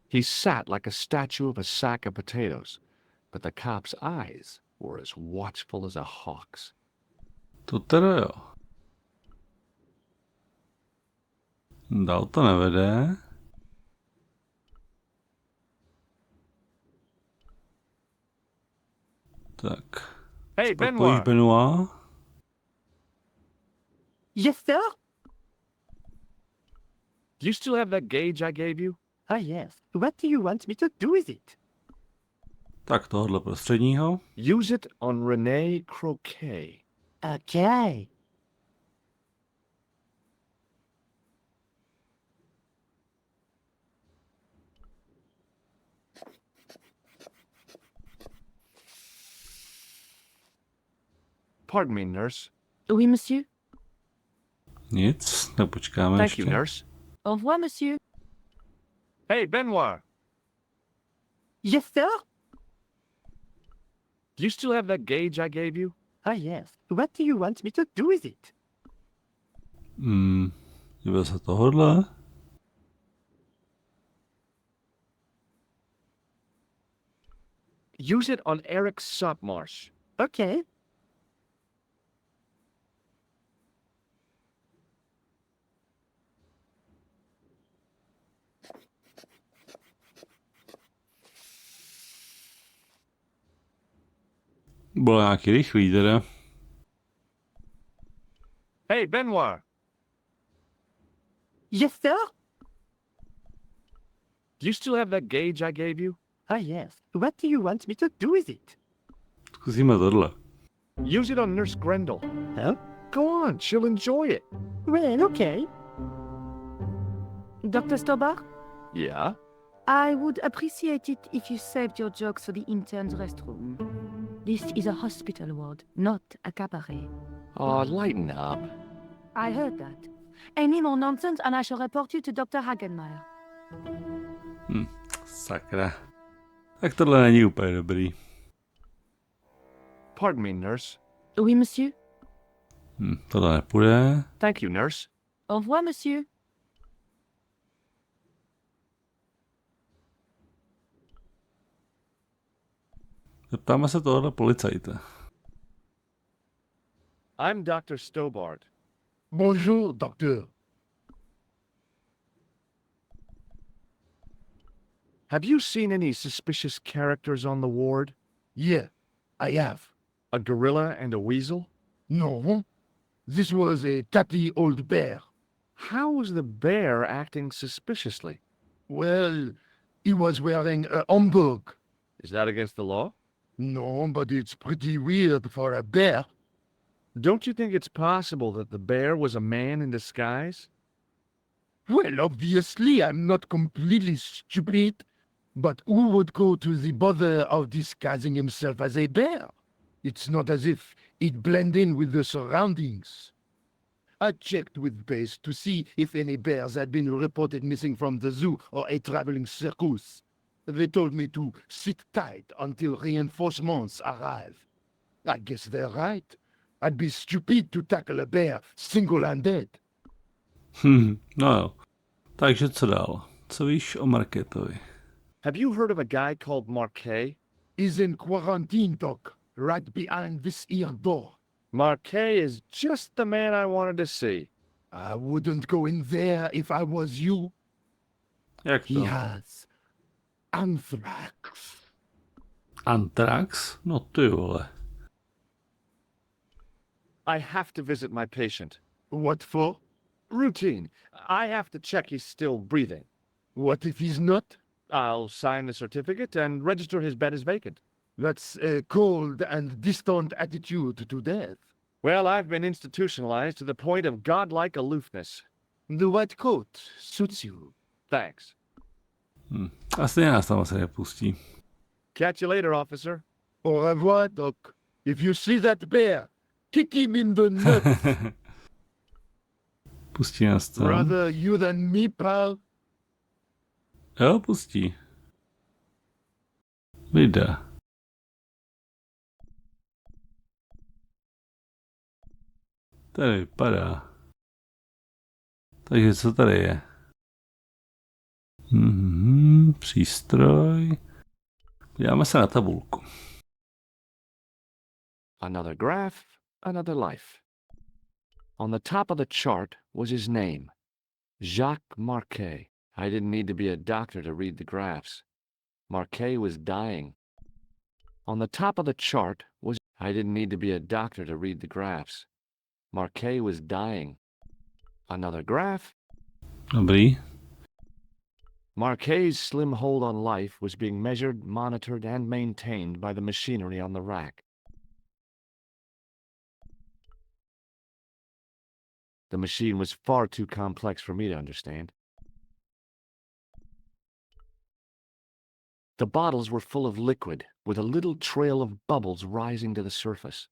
He sat like a statue of a sack of potatoes, but the cop's eyes were as watchful as a hawk's. To teda jo. Dál to nevede. Tak. Hey, Propojíš Benoit! Benoit. Yes, sir? Do you still have that gauge I gave you? Ah, yes. What do you want me to do with it? Tak tohohle prostředního. Use it on René Croquet. Okay. Pardon me, nurse. Oui, monsieur. Nic, tak počkáme Thank ještě. you, nurse. Au revoir, monsieur. Hey, Benoit! Yes, sir? Do you still have that gauge I gave you? Ah, yes. What do you want me to do with it? Díval se tohodle. Use it on Eric Sopmarsh. Okay. Bylo nějaký rychlý teda. Hey, Benoit! Yes, sir? Do you still have that gauge I gave you? Ah, yes. What do you want me to do with it? Zkusíme tohle. Use it on Nurse Grendel. Huh? Go on, she'll enjoy it. Well, okay. Dr. Stobart, Yeah? I would appreciate it if you saved your jokes for the intern's restroom. This is a hospital ward, not a cabaret. Oh, lighten up. I heard that. Any more nonsense and I shall report you to Dr. Hagenmeyer. Sakra. Tak tohle není úplně dobrý. Pardon me, nurse. Oui, monsieur. Tohle nepůjde. Thank you, nurse. Au revoir, monsieur. Zeptáme se tohle policajta. I'm Dr. Stobart. Bonjour, docteur. Have you seen any suspicious characters on the ward? Yeah, I have. A gorilla and a weasel? No, this was a tatty old bear. How was the bear acting suspiciously? Well, he was wearing a homburg. Is that against the law? No, but it's pretty weird for a bear. Don't you think it's possible that the bear was a man in disguise? Well, obviously, I'm not completely stupid, but who would go to the bother of disguising himself as a bear? It's not as if he'd blend in with the surroundings. I checked with base to see if any bears had been reported missing from the zoo or a traveling circus. They told me to sit tight until reinforcements arrive. I guess they're right. I'd be stupid to tackle a bear single-handed. No jo. Takže co dál? Co víš o Marketovi? Have you heard of a guy called Marquet? He's in quarantine, Doc, right behind this here door. Marquet is just the man I wanted to see. I wouldn't go in there if I was you. Jak He to? has anthrax. Antrax? No ty vole. I have to visit my patient. What for? Routine. I have to check he's still breathing. What if he's not? I'll sign the certificate and register his bed as vacant. That's a cold and distant attitude to death. Well, I've been institutionalized to the point of godlike aloofness. The white coat suits you. Thanks. Asi nás tam asi nepustí. Catch you later, officer. Au revoir, Doc. If you see that bear, kick him in the nuts. Pustí nás tam. Rather you than me, pal. Jo, pustí. Videa. Tady vypadá. Takže co tady je? Přístroj. Podíváme se na tabulku. Another graph, another life. On the top of the chart was his name, Jacques Marquet. I didn't need to be a doctor to read the graphs. Marquet was dying. On the top of the chart was... I didn't need to be a doctor to read the graphs. Marquet was dying. Another graph. Dobrý. Marquet's slim hold on life was being measured, monitored, and maintained by the machinery on the rack. The machine was far too complex for me to understand. The bottles were full of liquid, with a little trail of bubbles rising to the surface.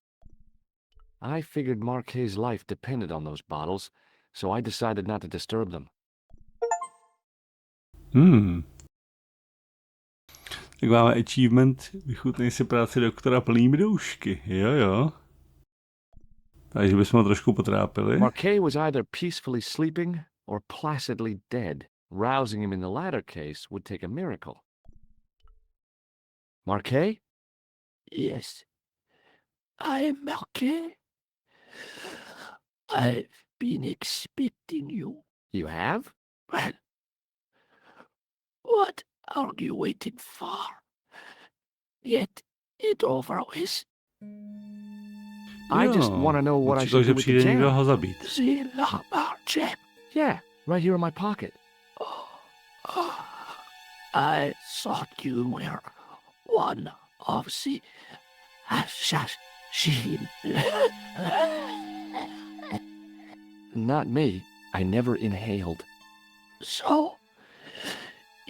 I figured Marquet's life depended on those bottles, so I decided not to disturb them. Tak máme achievement, vychutnej si práci doktora plnými doušky. Jo. Takže bychom ho trošku potrápili. Marquet was either peacefully sleeping or placidly dead. Rousing him in the latter case would take a miracle. Marquet? Yes. I'm Marquet. I've been expecting you. You have? Well, what are you waiting for? Get it over with. I just want to know what I should do with the přijde někdo jam. ho zabít. The llama gem. Yeah, right here in my pocket. I thought you were one of the assassins. Not me. I never inhaled. So,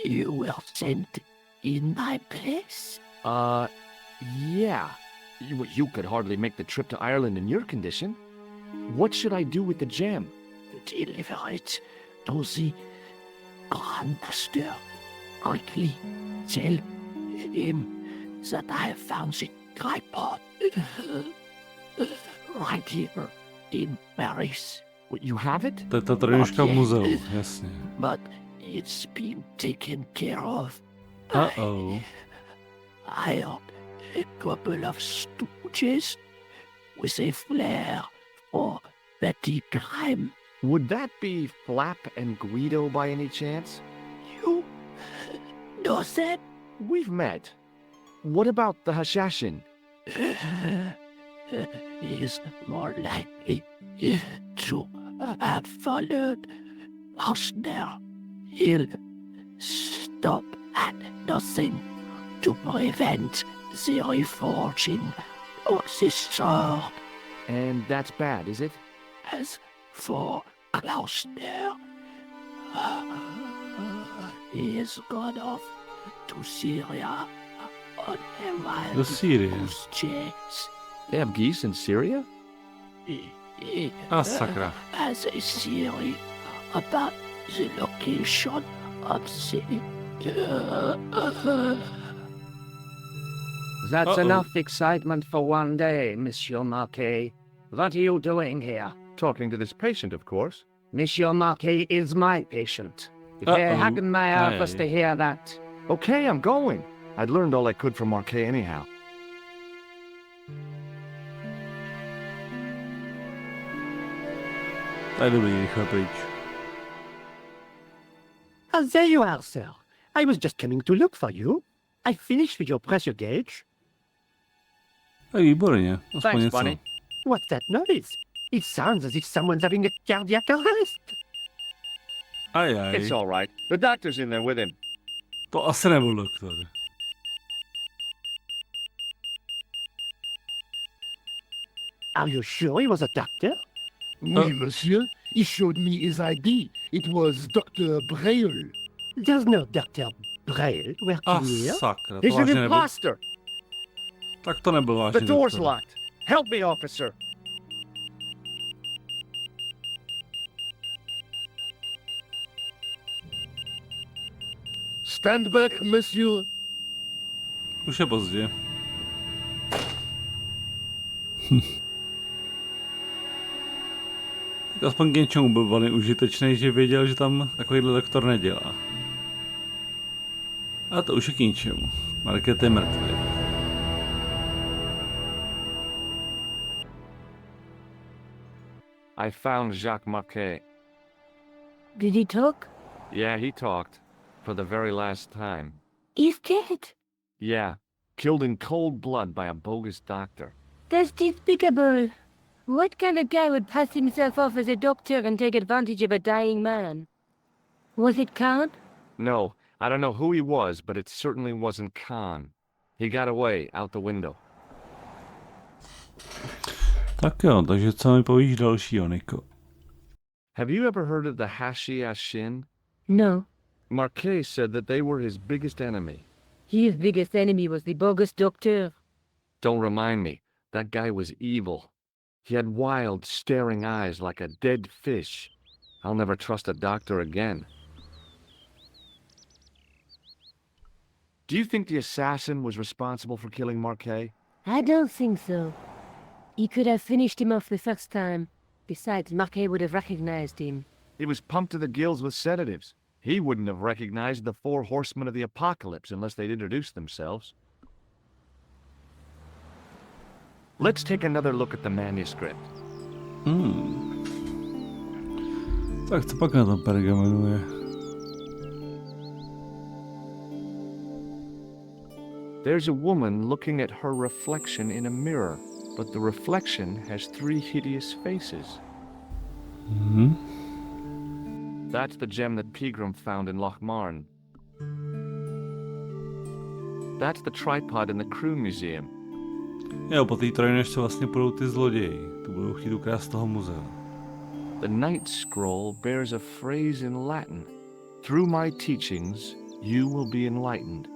you were sent in my place? Yeah. You could hardly make the trip to Ireland in your condition. What should I do with the gem? Deliver it to the Grand Master. Quickly tell him that I have found the tripod right here in Paris. You have it? To je ta trojnožka v muzeu, jasně. But it's been taken care of. Uh-oh. I hired a couple of stooges with a flair for petty crime. Would that be Flap and Guido by any chance? You know that? We've met. What about the Hashashin? Is more likely to have followed Hausner. He'll stop at nothing to prevent the reforging of this sword. And that's bad, is it? As for Klausner, he has gone off to Syria on a wild Do Syrie. goose chase. They have geese in Syria? He Sakra. has a theory about the location of the... That's Uh-oh. enough excitement for one day, Monsieur Marquet. What are you doing here? Talking to this patient, of course. Monsieur Marquet is my patient. Uh-oh. Herr Hagenmeyer was Aye. to hear that. Okay, I'm going. I'd learned all I could from Marquet anyhow. Tak dobrý, rychle pryč. There you are, sir. I was just coming to look for you. I finished with your pressure gauge. Tak výborně, aspoň Thanks, něco. Bunny. What's that noise? It sounds as if someone's having a cardiac arrest. Ajaj, It's all right. The doctor's in there with him. to asi nebyl doktor. Are you sure he was a doctor? Oui, monsieur. He showed me his ID. It was Dr. Braille. There's no Dr. Braille A working here. sakra, to He's an vážně nebyl. imposter. Tak to nebyl vážně The door's doktor. locked. Help me, officer. Stand back, monsieur. Už je pozdě. Tak aspoň k něčemu byl velmi užitečný, že věděl, že tam takovýhle doktor nedělá. A to už je k ničemu. Market je mrtvý. I found Jacques Marquet. Did he talk? Yeah, he talked. For the very last time. He's dead. Yeah, killed in cold blood by a bogus doctor. That's despicable. What kind of guy would pass himself off as a doctor and take advantage of a dying man? Was it Khan? No, I don't know who he was, but it certainly wasn't Khan. He got away, out the window. Tak jo, takže co mi povíš dalšího, Niko? Have you ever heard of the Hashi-Ashin? No. Marquet said that they were his biggest enemy. His biggest enemy was the bogus doctor. Don't remind me. That guy was evil. He had wild, staring eyes like a dead fish. I'll never trust a doctor again. Do you think the assassin was responsible for killing Marquet? I don't think so. He could have finished him off the first time. Besides, Marquet would have recognized him. He was pumped to the gills with sedatives. He wouldn't have recognized the 4 horsemen of the apocalypse unless they'd introduced themselves. Let's take another look at the manuscript. Tak co pak na tom pergamenu je? There's a woman looking at her reflection in a mirror, but the reflection has 3 hideous faces. That's the gem that Pegram found in Loch Marne. That's the tripod in the Crew Museum. Jo, po té trojnožce vlastně půjdou ty zloději. Tu budou chtít ukrást z toho muzea. The Night Scroll bears a phrase in Latin. Through my teachings, you will be enlightened.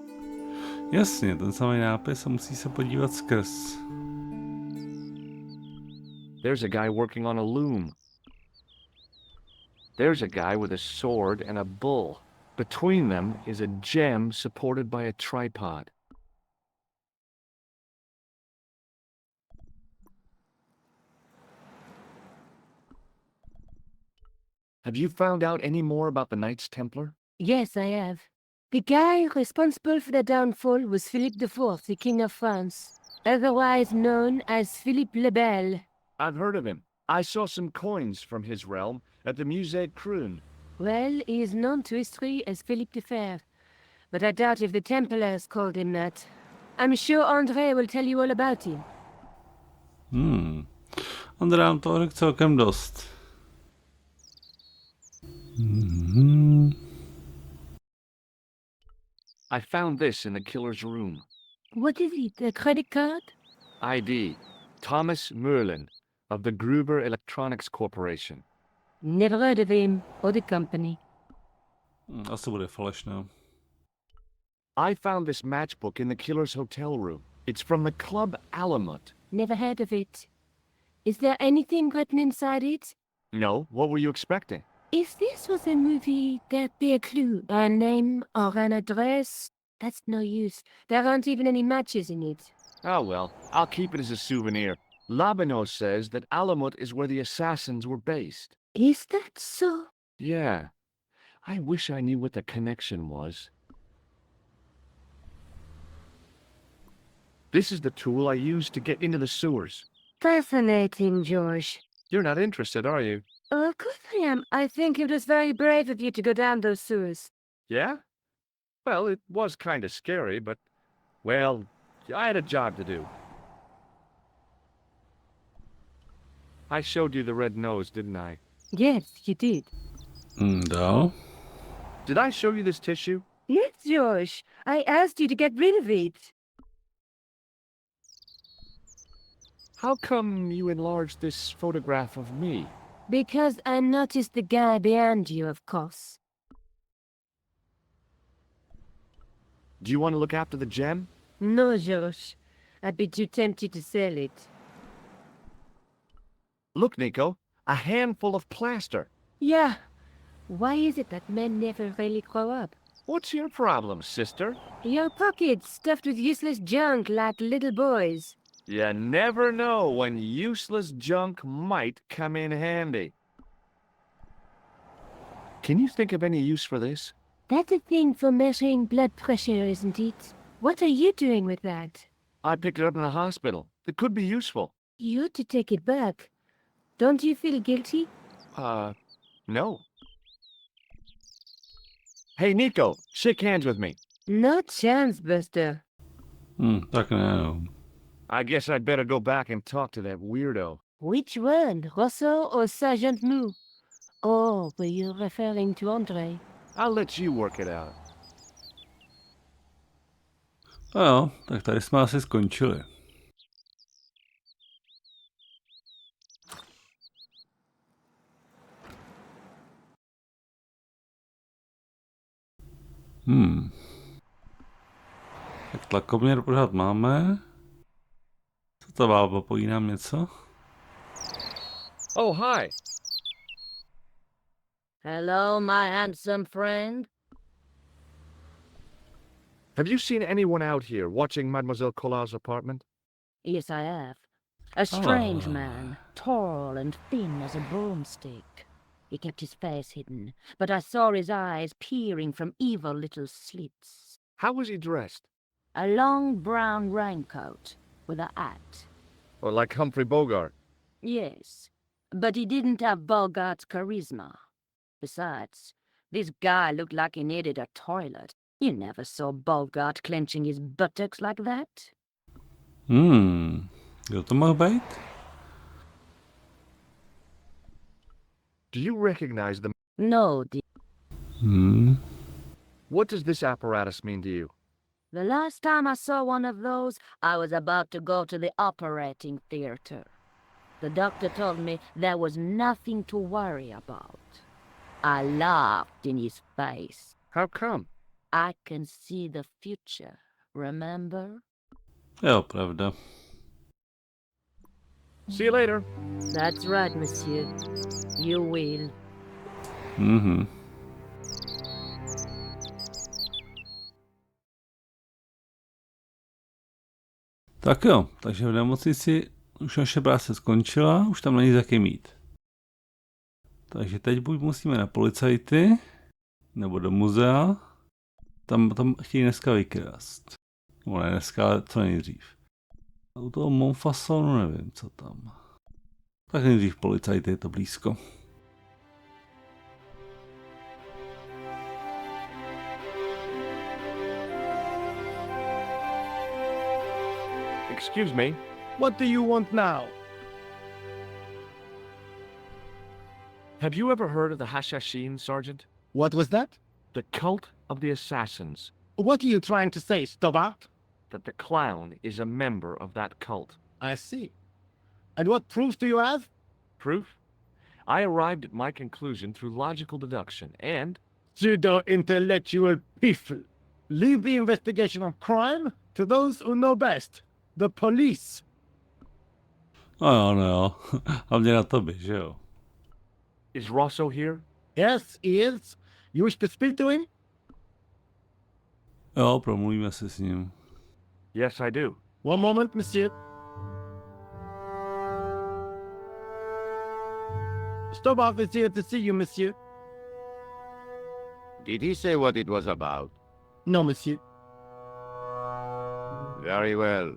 Jasně, ten samý nápis a musí se podívat skrz. There's a guy working on a loom. There's a guy with a sword and a bull. Between them is a gem supported by a tripod. Have you found out any more about the Knights Templar? Yes, I have. The guy responsible for the downfall was Philippe IV, the King of France, otherwise known as Philippe le Bel. I've heard of him. I saw some coins from his realm at the Musée Crune. Well, he is known to history as Philippe the Fair, but I doubt if the Templars called him that. I'm sure André will tell you all about him. André nám toho řekl celkem dost. I found this in the killer's room. What is it, a credit card? ID, Thomas Merlin, of the Gruber Electronics Corporation. Never heard of him, or the company. Asi bude falešné. I found this matchbook in the killer's hotel room. It's from the Club Alamut. Never heard of it. Is there anything written inside it? No, what were you expecting? If this was a movie, there'd be a clue. A name or an address. That's no use. There aren't even any matches in it. Oh well, I'll keep it as a souvenir. Labineau says that Alamut is where the assassins were based. Is that so? Yeah. I wish I knew what the connection was. This is the tool I used to get into the sewers. Fascinating, George. You're not interested, are you? Of course I am. I think it was very brave of you to go down those sewers. Yeah? Well, it was kind of scary, but, well, I had a job to do. I showed you the red nose, didn't I? Yes, you did. No. Did I show you this tissue? Yes, George. I asked you to get rid of it. How come you enlarged this photograph of me? Because I noticed the guy behind you, of course. Do you want to look after the gem? No, George. I'd be too tempted to sell it. Look, Nico, a handful of plaster. Yeah. Why is it that men never really grow up? What's your problem, sister? Your pockets stuffed with useless junk like little boys. You never know when useless junk might come in handy. Can you think of any use for this? That's a thing for measuring blood pressure, isn't it? What are you doing with that? I picked it up in the hospital. It could be useful. You ought to take it back. Don't you feel guilty? No. Hey, Nico, shake hands with me. No chance, Buster. Tak ne, no. I guess I'd better go back and talk to that weirdo. Which one, Rosso or Sergeant Mou? Oh, were you referring to Andre? I'll let you work it out. A jo, tak tady jsme asi skončili. Tak tlakoměr pořád máme. Co ta bába, pojí nám něco? Oh, hi. Hello, my handsome friend. Have you seen anyone out here watching Mademoiselle Collard's apartment? Yes, I have. A strange man, tall and thin as a broomstick. He kept his face hidden, but I saw his eyes peering from evil little slits. How was he dressed? A long brown raincoat with a hat. Or like Humphrey Bogart? Yes, but he didn't have Bogart's charisma. Besides, this guy looked like he needed a toilet. You never saw Bogart clenching his buttocks like that. Kdo to mohl být? Do you recognize the... No, dear. What does this apparatus mean to you? The last time I saw one of those, I was about to go to the operating theater. The doctor told me there was nothing to worry about. I laughed in his face. How come? I can see the future, remember? Jo, pravda. See you later. That's right, monsieur. You will. Tak jo, takže v nemocnici už naše práce skončila, už tam není za kým jít. Takže teď buď musíme na policajty, nebo do muzea. Tam chtějí dneska vykrást. No ne dneska, ale co nejdřív. A u toho Montfauconu nevím, co tam. Tak nejdřív policajty, je to blízko. Excuse me. What do you want now? Have you ever heard of the Hashashin, Sergeant? What was that? The cult of the assassins. What are you trying to say, Stobart? That the clown is a member of that cult. I see. And what proof do you have? Proof? I arrived at my conclusion through logical deduction and... Pseudo-intellectual piffle. Leave the investigation of crime to those who know best. The police. No jo. Hlavně na tobě, že jo? Is Rosso here? Yes, he is. You wish to speak to him? Jo, promluvíme se s ním. Yes, I do. One moment, monsieur. Stobart is here to see you, monsieur. Did he say what it was about? No, monsieur. Very well.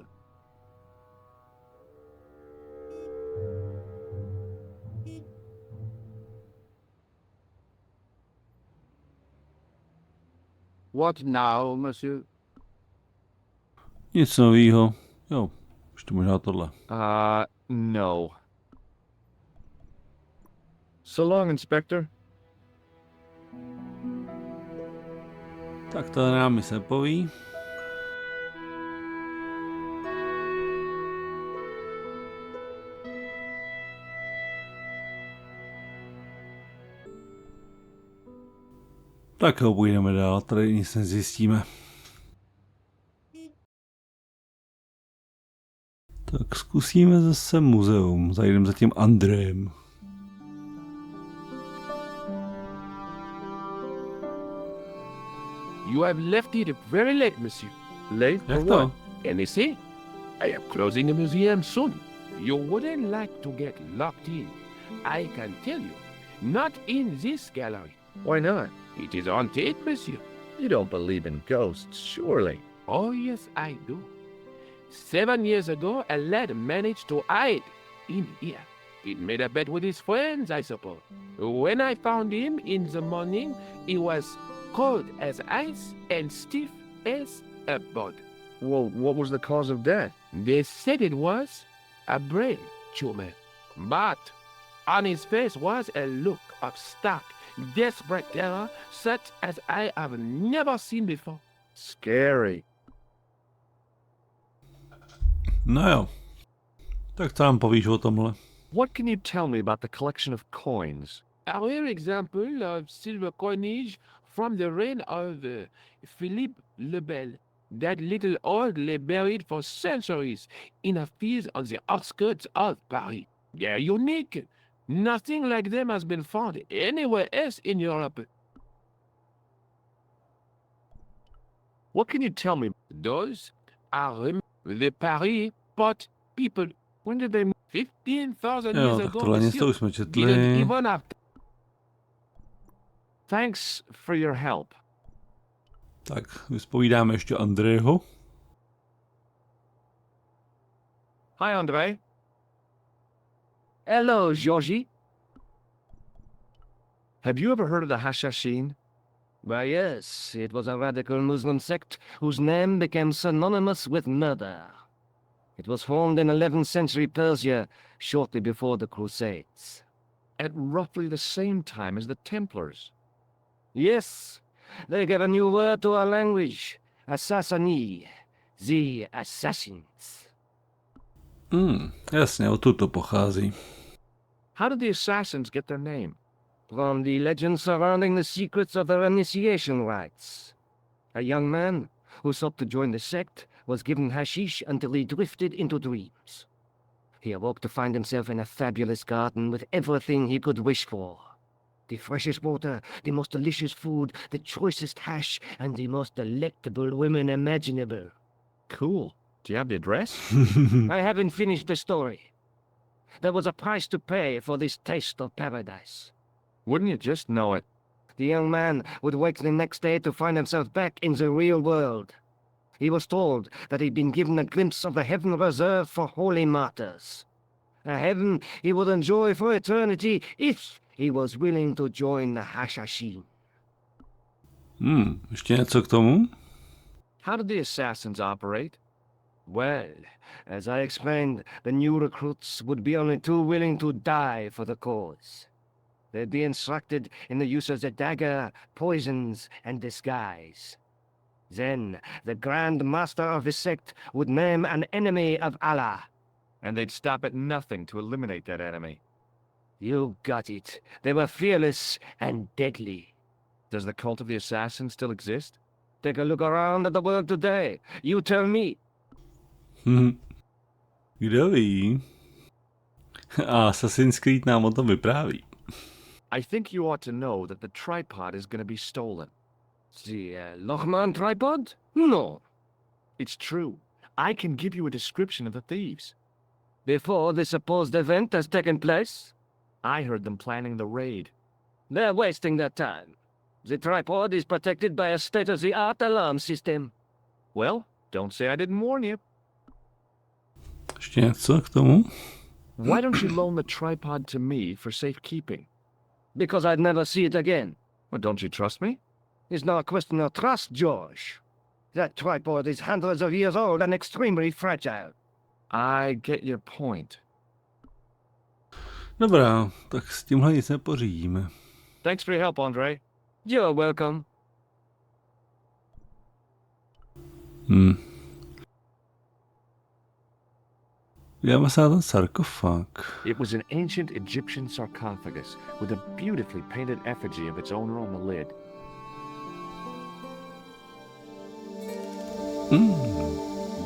What now, monsieur? Nic novýho. Jo, ještě možná tohle. No. So long, Inspector. Tak to nám mi se poví. Tak jo, půjdeme dál, tady nic nezjistíme. Tak zkusíme zase muzeum, zajdeme za tím Andrejem. You have left it very late, monsieur. Late for Jak to? what? Any say? I am closing the museum soon. You wouldn't like to get locked in. I can tell you, not in this gallery. Why not? It is haunted, monsieur. You don't believe in ghosts, surely. Oh, yes, I do. 7 years ago, a lad managed to hide in here. He made a bet with his friends, I suppose. When I found him in the morning, he was cold as ice and stiff as a board. Well, what was the cause of death? They said it was a brain tumor. But on his face was a look of stark, desperate terror such as I have never seen before. Scary. No jo. Tak co nám povíš o tomhle? What can you tell me about the collection of coins? A rare example of silver coinage from the reign of Philippe le Bel. That little old lay buried for centuries in a field on the outskirts of Paris. They're unique. Nothing like them has been found anywhere else in Europe. What can you tell me? Those are the Paris pot people. When did they... 15,000 Jo, years tak ago, tohle něco monsieur. už jsme Didn't četli. even have Thanks for your help. Tak, vyspovídáme ještě Andreho. Hi, Andre. Hello, Georgie. Have you ever heard of the Hashashin? Why, yes, it was a radical Muslim sect whose name became synonymous with murder. It was formed in 11th century Persia, shortly before the Crusades. At roughly the same time as the Templars. Yes, they gave a new word to our language, Assassini, the assassins. Jasně, odtud to pochází. How did the assassins get their name? From the legend surrounding the secrets of their initiation rites. A young man who sought to join the sect was given hashish until he drifted into dreams. He awoke to find himself in a fabulous garden with everything he could wish for. The freshest water, the most delicious food, the choicest hash, and the most delectable women imaginable. Cool. Do you have the address? I haven't finished the story. There was a price to pay for this taste of paradise. Wouldn't you just know it? The young man would wake the next day to find himself back in the real world. He was told that he'd been given a glimpse of the heaven reserved for holy martyrs. A heaven he would enjoy for eternity if he was willing to join the Hashashin. Ještě něco k tomu? How did the assassins operate? Well, as I explained, the new recruits would be only too willing to die for the cause. They'd be instructed in the use of the dagger, poisons, and disguise. Then, the Grand Master of the sect would name an enemy of Allah. And they'd stop at nothing to eliminate that enemy. You got it. They were fearless and deadly. Does the cult of the assassins still exist? Take a look around at the world today. You tell me. Kdo ví? A Assassin's Creed nám o tom vypráví. I think you ought to know that the tripod is going to be stolen. The Lochman tripod? No. It's true. I can give you a description of the thieves. Before the supposed event has taken place? I heard them planning the raid. They're wasting their time. The tripod is protected by a state-of-the-art alarm system. Well, don't say I didn't warn you. Ještě něco k tomu? Why don't you loan the tripod to me for safekeeping? Because I'd never see it again. Well, don't you trust me? It's not a question of trust, George. That tripod is hundreds of years old and extremely fragile. I get your point. Dobrá, tak s tímhle nic nepořídíme. Thanks for your help, Andre. You're welcome. Díváme se na ten sarkofág. It was an ancient Egyptian sarcophagus with a beautifully painted effigy of its owner on the lid.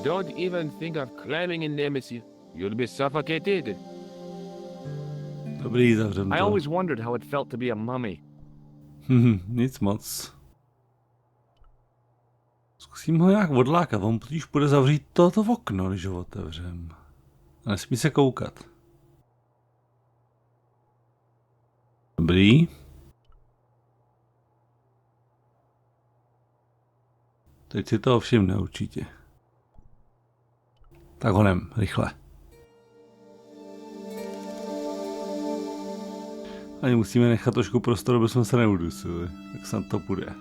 Don't even think of climbing in there, monsieur. You'll be suffocated. Dobrý, zavřem to. I always wondered how it felt to be a mummy. Nic moc. Zkusím ho nějak odlákat, on totiž půjde zavřít toto okno, když ho otevřem. A nesmí se koukat. Dobrý. Teď si toho všimne určitě. Tak honem, rychle. Ani musíme nechat trošku prostoru, aby jsme se neudusili. Tak snad to půjde.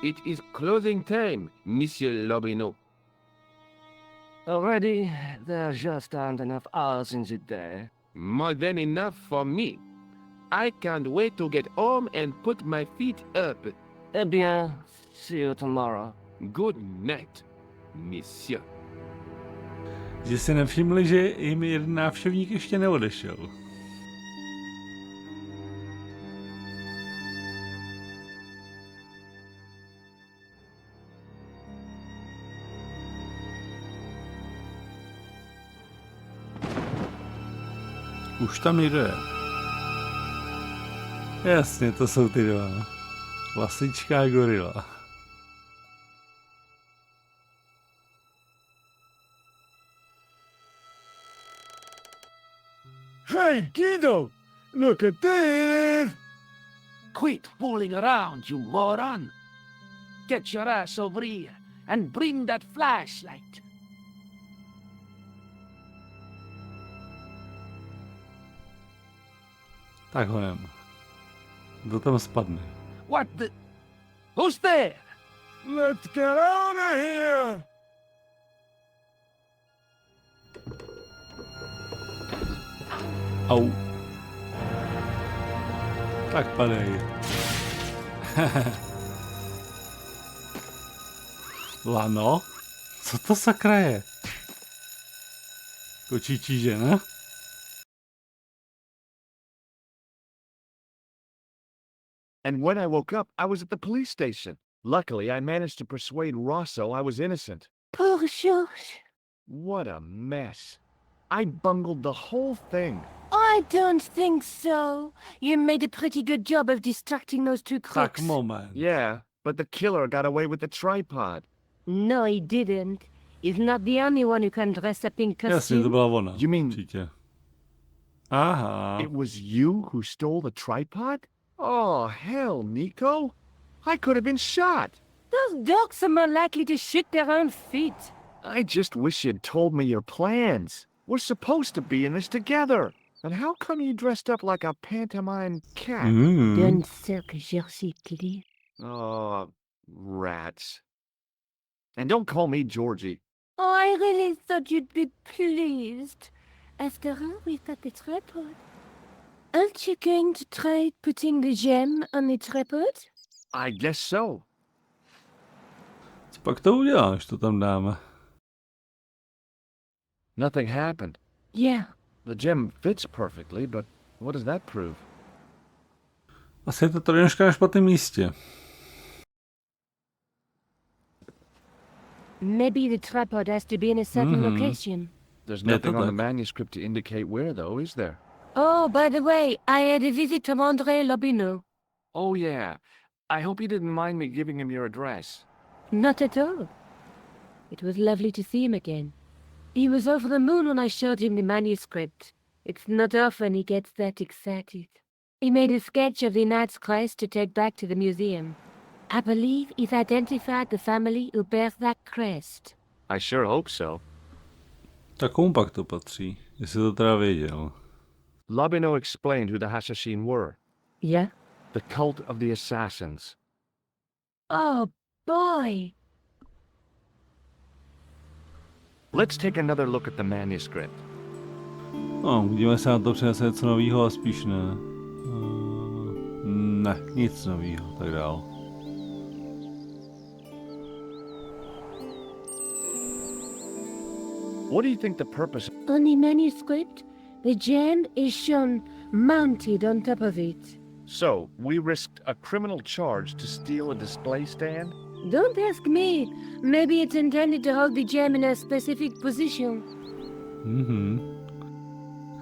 It is closing time, Monsieur Lobineau. Already, there just aren't enough hours in the day. More than enough for me. I can't wait to get home and put my feet up. Eh bien, see you tomorrow. Good night, Monsieur. Že si nevšimli, že jim jeden návštěvník ještě neodešel. Už tam jde. Jasně, to jsou ty dva. Lasička a gorila. Hey, kiddo! Look at this! Quit fooling around, you moron! Get your ass over here and bring that flashlight. Tak honem. Kdo tam spadne? What the... Who's there? Let's get out of here! Au. Tak padej. Lano? Co to sakra je? Kočičí žena? And when I woke up, I was at the police station. Luckily, I managed to persuade Rosso I was innocent. Poor George. What a mess. I bungled the whole thing. I don't think so. You made a pretty good job of distracting those two Tak crooks. moment. Yeah, but the killer got away with the tripod. No, he didn't. He's not the only one who can dress up in Jasně, to costume. byla ona. You mean- Určitě. Aha. It was you who stole the tripod? Oh, hell, Nico. I could have been shot. Those dogs are more likely to shoot their own feet. I just wish you'd told me your plans. We're supposed to be in this together. And how come you dressed up like a pantomime cat? Don't cirque Jersey, kitty. Oh, rats. And don't call me Georgie. Oh, I really thought you'd be pleased. After all, we've got the tripod. Aren't you going to try putting the gem on the tripod? I guess so. Co pak to uděláš, to tam dáme? Nothing happened. Yeah. The gem fits perfectly, but what does that prove? Asi je to trošku na špatném místě. Maybe the tripod has to be in a certain location. There's Yeah, nothing on the tak. manuscript to indicate where, though, is there? Oh, by the way, I had a visit from André Lobineau. Oh, yeah. I hope you didn't mind me giving him your address. Not at all. It was lovely to see him again. He was over the moon when I showed him the manuscript. It's not often he gets that excited. He made a sketch of the Knight's Christ to take back to the museum. I believe he's identified the family who bears that crest. I sure hope so. Tak komu pak to patří? Jestli to teda věděl. Lobineau explained who the Hashashin were. Yeah? The cult of the assassins. Oh, boy. Let's take another look at the manuscript. No, uvidíme se na to přinese něco novýho a spíš ne. Ne, nic novýho, tak dál. What do you think the purpose... On the manuscript, the gem is shown mounted on top of it. So, we risked a criminal charge to steal a display stand? Don't ask me. Maybe it's intended to hold the gem in a specific position.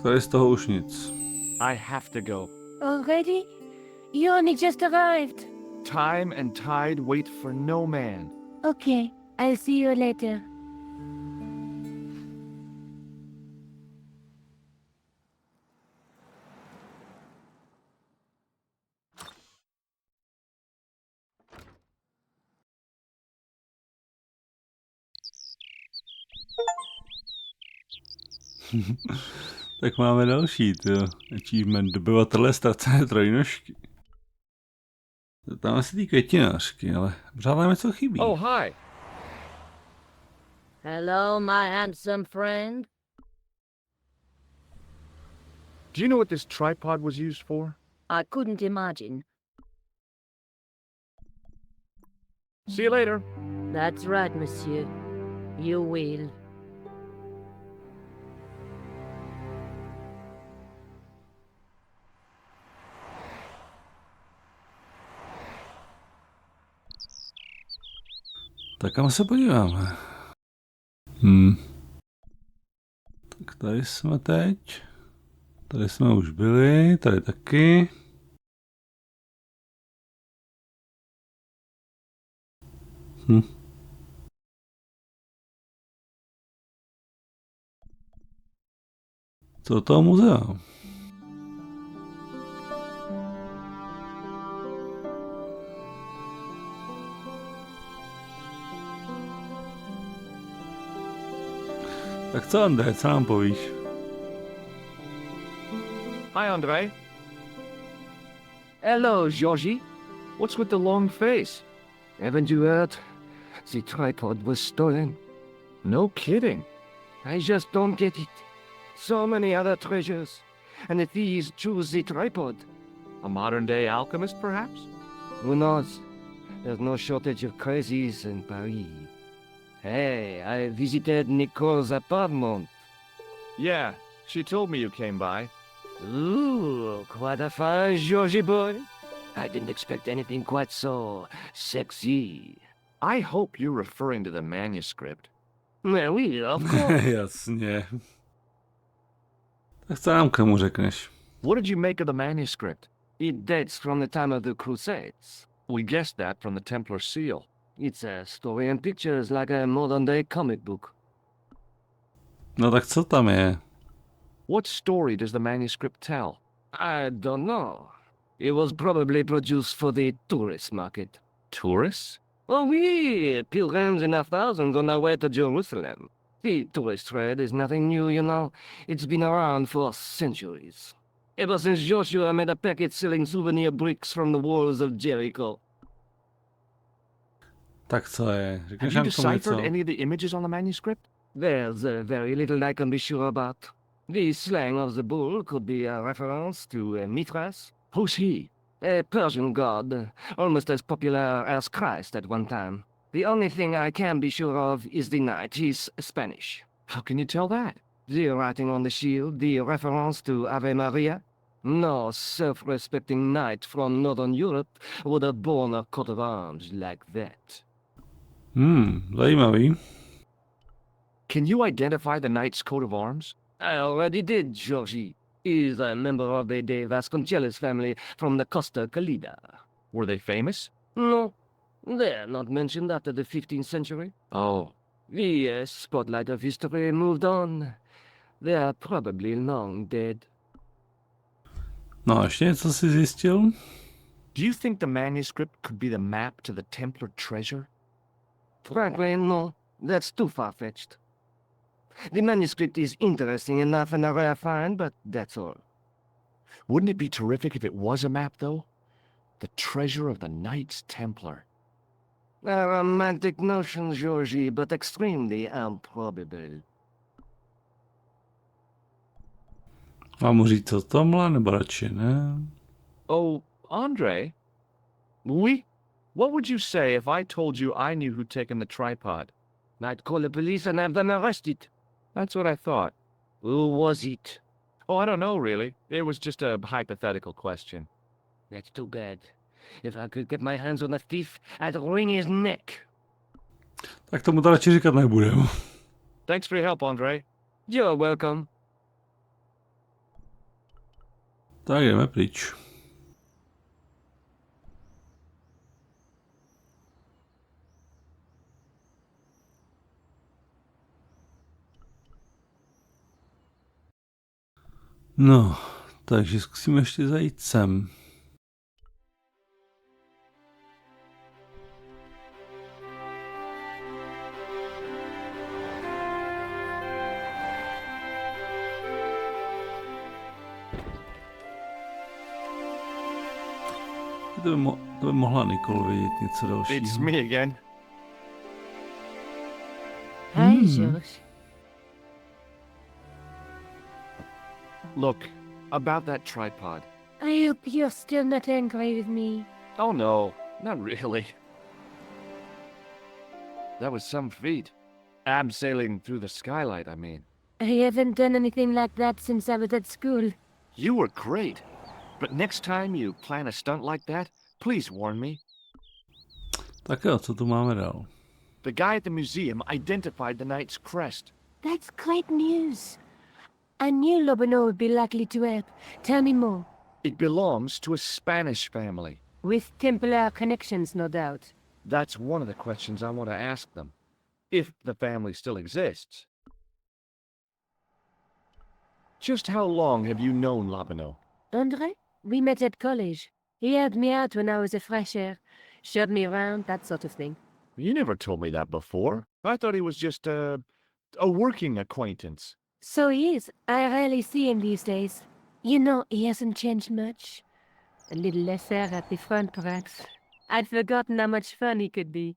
Tady z toho už nic. I have to go. Already? You only just arrived. Time and tide wait for no man. Okay, I'll see you later. Tak máme další, to achievement dobyvatelé ztracené trojnožky. Tam asi ty květinářky, ale pořád nám něco chybí. Oh, hi. Hello, my handsome friend. Do you know what this tripod was used for? I couldn't imagine. See you later. That's right, monsieur. You will. Tak kam se podíváme? Tak tady jsme teď. Tady jsme už byli, tady taky. Co to muzea? Tak co, André, co nám povíš? Hi, Andre. Hello, Georgie. What's with the long face? Haven't you heard? The tripod was stolen. No kidding. I just don't get it. So many other treasures, and the thieves choose the tripod. A modern-day alchemist, perhaps? Who knows? There's no shortage of crazies in Paris. Hey, I visited Nicole's apartment. Yeah, she told me you came by. Ooh, quite a fine Georgie boy. I didn't expect anything quite so sexy. I hope you're referring to the manuscript. Well, we, of course. Jasně. Tak co nám k tomu řekneš? What did you make of the manuscript? It dates from the time of the Crusades. We guessed that from the Templar seal. It's a story and pictures like a modern-day comic book. No tak co tam je? What story does the manuscript tell? I don't know. It was probably produced for the tourist market. Tourists? Oh, oui, pilgrims in their thousands on their way to Jerusalem. The tourist trade is nothing new, you know. It's been around for centuries. Ever since Joshua made a packet selling souvenir bricks from the walls of Jericho. Tak co je? Have Řekneš you nám k tomu deciphered něco? any of the images on the manuscript? There's very little I can be sure about. The slang of the bull could be a reference to Mithras. Who's he? A Persian god, almost as popular as Christ at one time. The only thing I can be sure of is the knight. He's Spanish. How can you tell that? The writing on the shield, the reference to Ave Maria. No self-respecting knight from Northern Europe would have borne a coat of arms like that. Zajímavý. Can you identify the knight's coat of arms? I already did, Georgie. He's a member of the De Vasconcelos family from the Costa Calida. Were they famous? No, they're not mentioned after the 15th century. Oh. The spotlight of history moved on. They're probably long dead. No a ještě něco jsi zjistil? Do you think the manuscript could be the map to the Templar treasure? Frankly, no. That's too far-fetched. The manuscript is interesting enough and a rare find, but that's all. Wouldn't it be terrific if it was a map, though? The treasure of the Knights Templar. A romantic notion, Georgie, but extremely improbable. Mám mu říct o tomhle, nebo radši ne? Oh, Andre? Oui? What would you say if I told you I knew who'd taken the tripod? I'd call the police and have them arrested. That's what I thought. Who was it? Oh, I don't know, really. It was just a hypothetical question. That's too bad. If I could get my hands on the thief, I'd wring his neck. Tak tomu to radši říkat nebudem. Thanks for your help, Andre. You're welcome. Tak jdeme pryč. No, takže zkusíme ještě zajít sem. To by mohla Nicole vědět něco dalšího. It's me again. Hi, George. Look, about that tripod. I hope you're still not angry with me. Oh no, not really. That was some feat. Abseiling through the skylight, I mean. I haven't done anything like that since I was at school. You were great. But next time you plan a stunt like that, please warn me. Tak jo, co tu máme dál? The guy at the museum identified the knight's crest. That's great news. I knew Lobano would be likely to help. Tell me more. It belongs to a Spanish family. With Templar connections, no doubt. That's one of the questions I want to ask them. If the family still exists. Just how long have you known Lobano? Andre? We met at college. He helped me out when I was a fresher. Showed me around, that sort of thing. You never told me that before. I thought he was just a working acquaintance. So he is. I rarely see him these days. You know, he hasn't changed much. A little less hair at the front, perhaps. I'd forgotten how much fun he could be.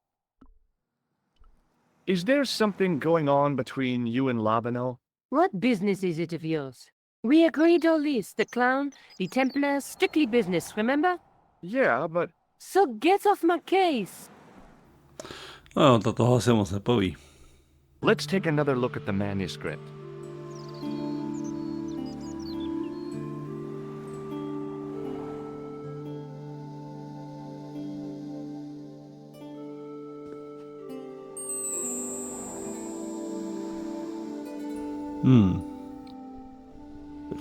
Is there something going on between you and Lobano? What business is it of yours? We agreed all this. The clown, the Templars, strictly business, remember? Yeah, but... So get off my case. No, to toho se moc nepoví. Let's take another look at the manuscript.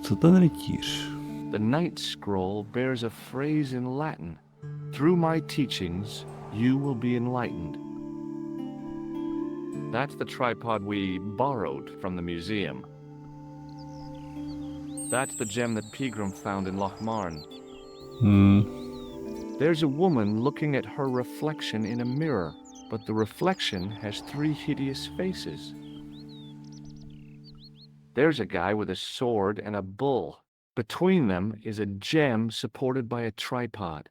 Co ten rytíř? The Knight Scroll bears a phrase in Latin. Through my teachings, you will be enlightened. That's the tripod we borrowed from the museum. That's the gem that Pegram found in Lochmarn. There's a woman looking at her reflection in a mirror, but the reflection has 3 hideous faces. There's a guy with a sword and a bull. Between them is a gem supported by a tripod.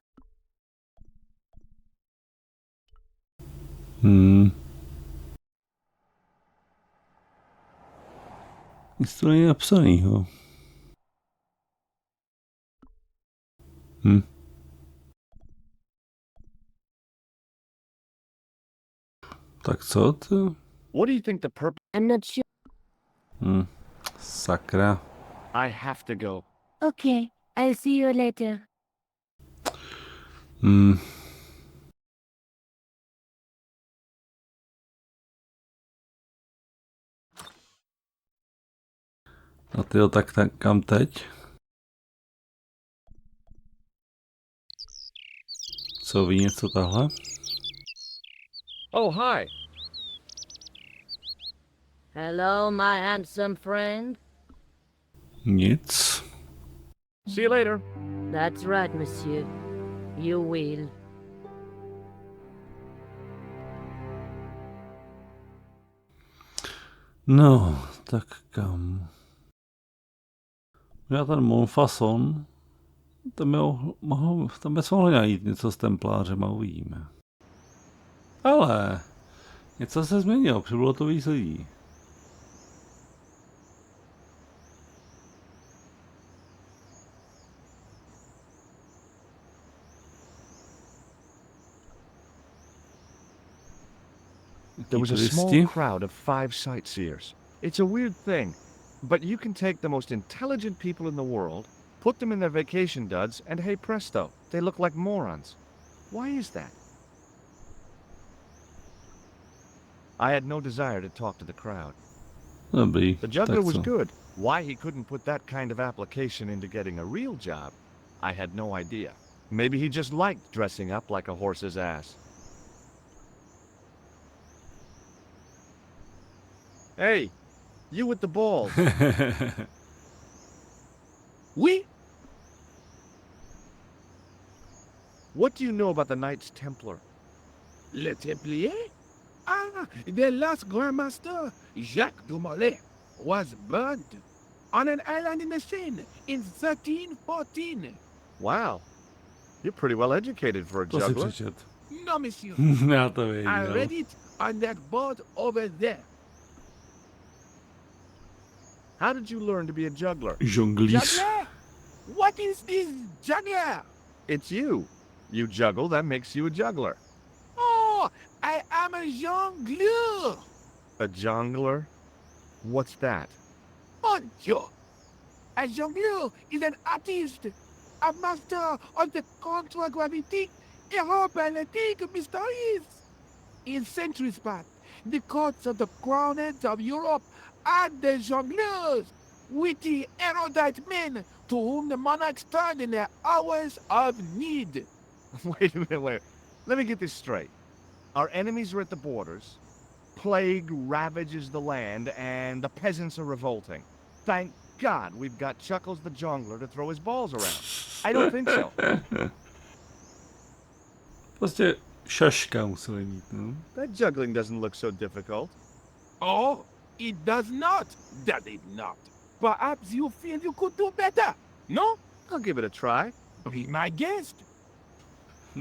Nic to není napsanýho. Tak co to? What do you think the purpose? I'm not sure. Sakra. I have to go. Okay, I'll see you later. A tyjo, tak kam teď? Co ví něco tahle? Oh, hi. Hello, my handsome friend. Nic. See you later. That's right, monsieur. You will. No, tak kam? Já ten Montfaucon, tam bys mohl najít něco s templářem a uvidíme. Ale něco se změnilo, přibylo to víc lidí. There was a small Turisti. crowd of 5 sightseers. It's a weird thing, but you can take the most intelligent people in the world, put them in their vacation duds, and hey presto, they look like morons. Why is that? I had no desire to talk to the crowd. Dobrý, The juggler tak was co? good, Why he couldn't put that kind of application into getting a real job, I had no idea. Maybe he just liked dressing up like a horse's ass. Hey, you with the balls. Oui? What do you know about the Knights Templar? Le Templier? Ah, the last Grand Master, Jacques de Molay, was burned on an island in the Seine in 1314. Wow. You're pretty well educated for a To si juggler. přečet. No, monsieur. Já to I věděl. read it on that board over there. How did you learn to be a juggler? Žonglíř. Juggler? What is this juggler? It's you. You juggle, that makes you a juggler. Oh, I am a jongleur. A jongler? What's that? Mon Dieu. A jongleur is an artist, a master of the contragravity aerobatic mysteries. In centuries past, the courts of the crowned heads of Europe had the jongleurs, witty, erudite men to whom the monarchs turned in their hours of need. Wait a minute, wait. Let me get this straight. Our enemies are at the borders, plague ravages the land, and the peasants are revolting. Thank God we've got Chuckles the Jongler to throw his balls around. I don't think so. Prostě šaška museli mít, no. That juggling doesn't look so difficult. Oh, it does not, does it not? Perhaps you feel you could do better, no? I'll give it a try. Be my guest.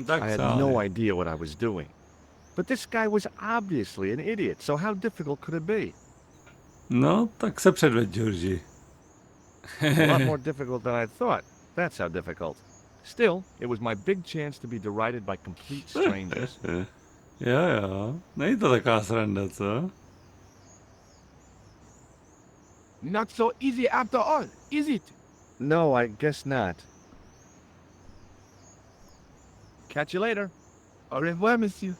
Tak I had sále. no idea what I was doing. But this guy was obviously an idiot, so how difficult could it be? No, tak se předveď, Georgi. A lot more difficult than I thought. That's how difficult. Still, it was my big chance to be derided by complete strangers. Jo. Není to taková sranda, co? Not so easy after all, is it? No, I guess not. Catch you later. Au revoir, monsieur.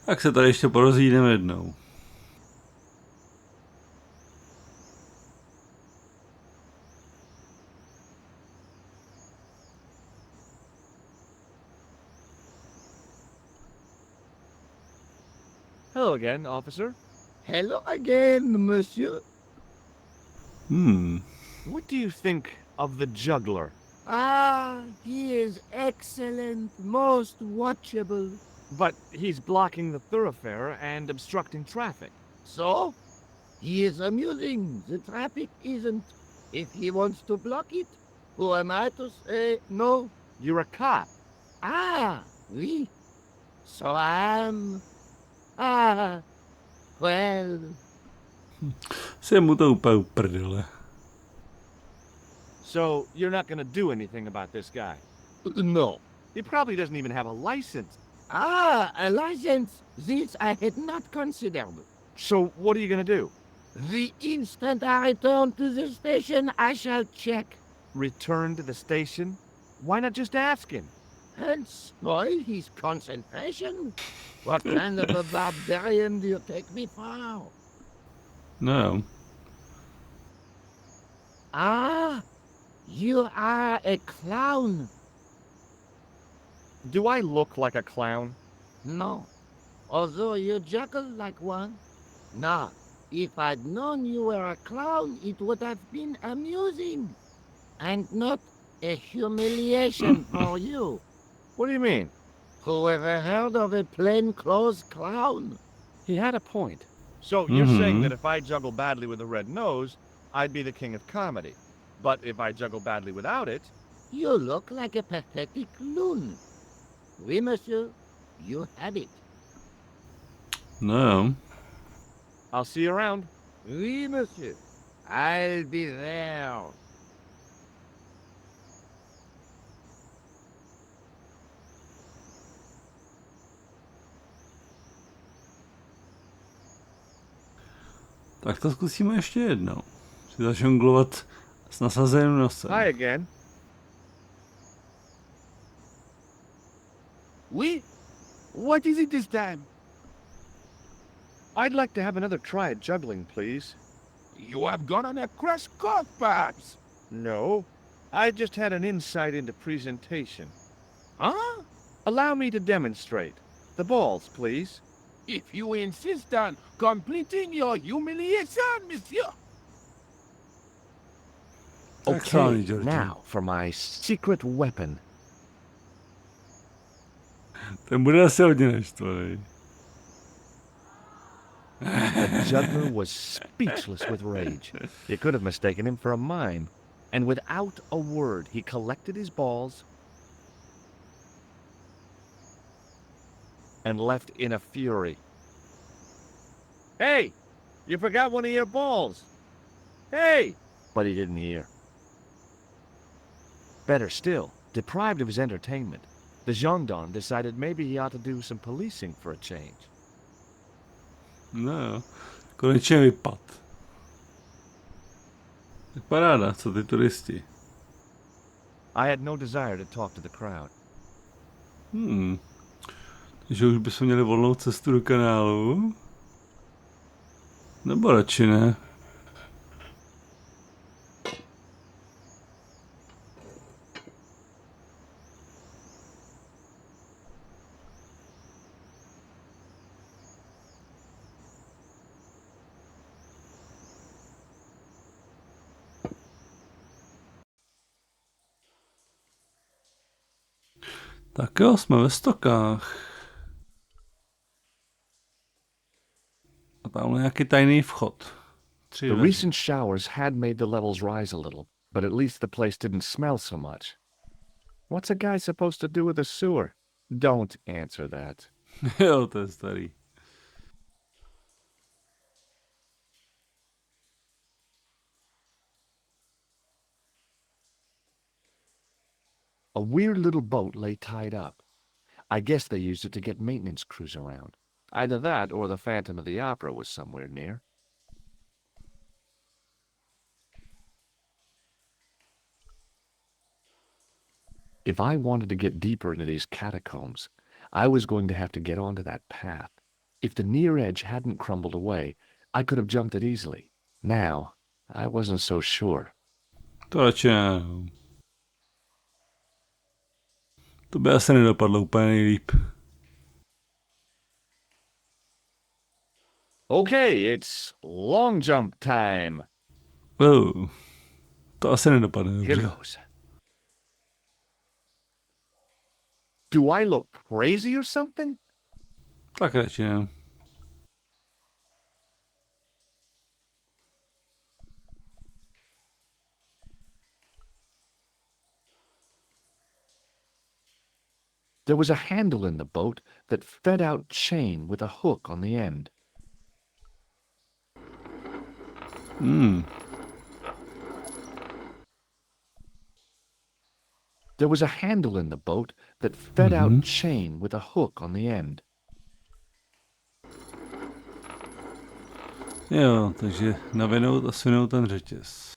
Tak se tady ještě porozjídeme jednou. Hello again, officer. Hello again, monsieur. What do you think of the juggler? Ah, he is excellent, most watchable. But he's blocking the thoroughfare and obstructing traffic. So, he is amusing. The traffic isn't. If he wants to block it, who am I to say no? You're a cop. Ah, oui. So I am. Ah, well. Se mu to úplně uprdele. So you're not gonna do anything about this guy? No. He probably doesn't even have a license. Ah, a license. This I had not considered. So what are you gonna do? The instant I return to the station, I shall check. Return to the station? Why not just ask him? And spoil his concentration? What kind of a barbarian do you take me for? No. Ah, you are a clown. Do I look like a clown? No, although you juggle like one. Now, if I'd known you were a clown, it would have been amusing. And not a humiliation for you. What do you mean? Who ever heard of a plainclothes clown? He had a point. So you're saying that if I juggle badly with a red nose, I'd be the king of comedy. But if I juggle badly without it... You look like a pathetic loon. Oui, monsieur, you have it. No. I'll see you around. Oui, monsieur, I'll be there. Tak to zkusíme ještě jednou. Si zažonglovat s nasazeným nosem. Hi again. Oui? What is it this time? I'd like to have another try at juggling, please. You have gone on a crash course, perhaps? No, I just had an insight into presentation. Huh? Allow me to demonstrate. The balls, please. If you insist on completing your humiliation, monsieur. Tak schválně, Okay, George. now for my secret weapon. Ten bude asi hodně naštvaný. The juggler was speechless with rage. You could have mistaken him for a mime. And without a word, he collected his balls and left in a fury. Hey, you forgot one of your balls. Hey! But he didn't hear. Better still, deprived of his entertainment, the gendarme decided maybe he ought to do some policing for a change. No, konečně vypad. Tak paráda, co ty turisti. I had no desire to talk to the crowd. Takže už bychom měli volnou cestu do kanálu? Nebo radši ne? Tak jo, jsme ve Stokách. A tamhle nějaký tajný vchod. The recent showers had made the levels rise a little, but at least the place didn't smell so much. What's a guy supposed to do with a sewer? Don't answer that. Jo, to je starý. A weird little boat lay tied up. I guess they used it to get maintenance crews around. Either that or the Phantom of the Opera was somewhere near. If I wanted to get deeper into these catacombs, I was going to have to get onto that path. If the near edge hadn't crumbled away, I could have jumped it easily. Now, I wasn't so sure. To radši ne. To by asi nedopadlo úplně nejlíp. Okay, it's long jump time. Oh, to asi nedopadne Here dobře. goes. Do I look crazy or something? Tak radši ne. There was a handle in the boat that fed out chain with a hook on the end. There was a handle in the boat that fed out chain with a hook on the end. Jo, takže navinout a svinout ten řetěz.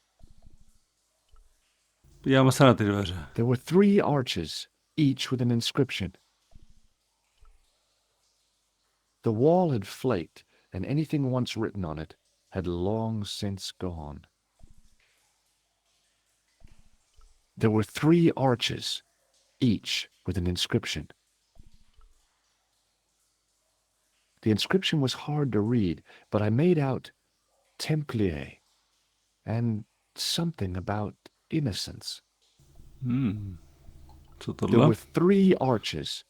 Podíváme se na ty dveře. There were 3 arches, each with an inscription. The wall had flaked, and anything once written on it had long since gone. There were 3 arches, each with an inscription. The inscription was hard to read, but I made out Templier and something about innocence. Co There tohle? were 3 arches.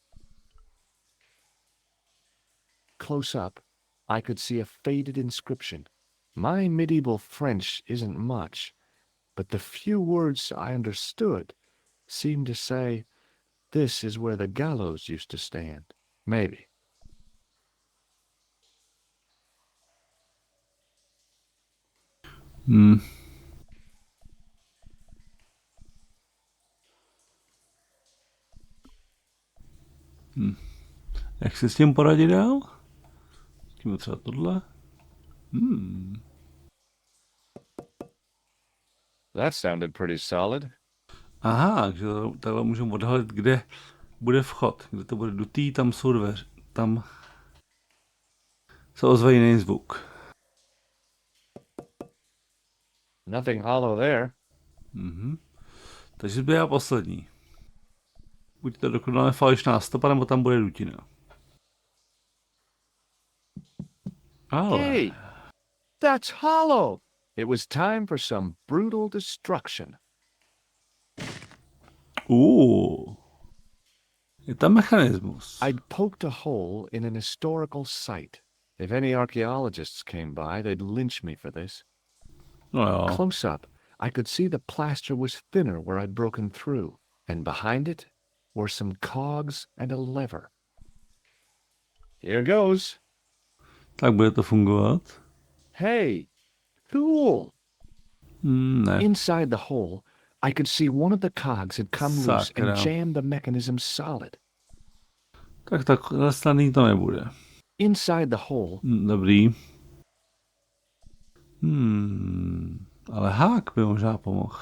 Close up, I could see a faded inscription. My medieval French isn't much, but the few words I understood seemed to say, "This is where the gallows used to stand." Maybe. Jak se s tím poradit dál? Tím třeba tohle. That sounded pretty solid. Aha, takže takhle můžeme odhalit, kde bude vchod. Kde to bude dutý, tam jsou dveře. Tam se ozve jiný zvuk. Nothing hollow there. Mhm. Takže zbývá poslední. Buď to dokonale falešná stopa, nebo tam bude dutina. Ale... Hey, that's hollow. It was time for some brutal destruction. Je tam mechanismus. I'd poked a hole in an historical site. If any archaeologists came by, they'd lynch me for this. No jo. Close up, I could see the plaster was thinner where I'd broken through, and behind it were some cogs and a lever. Here goes. Tak bude to fungovat? Hey, cool. Ne. Inside the hole, I could see one of the cogs had come loose Sakra. and jammed the mechanism solid. Tak takhle snadný to nebude. Inside the hole, Dobrý. Ale hák by možná pomohl.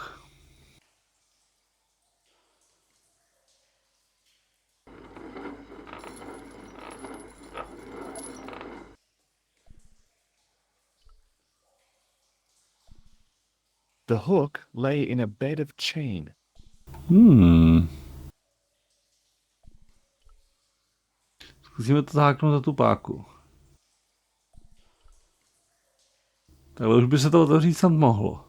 the hook lay in a bed of chain. Zkusíme to zaháknout za tu páku. Takhle už by se to otevřít snad mohlo.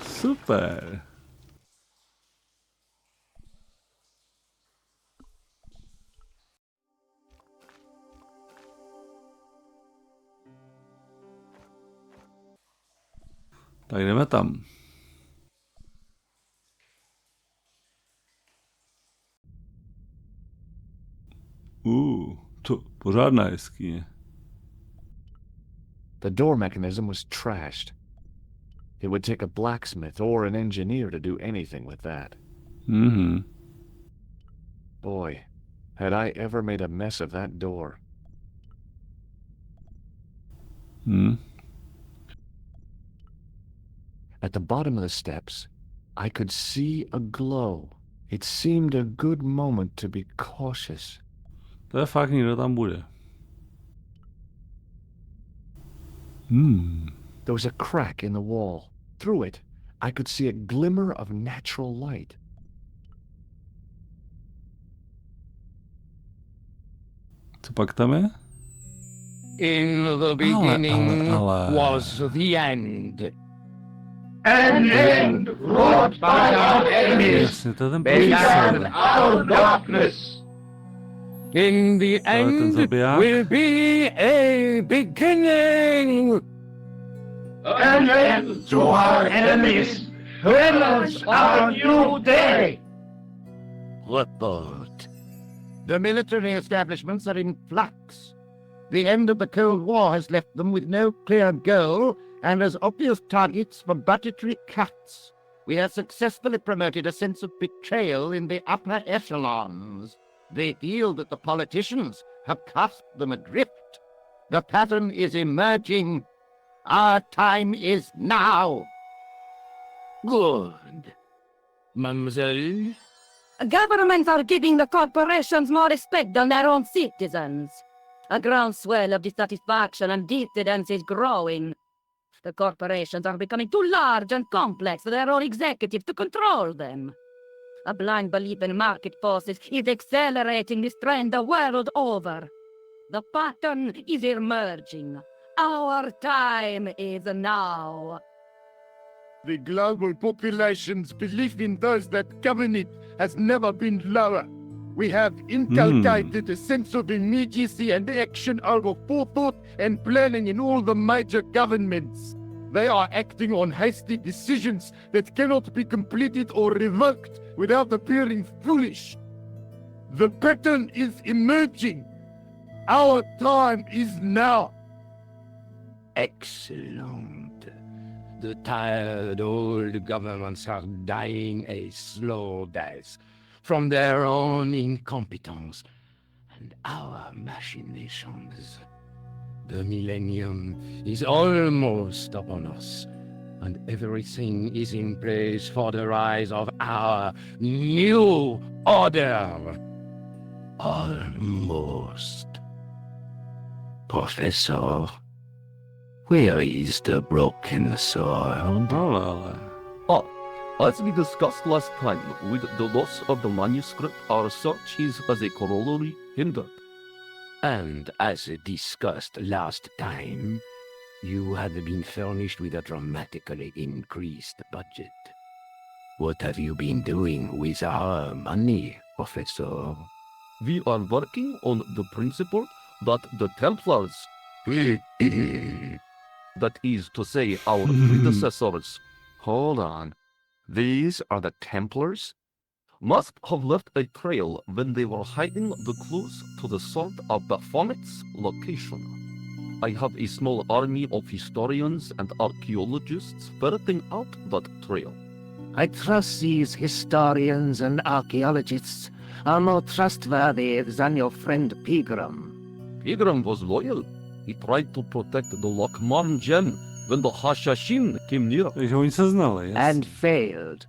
Super. Tak jdeme tam. To pořádná jeskyně. The door mechanism was trashed. It would take a blacksmith or an engineer to do anything with that. Boy, had I ever made a mess of that door. At the bottom of the steps, I could see a glow. It seemed a good moment to be cautious. To je fakt, někdo tam bude. There was a crack in the wall. Through it, I could see a glimmer of natural light. Co pak tam je? In the beginning ale. was the end. An end wrought by our enemies Jasně, to je ten began profesor. our darkness. In the ten end zabiják. will be a beginning. An end to our enemies. Heralds our new day. Report. The military establishments are in flux. The end of the Cold War has left them with no clear goal and as obvious targets for budgetary cuts. We have successfully promoted a sense of betrayal in the upper echelons. They feel that the politicians have cast them adrift. The pattern is emerging. Our time is now. Good. Mademoiselle? Governments are giving the corporations more respect than their own citizens. A groundswell of dissatisfaction and dissidence is growing. The corporations are becoming too large and complex for their own executives to control them. A blind belief in market forces is accelerating this trend the world over. The pattern is emerging. Our time is now. The global population's belief in those that govern it has never been lower. We have inculcated a sense of immediacy and action over forethought and planning in all the major governments. They are acting on hasty decisions that cannot be completed or revoked without appearing foolish. The pattern is emerging. Our time is now. Excellent. The tired old governments are dying a slow death from their own incompetence and our machinations. The millennium is almost upon us, and everything is in place for the rise of our new order. Almost. Professor, where is the broken sword? Ale. As we discussed last time, with the loss of the manuscript, our search is as a corollary hindered. And as discussed last time, you had been furnished with a dramatically increased budget. What have you been doing with our money, Professor? We are working on the principle that the Templars, that is to say, our predecessors, hold on, these are the Templars, must have left a trail when they were hiding the clues to the sword of Baphomet's location. I have a small army of historians and archaeologists ferreting out that trail. I trust these historians and archaeologists are more trustworthy than your friend Pegram. Pegram was loyal. He tried to protect the Lokman gem when the Hashashin came near. Takže oni se znali, yes. And failed.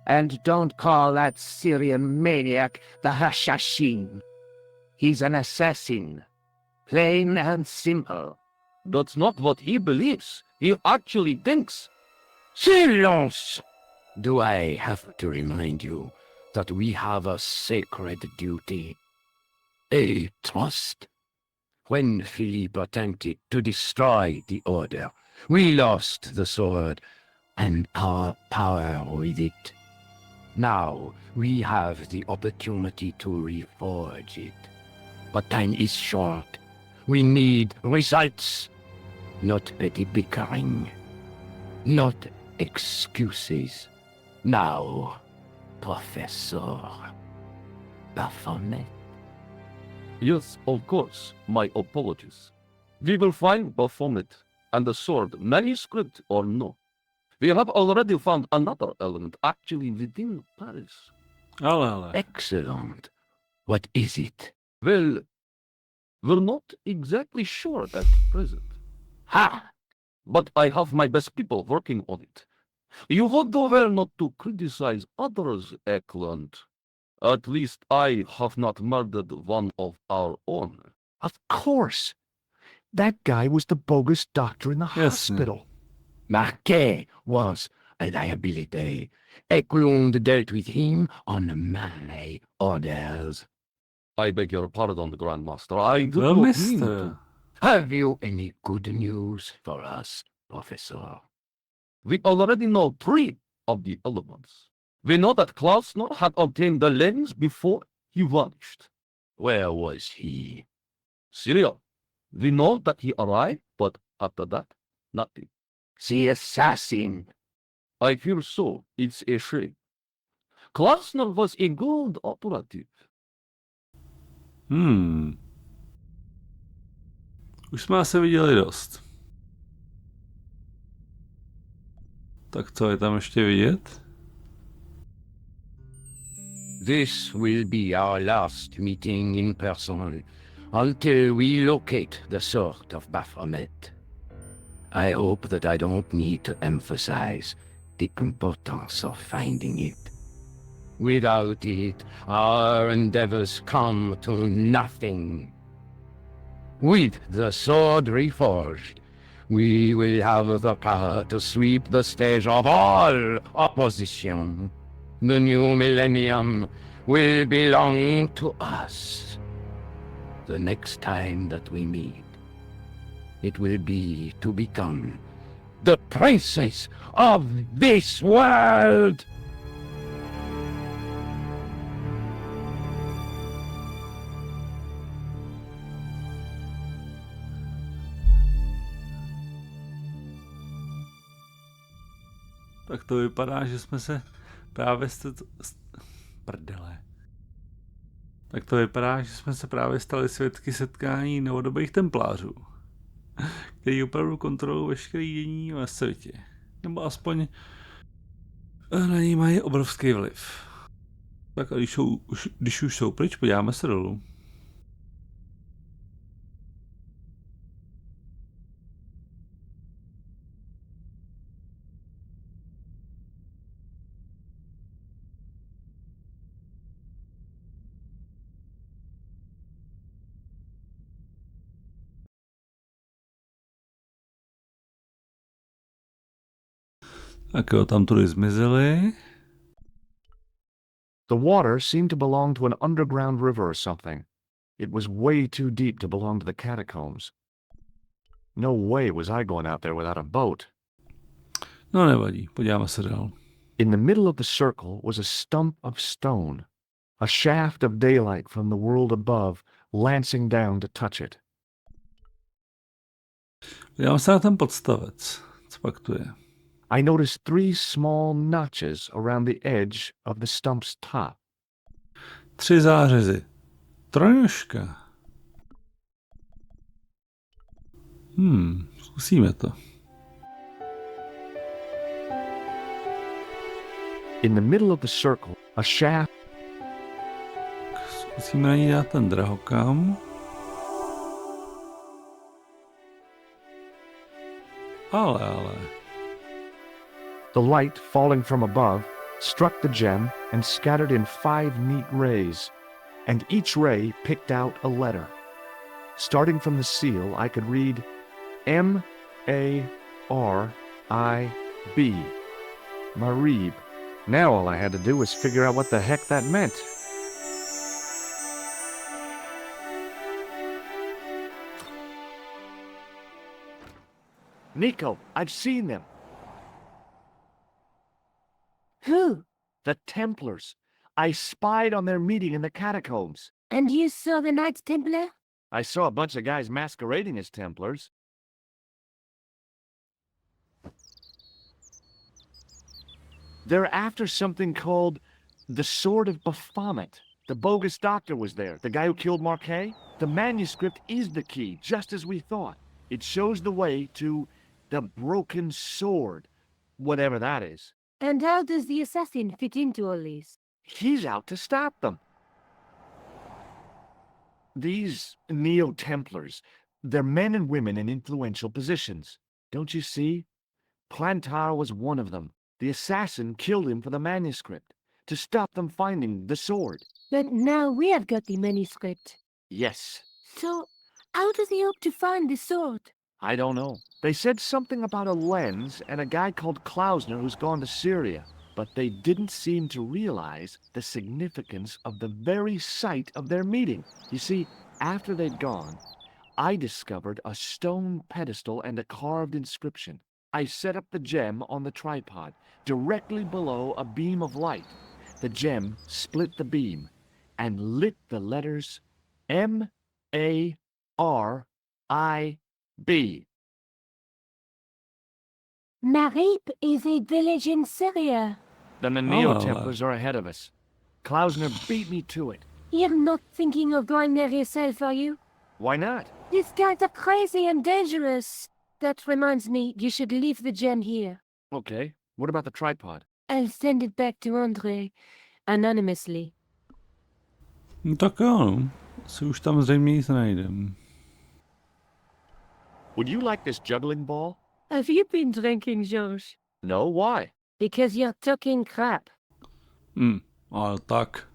And don't call that Syrian maniac the Hashashin. He's an assassin. Plain and simple. That's not what he believes. He actually thinks. Silence! Do I have to remind you that we have a sacred duty? A trust? When Philippe attempted to destroy the order, we lost the sword and our power with it. Now we have the opportunity to reforge it. But time is short. We need results, not petty bickering, not excuses. Now, Professor Baphomet. Yes, of course. My apologies. We will find Baphomet and the sword, manuscript or no. We have already found another element actually within Paris. Ale. Excellent. What is it? Well, we're not exactly sure at present. Ha! But I have my best people working on it. You would do well not to criticize others, Eklund. At least I have not murdered one of our own. Of course. That guy was the bogus doctor in the Yes. hospital. Marquet was a liability. Eklund dealt with him on my orders. I beg your pardon, Grandmaster. I do Well, not mean mister. to. Have you any good news for us, Professor? We already know 3 of the elements. We know that Klausner had obtained the lens before he vanished. Where was he? Syria. We know that he arrived, but after that, nothing. The assassin. I fear so. It's a shame. Klausner was a good operative. Už jsme asi viděli dost. Tak co je tam ještě vidět? This will be our last meeting in person until we locate the sword of Baphomet. I hope that I don't need to emphasize the importance of finding it. Without it, our endeavors come to nothing. With the sword reforged, we will have the power to sweep the stage of all opposition. The new millennium will belong to us. The next time that we meet, it will be to become the princes of this world. Tak to vypadá, že jsme se právě prdele. Tak to vypadá, že jsme se právě stali svědky setkání novodobých templářů, který opravdu kontrolují veškerý dění ve světě. Nebo aspoň na ní mají obrovský vliv. Tak a když už jsou pryč, podíváme se dolů. Tak jo, tam tudy zmizeli. The water seemed to belong to an underground river or something. It was way too deep to belong to the catacombs. No way was I going out there without a boat. No nevadí, podíváme se dál. In the middle of the circle was a stump of stone, a shaft of daylight from the world above lancing down to touch it. Podíváme se na ten podstavec. Co pak tu je? I noticed 3 small notches around the edge of the stump's top. 3 zářezy. Trojnožka. Zkusíme to. In the middle of the circle, a shaft. Zkusíme na ní dát ten drahokam. Ale. The light falling from above struck the gem and scattered in 5 neat rays, and each ray picked out a letter. Starting from the seal, I could read M-A-R-I-B. Marib. Now all I had to do was figure out what the heck that meant. Nico, I've seen them. Who? The Templars. I spied on their meeting in the catacombs. And you saw the Knights Templar? I saw a bunch of guys masquerading as Templars. They're after something called the Sword of Baphomet. The bogus doctor was there, the guy who killed Marquet. The manuscript is the key, just as we thought. It shows the way to the broken sword, whatever that is. And how does the assassin fit into all this? He's out to stop them. These neo-Templars, they're men and women in influential positions. Don't you see? Plantar was one of them. The assassin killed him for the manuscript, to stop them finding the sword. But now we have got the manuscript. Yes. So, how does he hope to find the sword? I don't know. They said something about a lens and a guy called Klausner who's gone to Syria, but they didn't seem to realize the significance of the very site of their meeting. You see, after they'd gone, I discovered a stone pedestal and a carved inscription. I set up the gem on the tripod, directly below a beam of light. The gem split the beam and lit the letters M-A-R-I-B. Marib is a village in Syria. Then the Neo-Templars are ahead of us. Klausner beat me to it. You're not thinking of going there yourself, are you? Why not? These guys are crazy and dangerous. That reminds me, you should leave the gem here. Okay, what about the tripod? I'll send it back to André, anonymously. No tak jo, no. Asi už tam zřejmě nic najdem. Would you like this juggling ball? Have you been drinking, George? No, why? Because you're talking crap. Ale tak.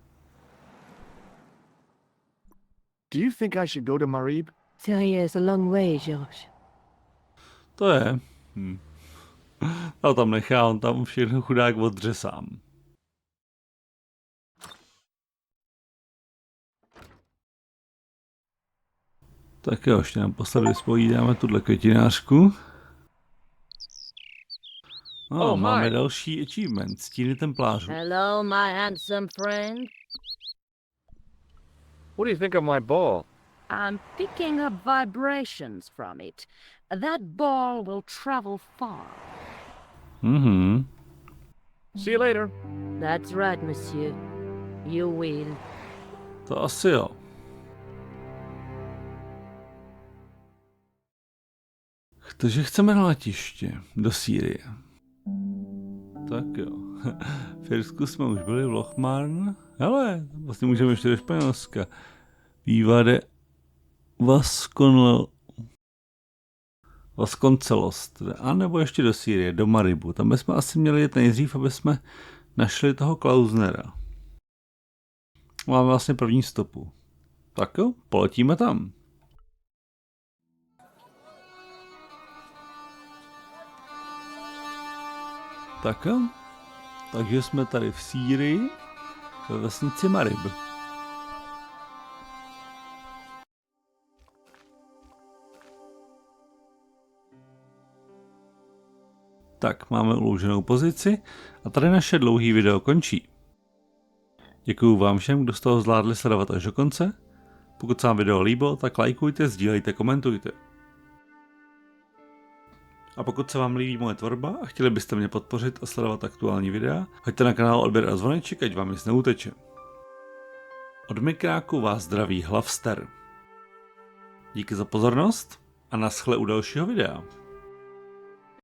Do you think I should go to Marib? Syria is a long way, George. To je. To tam nechá, on tam všechno chudák odře sám. Tak jo, ještě naposledy vyspovídáme tuhle květinářku. Máme další achievement, stíny templářů. Hello, my handsome friend. What do you think of my ball? I'm picking up vibrations from it. That ball will travel far. See you later. That's right, monsieur. You will. To asi jo. Takže chceme na letiště do Sýrie. Tak jo. V Irsku jsme už byli v Lochmarn. Hele, vlastně můžeme ještě do Španělska. Vývade Vasconcelos, a nebo ještě do Sýrie, do Maribu. Tam bychom asi měli jít nejdřív, aby jsme našli toho Klausnera. Máme vlastně první stopu. Tak jo, poletíme tam. Tak jo. Takže jsme tady v Sýrii, ve vesnici Marib. Tak, máme uloženou pozici a tady naše dlouhý video končí. Děkuju vám všem, kdo z toho zvládli sledovat až do konce. Pokud se vám video líbilo, tak lajkujte, sdílejte, komentujte. A pokud se vám líbí moje tvorba a chtěli byste mě podpořit a sledovat aktuální videa, hoďte na kanál odběr a zvoneček, ať vám nic neuteče. Od mikráku vás zdraví Hlavster. Díky za pozornost a naschle u dalšího videa.